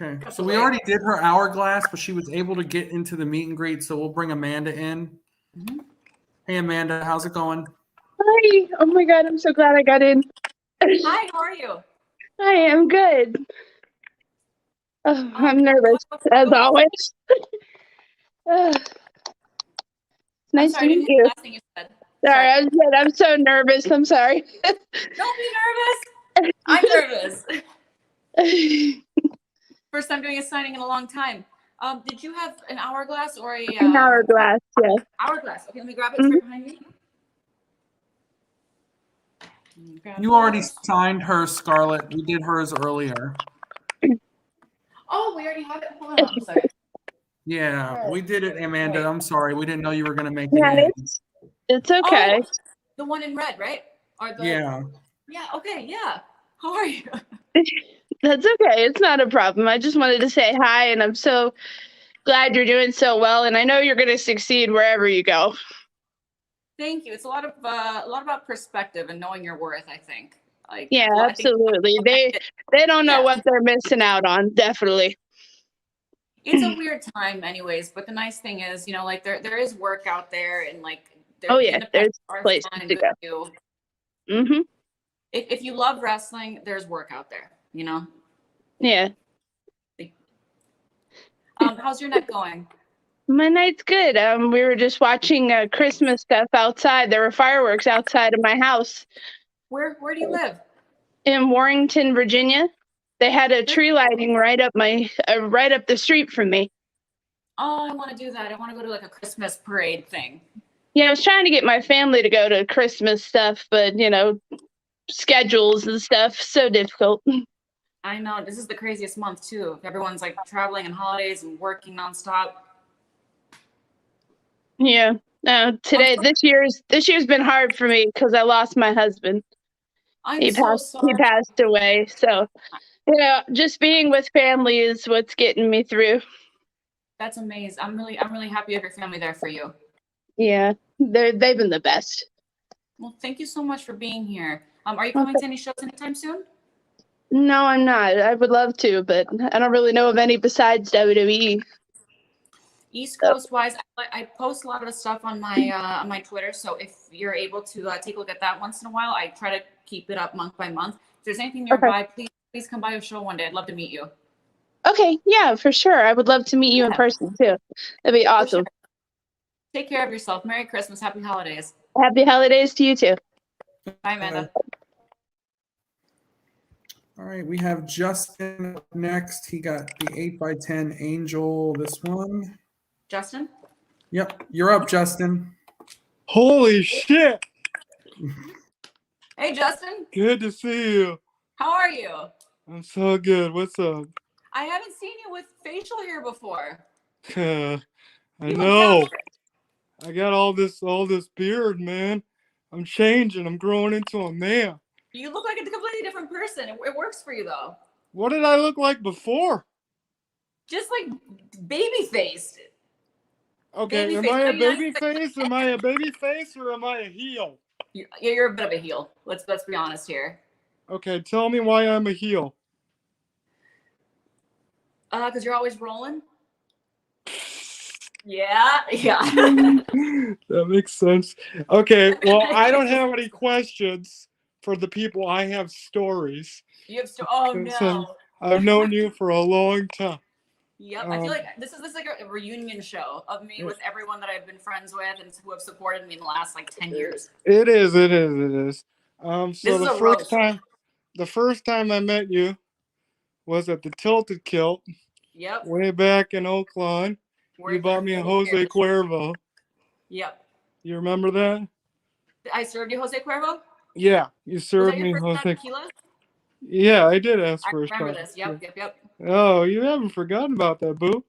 Okay. So we already did her hourglass, but she was able to get into the meet and greet. So we'll bring Amanda in. Hey, Amanda, how's it going? Hi. Oh my God, I'm so glad I got in. Hi, how are you? Hi, I'm good. Oh, I'm nervous, as always. Nice to meet you. Last thing you said. Sorry, I'm so nervous. I'm sorry. Don't be nervous. I'm nervous. First time doing a signing in a long time. Did you have an hourglass or An hourglass, yeah. Hourglass. Okay, let me grab it. It's right behind me. You already signed her, Scarlett. We did hers earlier. Oh, we already have it. Hold on. I'm sorry. Yeah, we did it, Amanda. I'm sorry. We didn't know you were going to make it Yeah, in. it's okay. Oh, the one in red, right? Or the, Yeah. Yeah. Okay. Yeah. How are you? That's okay. It's not a problem. I just wanted to say hi, and I'm so glad you're doing so well. And I know you're going to succeed wherever you go. Thank you. It's a lot about perspective and knowing your worth. I think. Like, Yeah, well, I think absolutely. They don't know yeah. what they're missing out on. Definitely. It's a weird time, anyways. But the nice thing is, like there is work out there, and like Oh the yeah, independents there's are places fun and to good go. too. Mhm. If you love wrestling, there's work out there. Yeah. How's your night going? My night's good. We were just watching Christmas stuff outside. There were fireworks outside of my house Where do you live? in Warrington, Virginia. They had a tree lighting right up the street from me. Oh, I want to do that. I want to go to like a Christmas parade thing. Yeah, I was trying to get my family to go to Christmas stuff, but schedules and stuff so difficult. I know this is the craziest month too. Everyone's like traveling and holidays and working nonstop. Yeah. This year's been hard for me because I lost my husband. I'm He so sorry. passed away. So, just being with family is what's getting me through. That's amazing. I'm really happy you have your family there for you. Yeah, they've been the best. Well, thank you so much for being here. Are you coming to any shows anytime soon? No, I'm not. I would love to, but I don't really know of any besides WWE. East Coast wise, I post a lot of the stuff on my Twitter. So if you're able to take a look at that once in a while, I try to keep it up month by month. If there's anything nearby, please come by a show one day. I'd love to meet you. Okay, yeah, for sure. I would love to meet you in person too. That'd be awesome. Take care of yourself. Merry Christmas. Happy holidays. Happy holidays to you too. Bye, Amanda. All right, we have Justin up next. He got the 8x10 Angel, this one. Justin? Yep, you're up, Justin. Holy shit! Hey, Justin. Good to see you. How are you? I'm so good. What's up? I haven't seen you with facial hair before. I You look know. down- I got all this beard, man. I'm changing. I'm growing into a man. You look like a completely different person. It works for you though. What did I look like before? Just like baby faced. Okay, am I a baby face? Am I a baby face or am I a heel? You're a bit of a heel. Let's be honest here. Okay, tell me why I'm a heel. Because you're always rolling. Yeah. That makes sense. Okay, well, I don't have any questions for the people. I have stories. You have oh no. I've known you for a long time. Yep. I feel like this is like a reunion show of me with everyone that I've been friends with and who have supported me in the last like 10 years. It is. So This is a roast. the first time I met you was at the Tilted Kilt. Yep. Way back in Oakland. You bought me a Jose Cuervo. Yep. You remember that? I served you Jose Cuervo? Yeah, you Was served that your me first Jose. tequila? Yeah, I did ask I for a remember shot. this. Yep. Oh, you haven't forgotten about that, boo.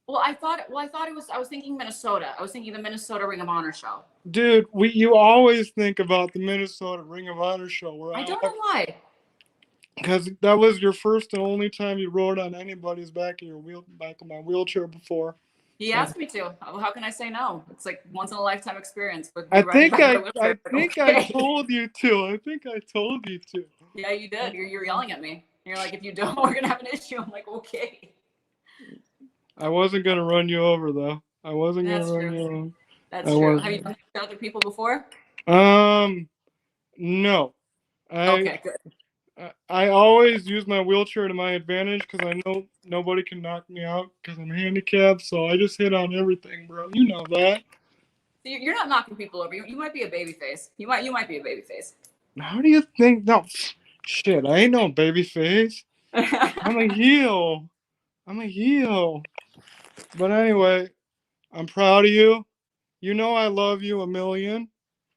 Well, I thought it was. I was thinking Minnesota. I was thinking the Minnesota Ring of Honor show. Dude, you always think about the Minnesota Ring of Honor show. Where I don't know why. Because that was your first and only time you rode on anybody's back of my wheelchair before. He asked me to. How can I say no? It's like once in a lifetime experience. With I me riding think back in I a wheelchair. think Okay. I told you to. Yeah, you did. You're yelling at me. You're like, if you don't, we're gonna have an issue. I'm like, okay. I wasn't gonna run you over though. I wasn't That's gonna run true. you over. That's I true. wasn't. Have you done that to other people before? No. Okay, good. I always use my wheelchair to my advantage because I know nobody can knock me out because I'm handicapped. So I just hit on everything, bro. You know that. So you're not knocking people over. You might be a baby face. You might be a baby face. How do you think? No, shit. I ain't no baby face. I'm a heel. But anyway, I'm proud of you. You know I love you a million,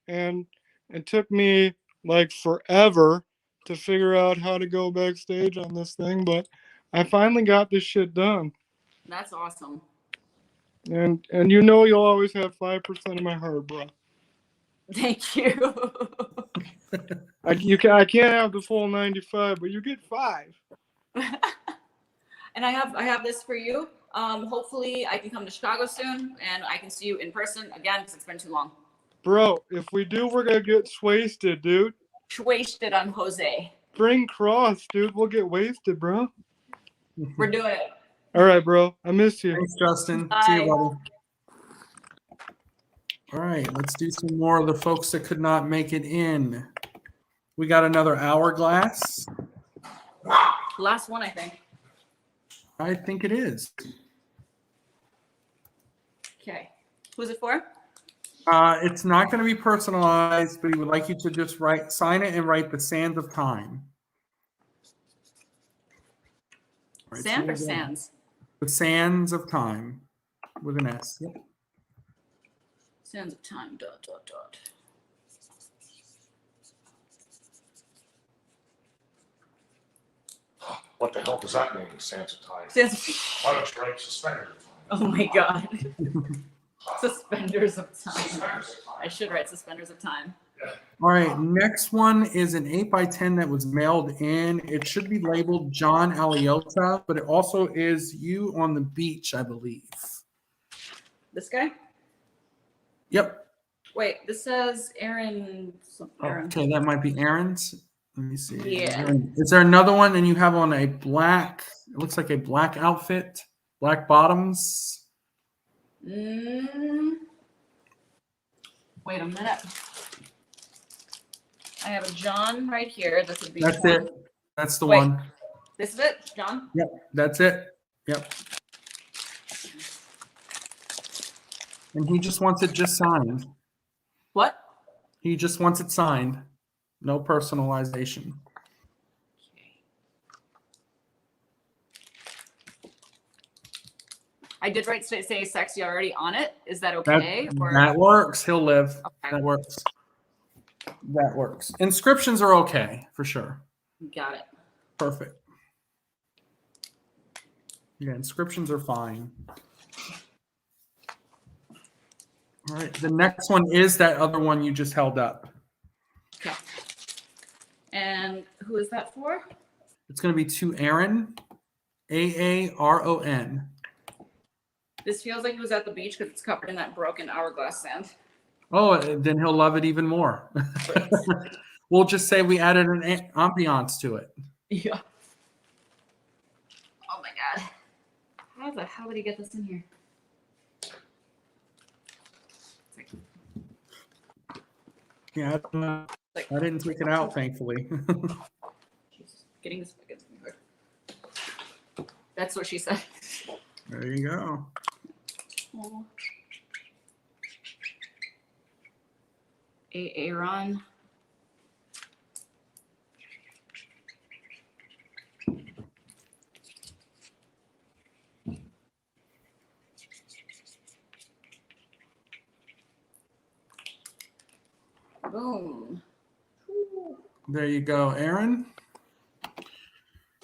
and it took me like forever to figure out how to go backstage on this thing, but I finally got this shit done. That's awesome. And you know you'll always have 5% of my heart, bro. Thank you. I can't have the full 95, but you get 5. And I have this for you. Hopefully I can come to Chicago soon and I can see you in person again because it's been too long. Bro, if we do, we're gonna get wasted, dude. Wasted on Jose. Bring Cross, dude. We'll get wasted, bro. We're doing it. All right, bro. I miss you. Thanks, Justin. Bye. See you, buddy. All right, let's do some more of the folks that could not make it in. We got another hourglass. Last one, I think. I think it is. Okay. Who's it for? It's not going to be personalized, but he would like you to just sign it and write the sands of time. All right, Sand so or sands? The sands of time with an S. Yep. Sands of time. ... What the hell does that mean, Sands of Time? Sands- Why don't you write suspenders of time? Oh my god. Suspenders of time. I should write suspenders of time. All right, next one is an 8x10 that was mailed in. It should be labeled John Aliota, but it also is you on the beach, I believe. This guy? Yep. Wait, this says Aaron. Aaron. Okay, that might be Aaron's. Let me see. Yeah. Is there another one? And you have on a black, it looks like a black outfit, black bottoms. Wait a minute. I have a John right here. This would be. That's one. it. That's the Wait. one. This is it, John? Yep, that's it. Yep. And he just wants it just signed. What? He just wants it signed. No personalization. I did write say sexy already on it. Is that okay? That works. He'll live. Okay. That works. That works. Inscriptions are okay for sure. Got it. Perfect. Yeah, inscriptions are fine. All right. The next one is that other one you just held up. Okay. And who is that for? It's going to be to Aaron, Aaron. This feels like he was at the beach because it's covered in that broken hourglass sand. Oh, then he'll love it even more. We'll just say we added an ambiance to it. Yeah. Oh my god. How the hell did he get this in here? Yeah, I didn't take it out, thankfully. Getting this against me hard. That's what she said. There you go. Oh. Aaron. Boom. There you go, Aaron.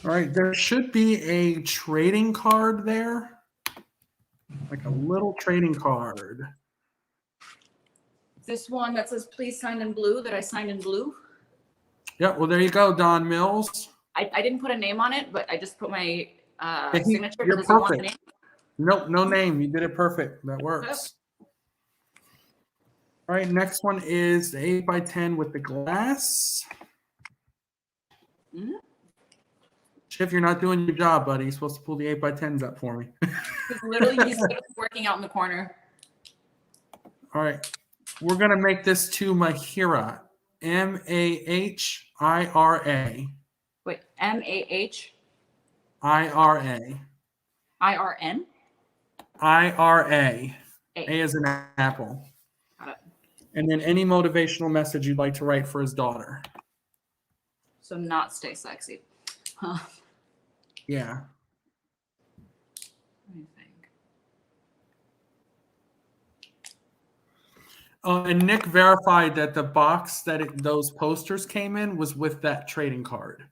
All right, there should be a trading card there. Like a little trading card. This one that says please sign in blue that I signed in blue. Yeah, well, there you go, Don Mills. I didn't put a name on it, but I just put my Yeah, signature. you're Does he want a perfect. name? Nope, no name. You did it perfect. That works. All right, next one is the 8x10 with the glass. Mm-hmm. Chip, you're not doing your job, buddy. You're supposed to pull the 8x10s up for me. He's working out in the corner. All right. We're going to make this to Mahira. Mahira. Wait, M-A-H? IRA. I-R-N? IRA. A as an apple. Got it. And then any motivational message you'd like to write for his daughter. So not stay sexy. Huh. Yeah. Let me think. And Nick verified that the box that those posters came in was with that trading card.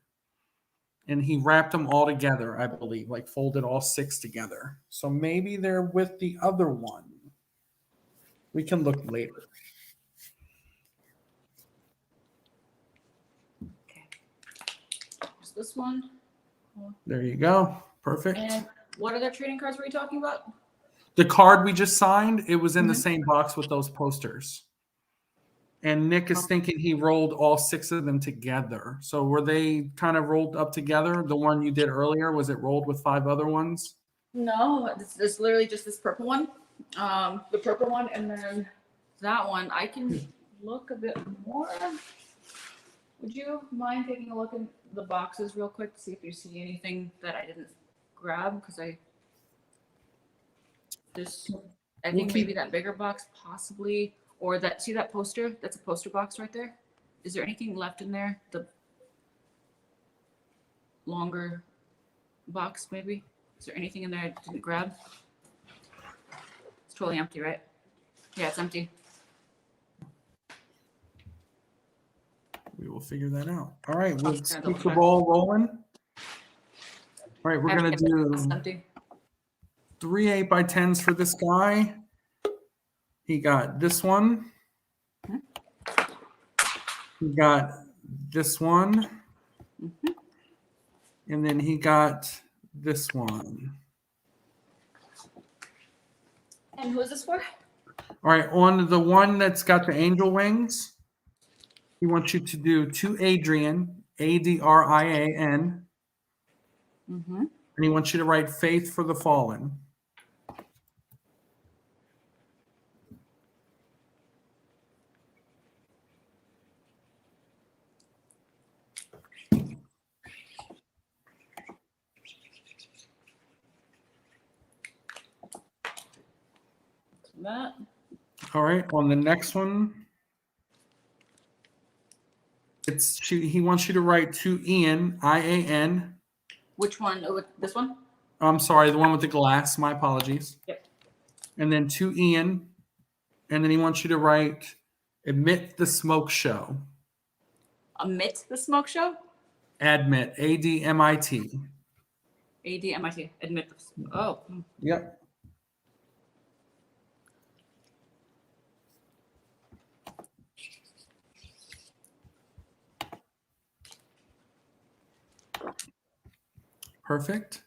And he wrapped them all together, I believe, like folded all 6 together. So maybe they're with the other one. We can look later. this one. There you go. Perfect. And what other trading cards were you talking about? The card we just signed, it was in the same box with those posters. And Nick is thinking he rolled all 6 of them together. So were they kind of rolled up together? The one you did earlier, was it rolled with 5 other ones? No, it's literally just this purple one. The purple one, and then that one. I can look a bit more. Would you mind taking a look in the boxes real quick to see if you see anything that I didn't grab? Because I think maybe that bigger box possibly, or that, see that poster? That's a poster box right there. Is there anything left in there? The longer box maybe? Is there anything in there I didn't grab? It's totally empty, right? Yeah, it's empty. We will figure that out. All right, we'll Yeah, keep the ball rolling. All right, we're going to do empty. 3 8x10s for this guy. He got this one. He got this one. And then he got this one. And who is this for? All right, on the one that's got the angel wings, he wants you to do 2 Adrian, Adrian, and he wants you to write Faith for the Fallen. That. All right, on the next one, he wants you to write 2 Ian, Ian. Which one? Oh, this one? I'm sorry, the one with the glass. My apologies. Yep. And then 2 Ian, and then he wants you to write Admit the Smoke Show. Admit the smoke show? Admit, A-D-M-I-T. A-D-M-I-T. Admit the. Oh. Yep. Perfect.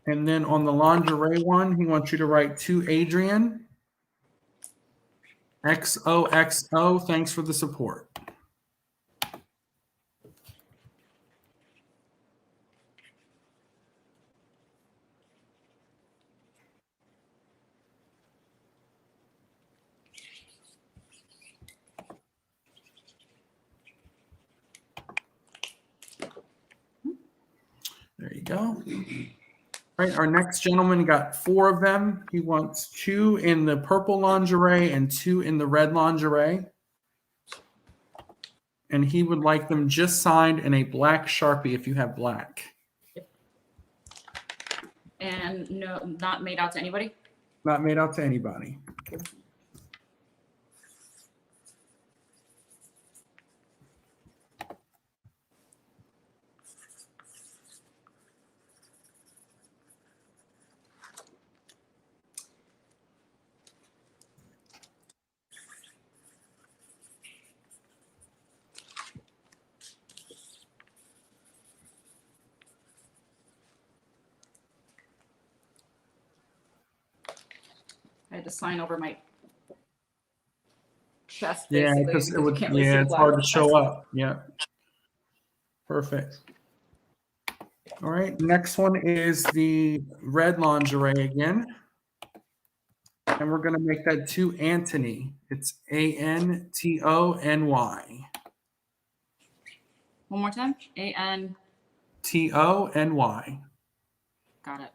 And then on the lingerie one, he wants you to write 2 Adrian. XOXO, thanks for the support. There you go. All right, our next gentleman got 4 of them. He wants 2 in the purple lingerie and 2 in the red lingerie. And he would like them just signed in a black Sharpie if you have black. And no, not made out to anybody? Not made out to anybody. I had to sign over my chest. Yeah, basically, because it you would. can't really see Yeah, the it's black hard to chest. show up. Yeah. Perfect. All right. Next one is the red lingerie again, and we're going to make that 2 Anthony. It's A-N-T-O-N-Y. One more time. A-N. T-O-N-Y. Got it.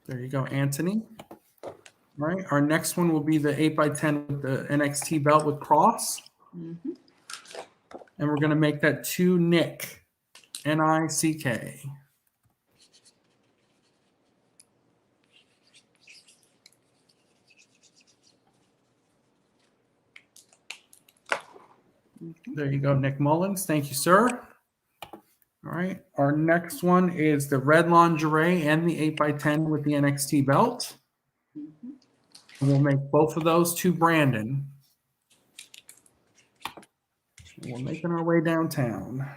There you go, Anthony. All right. Our next one will be the 8x10 with the NXT belt with cross. And we're going to make that 2 Nick. N-I-C-K. There you go, Nick Mullins. Thank you, sir. All right. Our next one is the red lingerie and the 8x10 with the NXT belt. And we'll make both of those to Brandon. We're making our way downtown.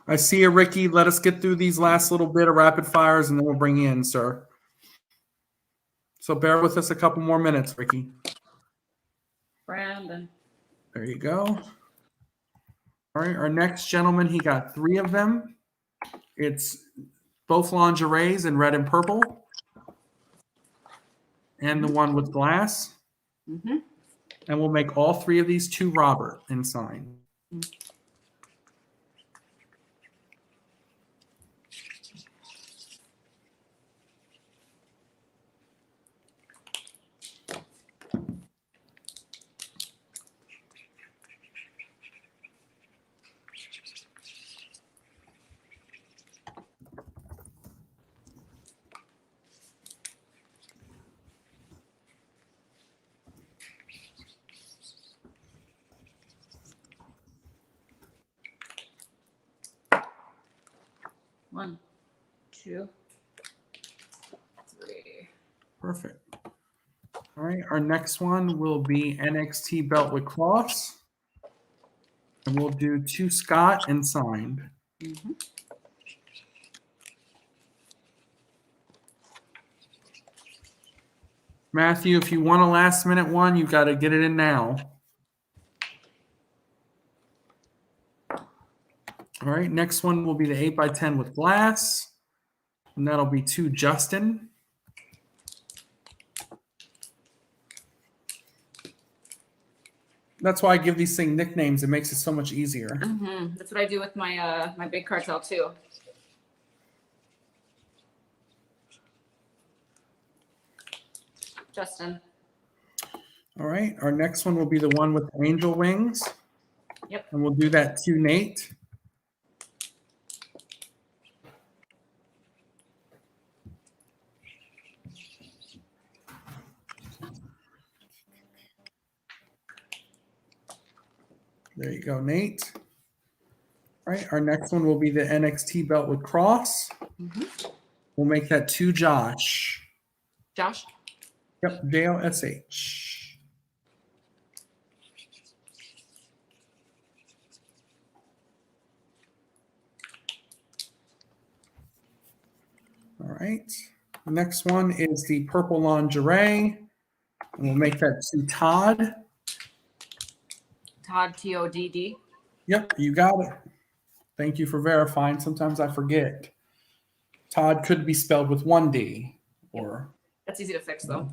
I see you, Ricky. Let us get through these last little bit of rapid fires, and then we'll bring you in, sir. So bear with us a couple more minutes, Ricky. Brandon. There you go. All right, our next gentleman, he got 3 of them. It's both lingeries in red and purple. And the one with glass. Mm-hmm. And we'll make all 3 of these to Robert and sign. One, 2, 3. Perfect. All right, our next one will be NXT belt with cross. And we'll do to Scott and signed. Mm-hmm. Matthew, if you want a last minute one, you've got to get it in now. All right, next one will be the 8x10 with glass. And that'll be to Justin. That's why I give these things nicknames. It makes it so much easier. Mm-hmm. That's what I do with my my big cartel too. Justin. All right, our next one will be the one with angel wings. Yep. And we'll do that to Nate. There you go, Nate. All right, our next one will be the NXT belt with cross. Mm-hmm. We'll make that to Josh. Josh. Yep, JLSH. All right. The next one is the purple lingerie. And we'll make that to Todd. Todd, Todd. Yep, you got it. Thank you for verifying. Sometimes I forget. Todd could be spelled with 1 D or. That's easy to fix though.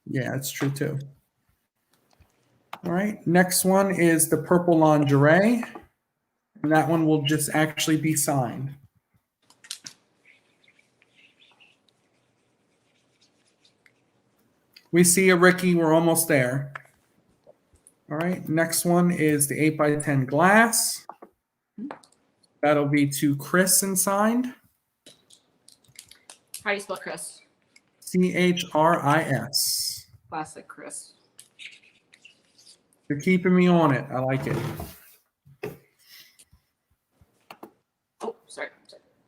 Yeah, it's true too. All right, next one is the purple lingerie. And that one will just actually be signed. We see you, Ricky. We're almost there. All right, next one is the 8x10 glass. That'll be to Chris and signed. How do you spell Chris? CHRIS. Classic Chris. You're keeping me on it. I like it. Oh, sorry.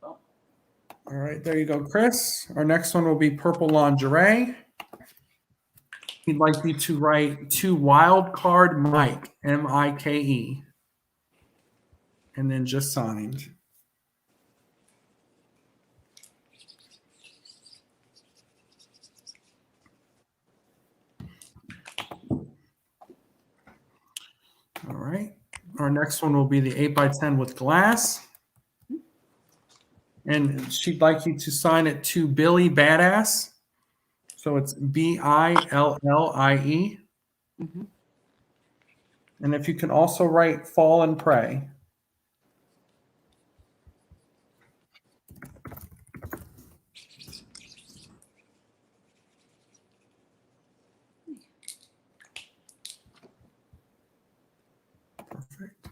Oh. All right, there you go, Chris. Our next one will be purple lingerie. He'd like you to write to wild card Mike, M-I-K-E. And then just signed. All right. Our next one will be the 8x10 with glass. And she'd like you to sign it to Billy Badass. So it's Billie. Mm-hmm. And if you can also write fall and pray. Perfect.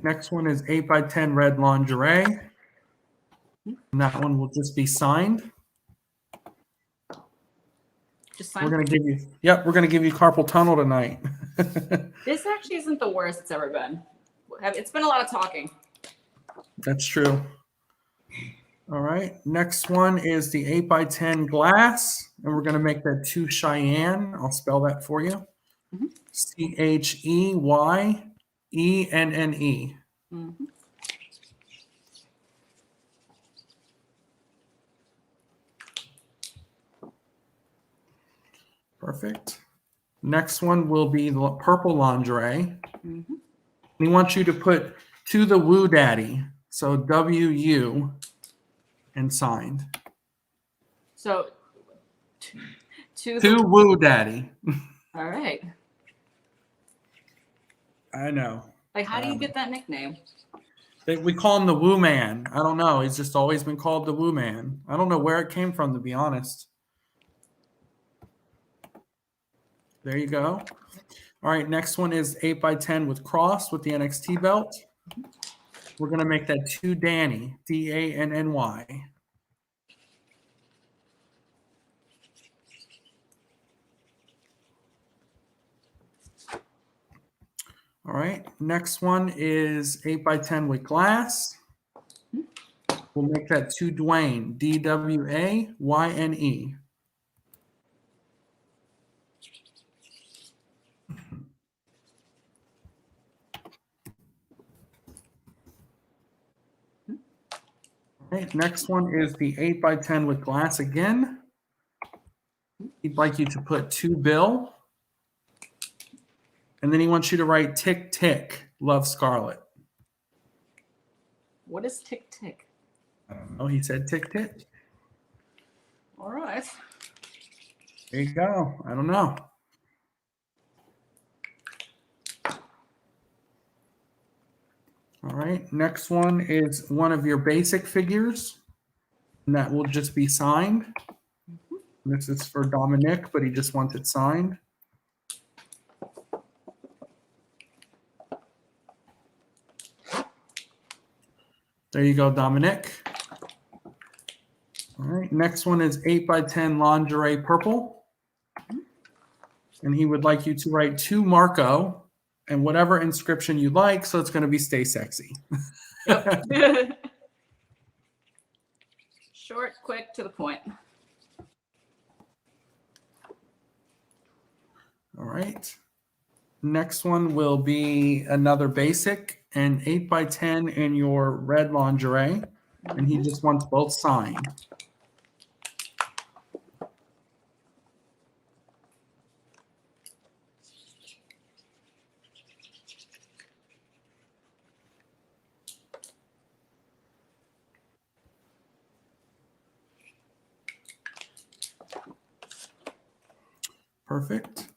Next one is 8x10 red lingerie. And And that one will just be signed. Just We're sign. gonna give you, yep, we're gonna give you carpal tunnel tonight. This actually isn't the worst it's ever been. It's been a lot of talking. That's true. All right, next one is the 8x10 glass, and we're gonna make that to Cheyenne. I'll spell that for you. CHEYENNE. Mm-hmm. Perfect. Next one will be the purple lingerie. Mm-hmm. We want you to put to the Woo Daddy, so WU, and signed. So To Woo Daddy. All right. I know. Like, how do you get that nickname? We call him the Woo Man. I don't know. He's just always been called the Woo Man. I don't know where it came from, to be honest. There you go. All right, next one is 8x10 with cross with the NXT belt. We're going to make that to Danny, DANNY. All right, next one is 8x10 with glass. We'll make that to Dwayne, DWAYNE. All right, next one is the 8x10 with glass again. He'd like you to put to Bill. And then he wants you to write tick, tick, love Scarlett. What is tick tick? I don't know. He said tick, tick. All right. There you go. I don't know. All right. Next one is one of your basic figures. And that will just be signed. This is for Dominic, but he just wants it signed. There you go, Dominic. All right. Next one is 8x10 lingerie purple. And he would like you to write to Marco and whatever inscription you like. So it's going to be stay sexy. Yep. Short, quick, to the point. All right. Next one will be another basic and 8x10 in your red lingerie. And he just wants both signed. Perfect.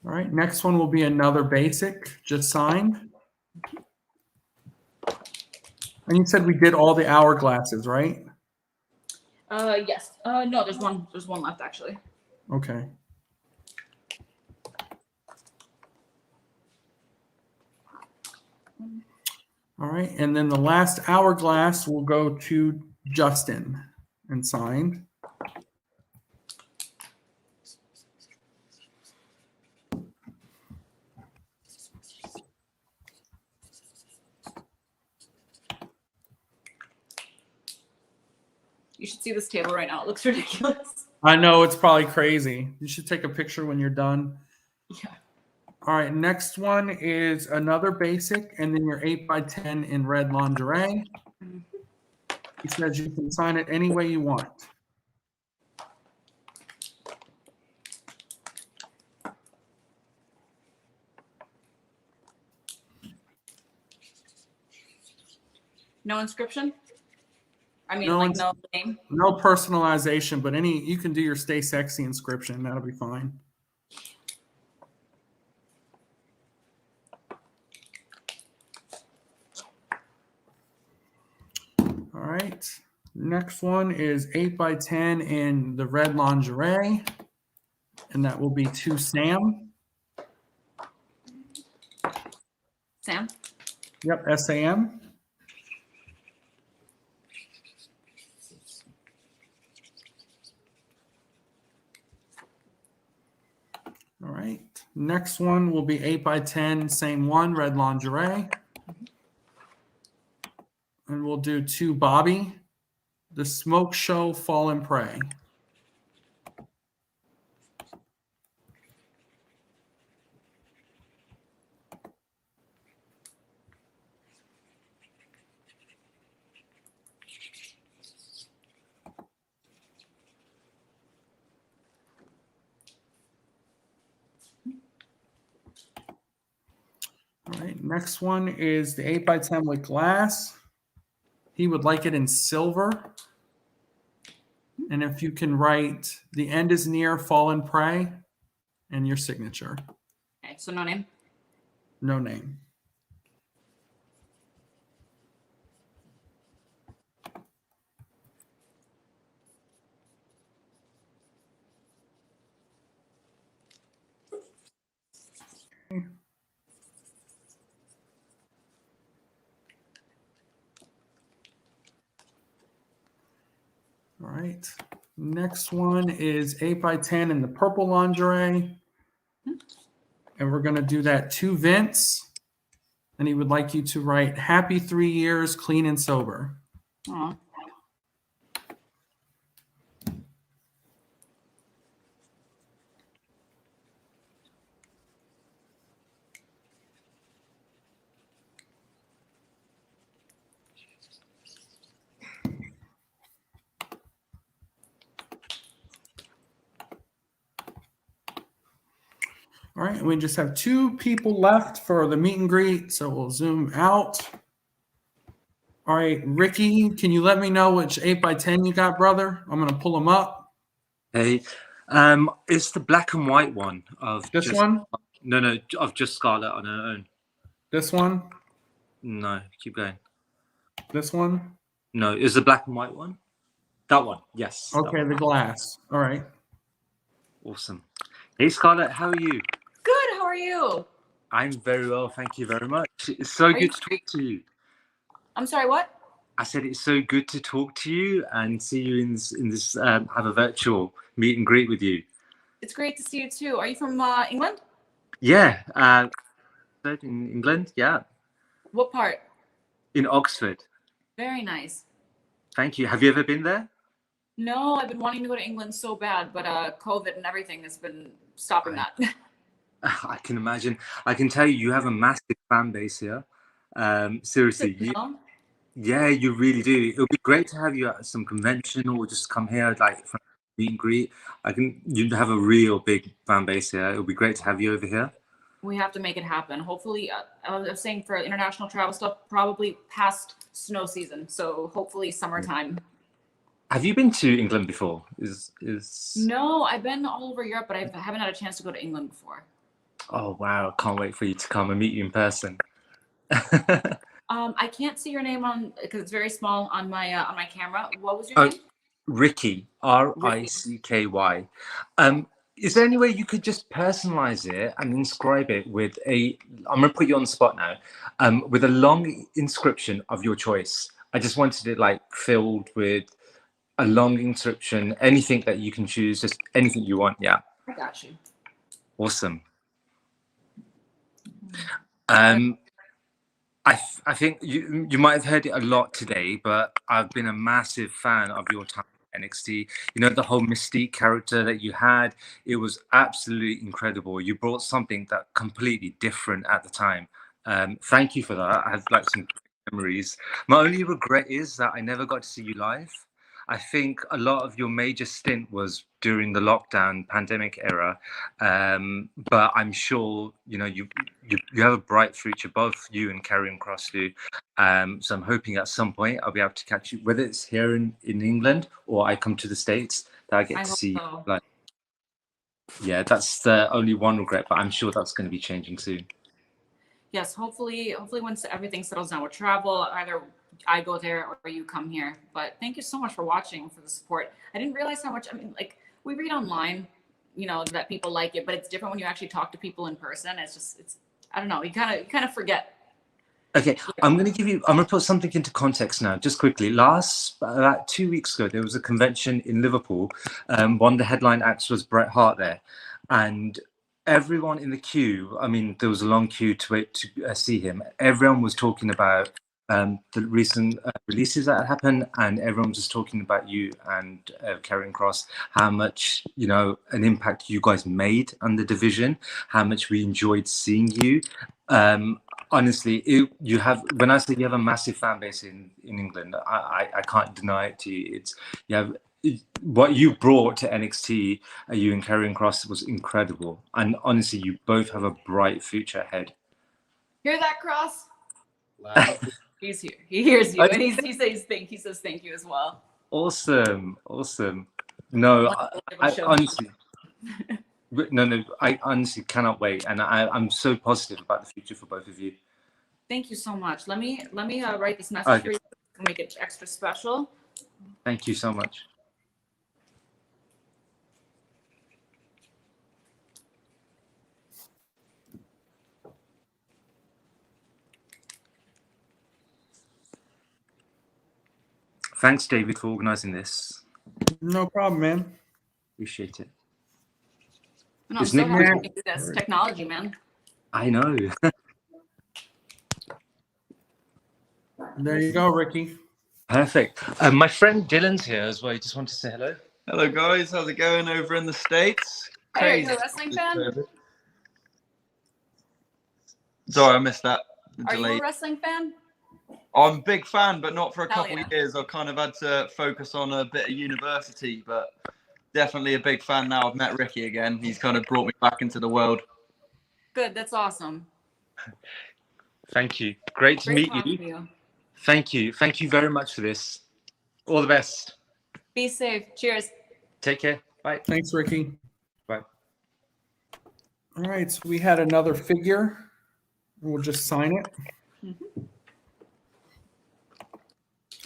All right, next one will be another basic, just signed. And you said we did all the hourglasses, right? Yes. No, there's one. There's one left actually. Okay. All right, and then the last hourglass will go to Justin and signed. You should see this table right now. It looks ridiculous. I know, it's probably crazy. You should take a picture when you're done. Yeah. All right, next one is another basic, and then your 8x10 in red lingerie. He says you can sign it any way you want. No inscription? I mean, No like ins- no name? No personalization, but you can do your stay sexy inscription. That'll be fine. All right. Next one is 8x10 in the red lingerie. And that will be to Sam. Sam? Yep, SAM. All right. Next one will be 8x10, same one, red lingerie. And we'll do 2 Bobby, the smoke show, fall and pray. All right, next one is the 8x10 with glass. He would like it in silver. And if you can write, the end is near, fall and pray, and your signature. Okay, so no name. No name. All right. Next one is 8x10 in the purple lingerie. And we're going to do that to Vince. And he would like you to write happy 3 years, clean and sober. Aw. All right, and we just have 2 people left for the meet and greet, so we'll zoom out. All right, Ricky, can you let me know which 8x10 you got, brother? I'm going to pull them up. Hey, it's the black and white one of This just, one? No, of just Scarlett on her own. This one? No, keep going. This one? No, is the black and white one? That one, yes. that Okay, one. the glass. All right. Awesome. Hey, Scarlett, how are you? Good. How are you? I'm very well, thank you very much. It's so Are good you- to talk to you. I'm sorry. What? I said it's so good to talk to you and see you in this have a virtual meet and greet with you. It's great to see you too. Are you from England? Yeah, in England, yeah, What part? in Oxford. Very nice. Thank you. Have you ever been there? No, I've been wanting to go to England so bad, but COVID and everything has been stopping that. I can imagine. I can tell you, you have a massive fan base here. Seriously, No? yeah, you really do. It would be great to have you at some convention or just come here, like for a meet and greet. You have a real big fan base here. It would be great to have you over here. We have to make it happen. Hopefully, I was saying for international travel stuff, probably past snow season. So hopefully summertime. Have you been to England before? No, I've been all over Europe, but I haven't had a chance to go to England before. Oh wow! Can't wait for you to come and meet you in person. I can't see your name on because it's very small on my camera. What was your Oh, name? Ricky, Ricky. Is there any way you could just personalize it and inscribe it with I'm going to put you on the spot now, with a long inscription of your choice. I just wanted it like filled with a long inscription, anything that you can choose, just anything you want. Yeah. I got you. Awesome. I think you might have heard it a lot today, but I've been a massive fan of your time at NXT. You know, the whole Mystique character that you had, it was absolutely incredible. You brought something that completely different at the time. Thank you for that. I have like some memories. My only regret is that I never got to see you live. I think a lot of your major stint was during the lockdown pandemic era, but I'm sure you know you have a bright future, both you and Karrion Kross do. So I'm hoping at some point I'll be able to catch you, whether it's here in England or I come to the States, that I get to see. So. Like, yeah, that's the only one regret, but I'm sure that's going to be changing soon. Yes, hopefully once everything settles down with travel, either I go there or you come here. But thank you so much for watching, for the support. I didn't realize how much, I mean, like we read online, you know, that people like it, but it's different when you actually talk to people in person. It's I don't know, you kind of forget. Okay, I'm going to put something into context now, just quickly. About 2 weeks ago, there was a convention in Liverpool. One of the headline acts was Bret Hart there. And everyone in the queue, I mean, there was a long queue to wait to see him. Everyone was talking about the recent releases that had happened, and everyone was just talking about you and Karrion Kross, how much, you know, an impact you guys made on the division, how much we enjoyed seeing you. Honestly, you have, when I say you have a massive fan base in England, I can't deny it to you. It's, you have, what you brought to NXT, you and Karrion Kross, was incredible. And honestly, you both have a bright future ahead. Hear that, Cross? He's here. He hears you, and he says thank you as well. Awesome. No, I honestly, no, I honestly cannot wait, and I'm so positive about the future for both of you. Thank you so much. Let me write this message for you to make it extra special. Thank you so much. Thanks, David, for organizing this. No problem, man. Appreciate it. No, I'm so happy to do this. Technology, man. I know. There you go, Ricky. Perfect. My friend Dylan's here as well. You just want to say hello? Hello, guys. How's it going over in the States? Hey, are you a wrestling fan? Sorry, I missed that. Are you a wrestling fan? I'm a big fan, but not for a Hell couple yeah. of years. I've kind of had to focus on a bit of university, but definitely a big fan now. I've met Ricky again. He's kind of brought me back into the world. Good, that's awesome. Thank you. Great to meet talking you. to you. Thank you. Thank you very much for this. All the best. Be safe. Cheers. Take care. Bye. Thanks, Ricky. Bye. All right, so we had another figure. We'll just sign it.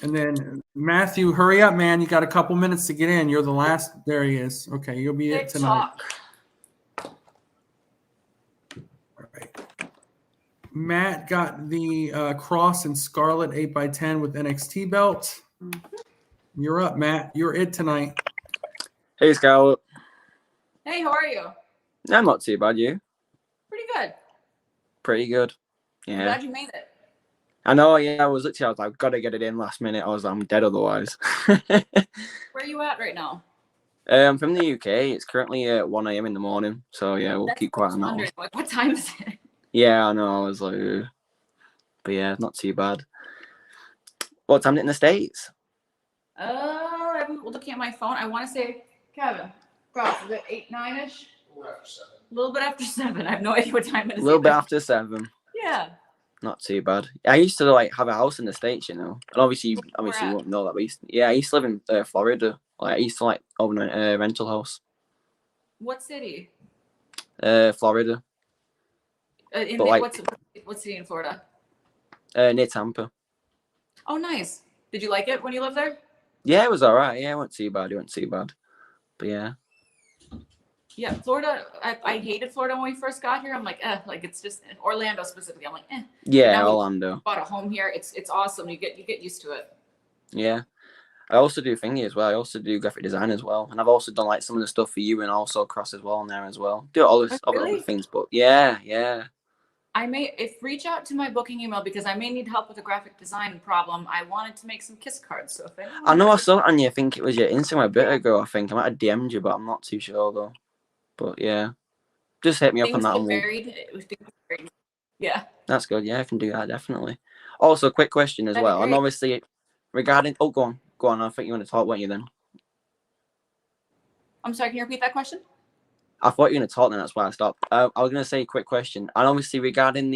And then Matthew, hurry up, man. You got a couple minutes to get in. You're the last. There he is. Okay, you'll be it tonight. All right. Matt got the Cross and Scarlett 8x10 with NXT belt. You're up, Matt. You're it tonight. Hey, Scarlett. Hey, how are you? I'm not too bad. You? Pretty good. Pretty good. I'm Yeah. glad you made it. I know. Yeah, I was like, I've got to get it in last minute. I'm dead otherwise. Where are you at right now? I'm from the UK. It's currently at 1 a.m. in the morning. So yeah, we'll keep quiet on that one. Like, what time is it? Yeah, I know. I was like, ugh. But yeah, not too bad. What time is it in the States? I'm looking at my phone. I want to say, Kevin, Cross, is it 8, 9-ish? A little bit after 7. I have no idea what time it is. A little bit after 7. Yeah. Not too bad. I used to like have a house in the States, you know. And obviously you won't know that. But I used to live in Florida. Like I used to like own a rental house. What city? Florida. What city in Florida? Near Tampa. Oh, nice. Did you like it when you lived there? Yeah, it was all right. Yeah, it wasn't too bad. But yeah. Yeah, Florida. I hated Florida when we first got here. I'm like, like it's just Orlando specifically. I'm like, Yeah, now we Orlando. bought a home here. It's awesome. You get used to it. Yeah. I also do thingy as well. I also do graphic design as well. And I've also done like some of the stuff for you and also Cross as well on there as well. Do all this other things, but yeah. I may reach out to my booking email because I may need help with a graphic design problem. I wanted to make some kiss cards. So if anyone I know I saw it on you. I think it was your Instagram a bit ago. I think I might have DM'd you, but I'm not too sure though. But yeah, just hit me up on things that. get And varied. Yeah. That's good. Yeah, I can do that definitely. Also, quick question as That'd be well. And great. obviously, regarding go on. I think you want to talk, weren't you? Then I'm sorry. Can you repeat that question? I thought you were going to talk. Then that's why I stopped. I was going to say a quick question. And obviously, regarding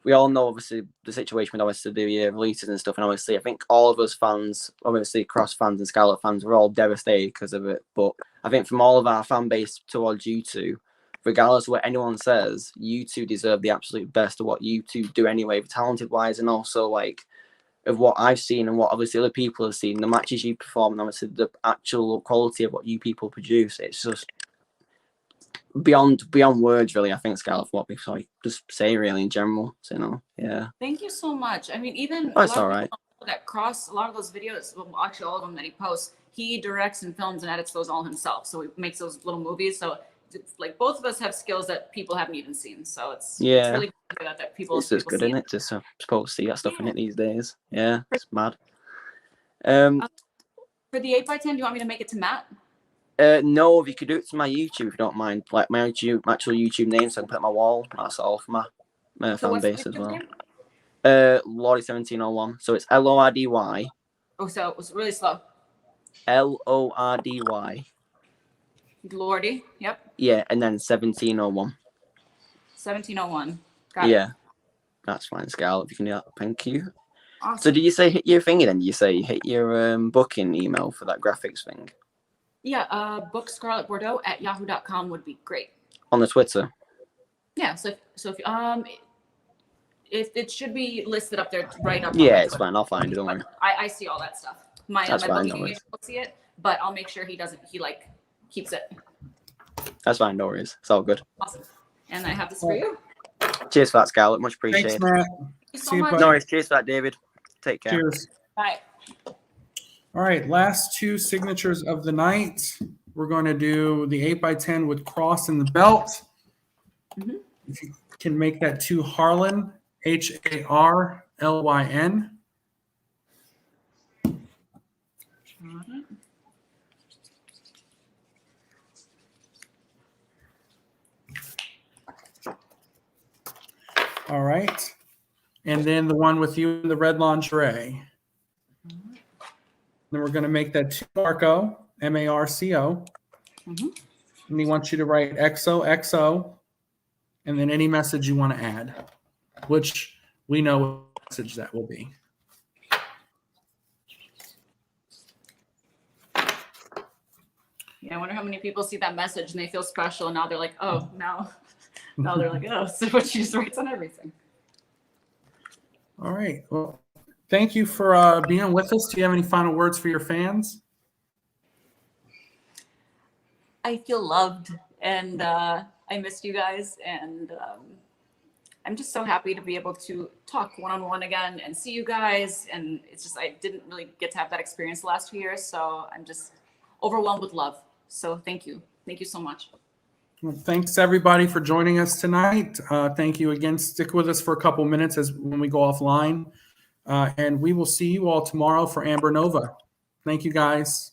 we all know obviously the situation with obviously the releases and stuff. And obviously, I think all of us fans, obviously Cross fans and Scarlett fans, were all devastated because of it. But I think from all of our fan base towards you two, regardless of what anyone says, you two deserve the absolute best of what you two do anyway, talented wise, and also like of what I've seen and what obviously other people have seen, the matches you perform, and obviously the actual quality of what you people produce. It's just beyond words, really. I think Scarlett, for what we just say really in general. So yeah. Thank you so much. I mean, even Oh, it's all right. that Cross, a lot of those videos, well, actually all of them that he posts, he directs and films and edits those all himself. So he makes those little movies. So like both of us have skills that people haven't even seen. So it's Yeah. really good that people. It's just people good, see isn't it? Just supposed to see that stuff in it these days. Yeah, it's mad. Um, For the 8x10, do you want me to make it to Matt? no, if you could do it to my YouTube, if you don't mind, like my actual YouTube name, so I can put it on my wall. That's all for my So fan what's the base as YouTube well. name? Lordy1701. So it's LORDY. Oh, so it was really slow. LORDY. Lordy. Yep. Yeah, and then 1701. 1701. Got it. Yeah, that's fine, Scarlett. If you can do that, thank you. Awesome. So did you say hit your thingy then? Did you say hit your booking email for that graphics thing? Yeah, book Scarlett Bordeaux at yahoo.com would be great. On the Twitter? Yeah, so if it should be listed up there right up. Yeah, it's fine. I'll find it. Don't worry. I see all that stuff. My That's fine, booking no worries. agent will see it, but I'll make sure he keeps it. That's fine. No worries. It's all good. Awesome. And I have this for you. Cheers for that, Scarlett. Much appreciated. Thanks, Matt. Thank you so See you, much. buddy. No worries. Cheers for that, David. Take care. Cheers. Bye. All right, last two signatures of the night. We're going to do the 8x10 with cross in the belt. If you can make that to Harlan, HARLYN. All right. And then the one with you in the red lingerie. Then we're going to make that to Marco, MARCO. And he wants you to write XOXO and then any message you want to add, which we know what message that will be. Yeah, I wonder how many people see that message and they feel special, and now they're like, oh, now they're like, oh, so what she just writes on everything. All right. Well, thank you for being with us. Do you have any final words for your fans? I feel loved, and I missed you guys, and I'm just so happy to be able to talk one-on-one again and see you guys. And it's just, I didn't really get to have that experience the last 2 years, so I'm just overwhelmed with love. So thank you so much. Well, thanks everybody for joining us tonight. Thank you again. Stick with us for a couple minutes as when we go offline, and we will see you all tomorrow for Amber Nova. Thank you, guys.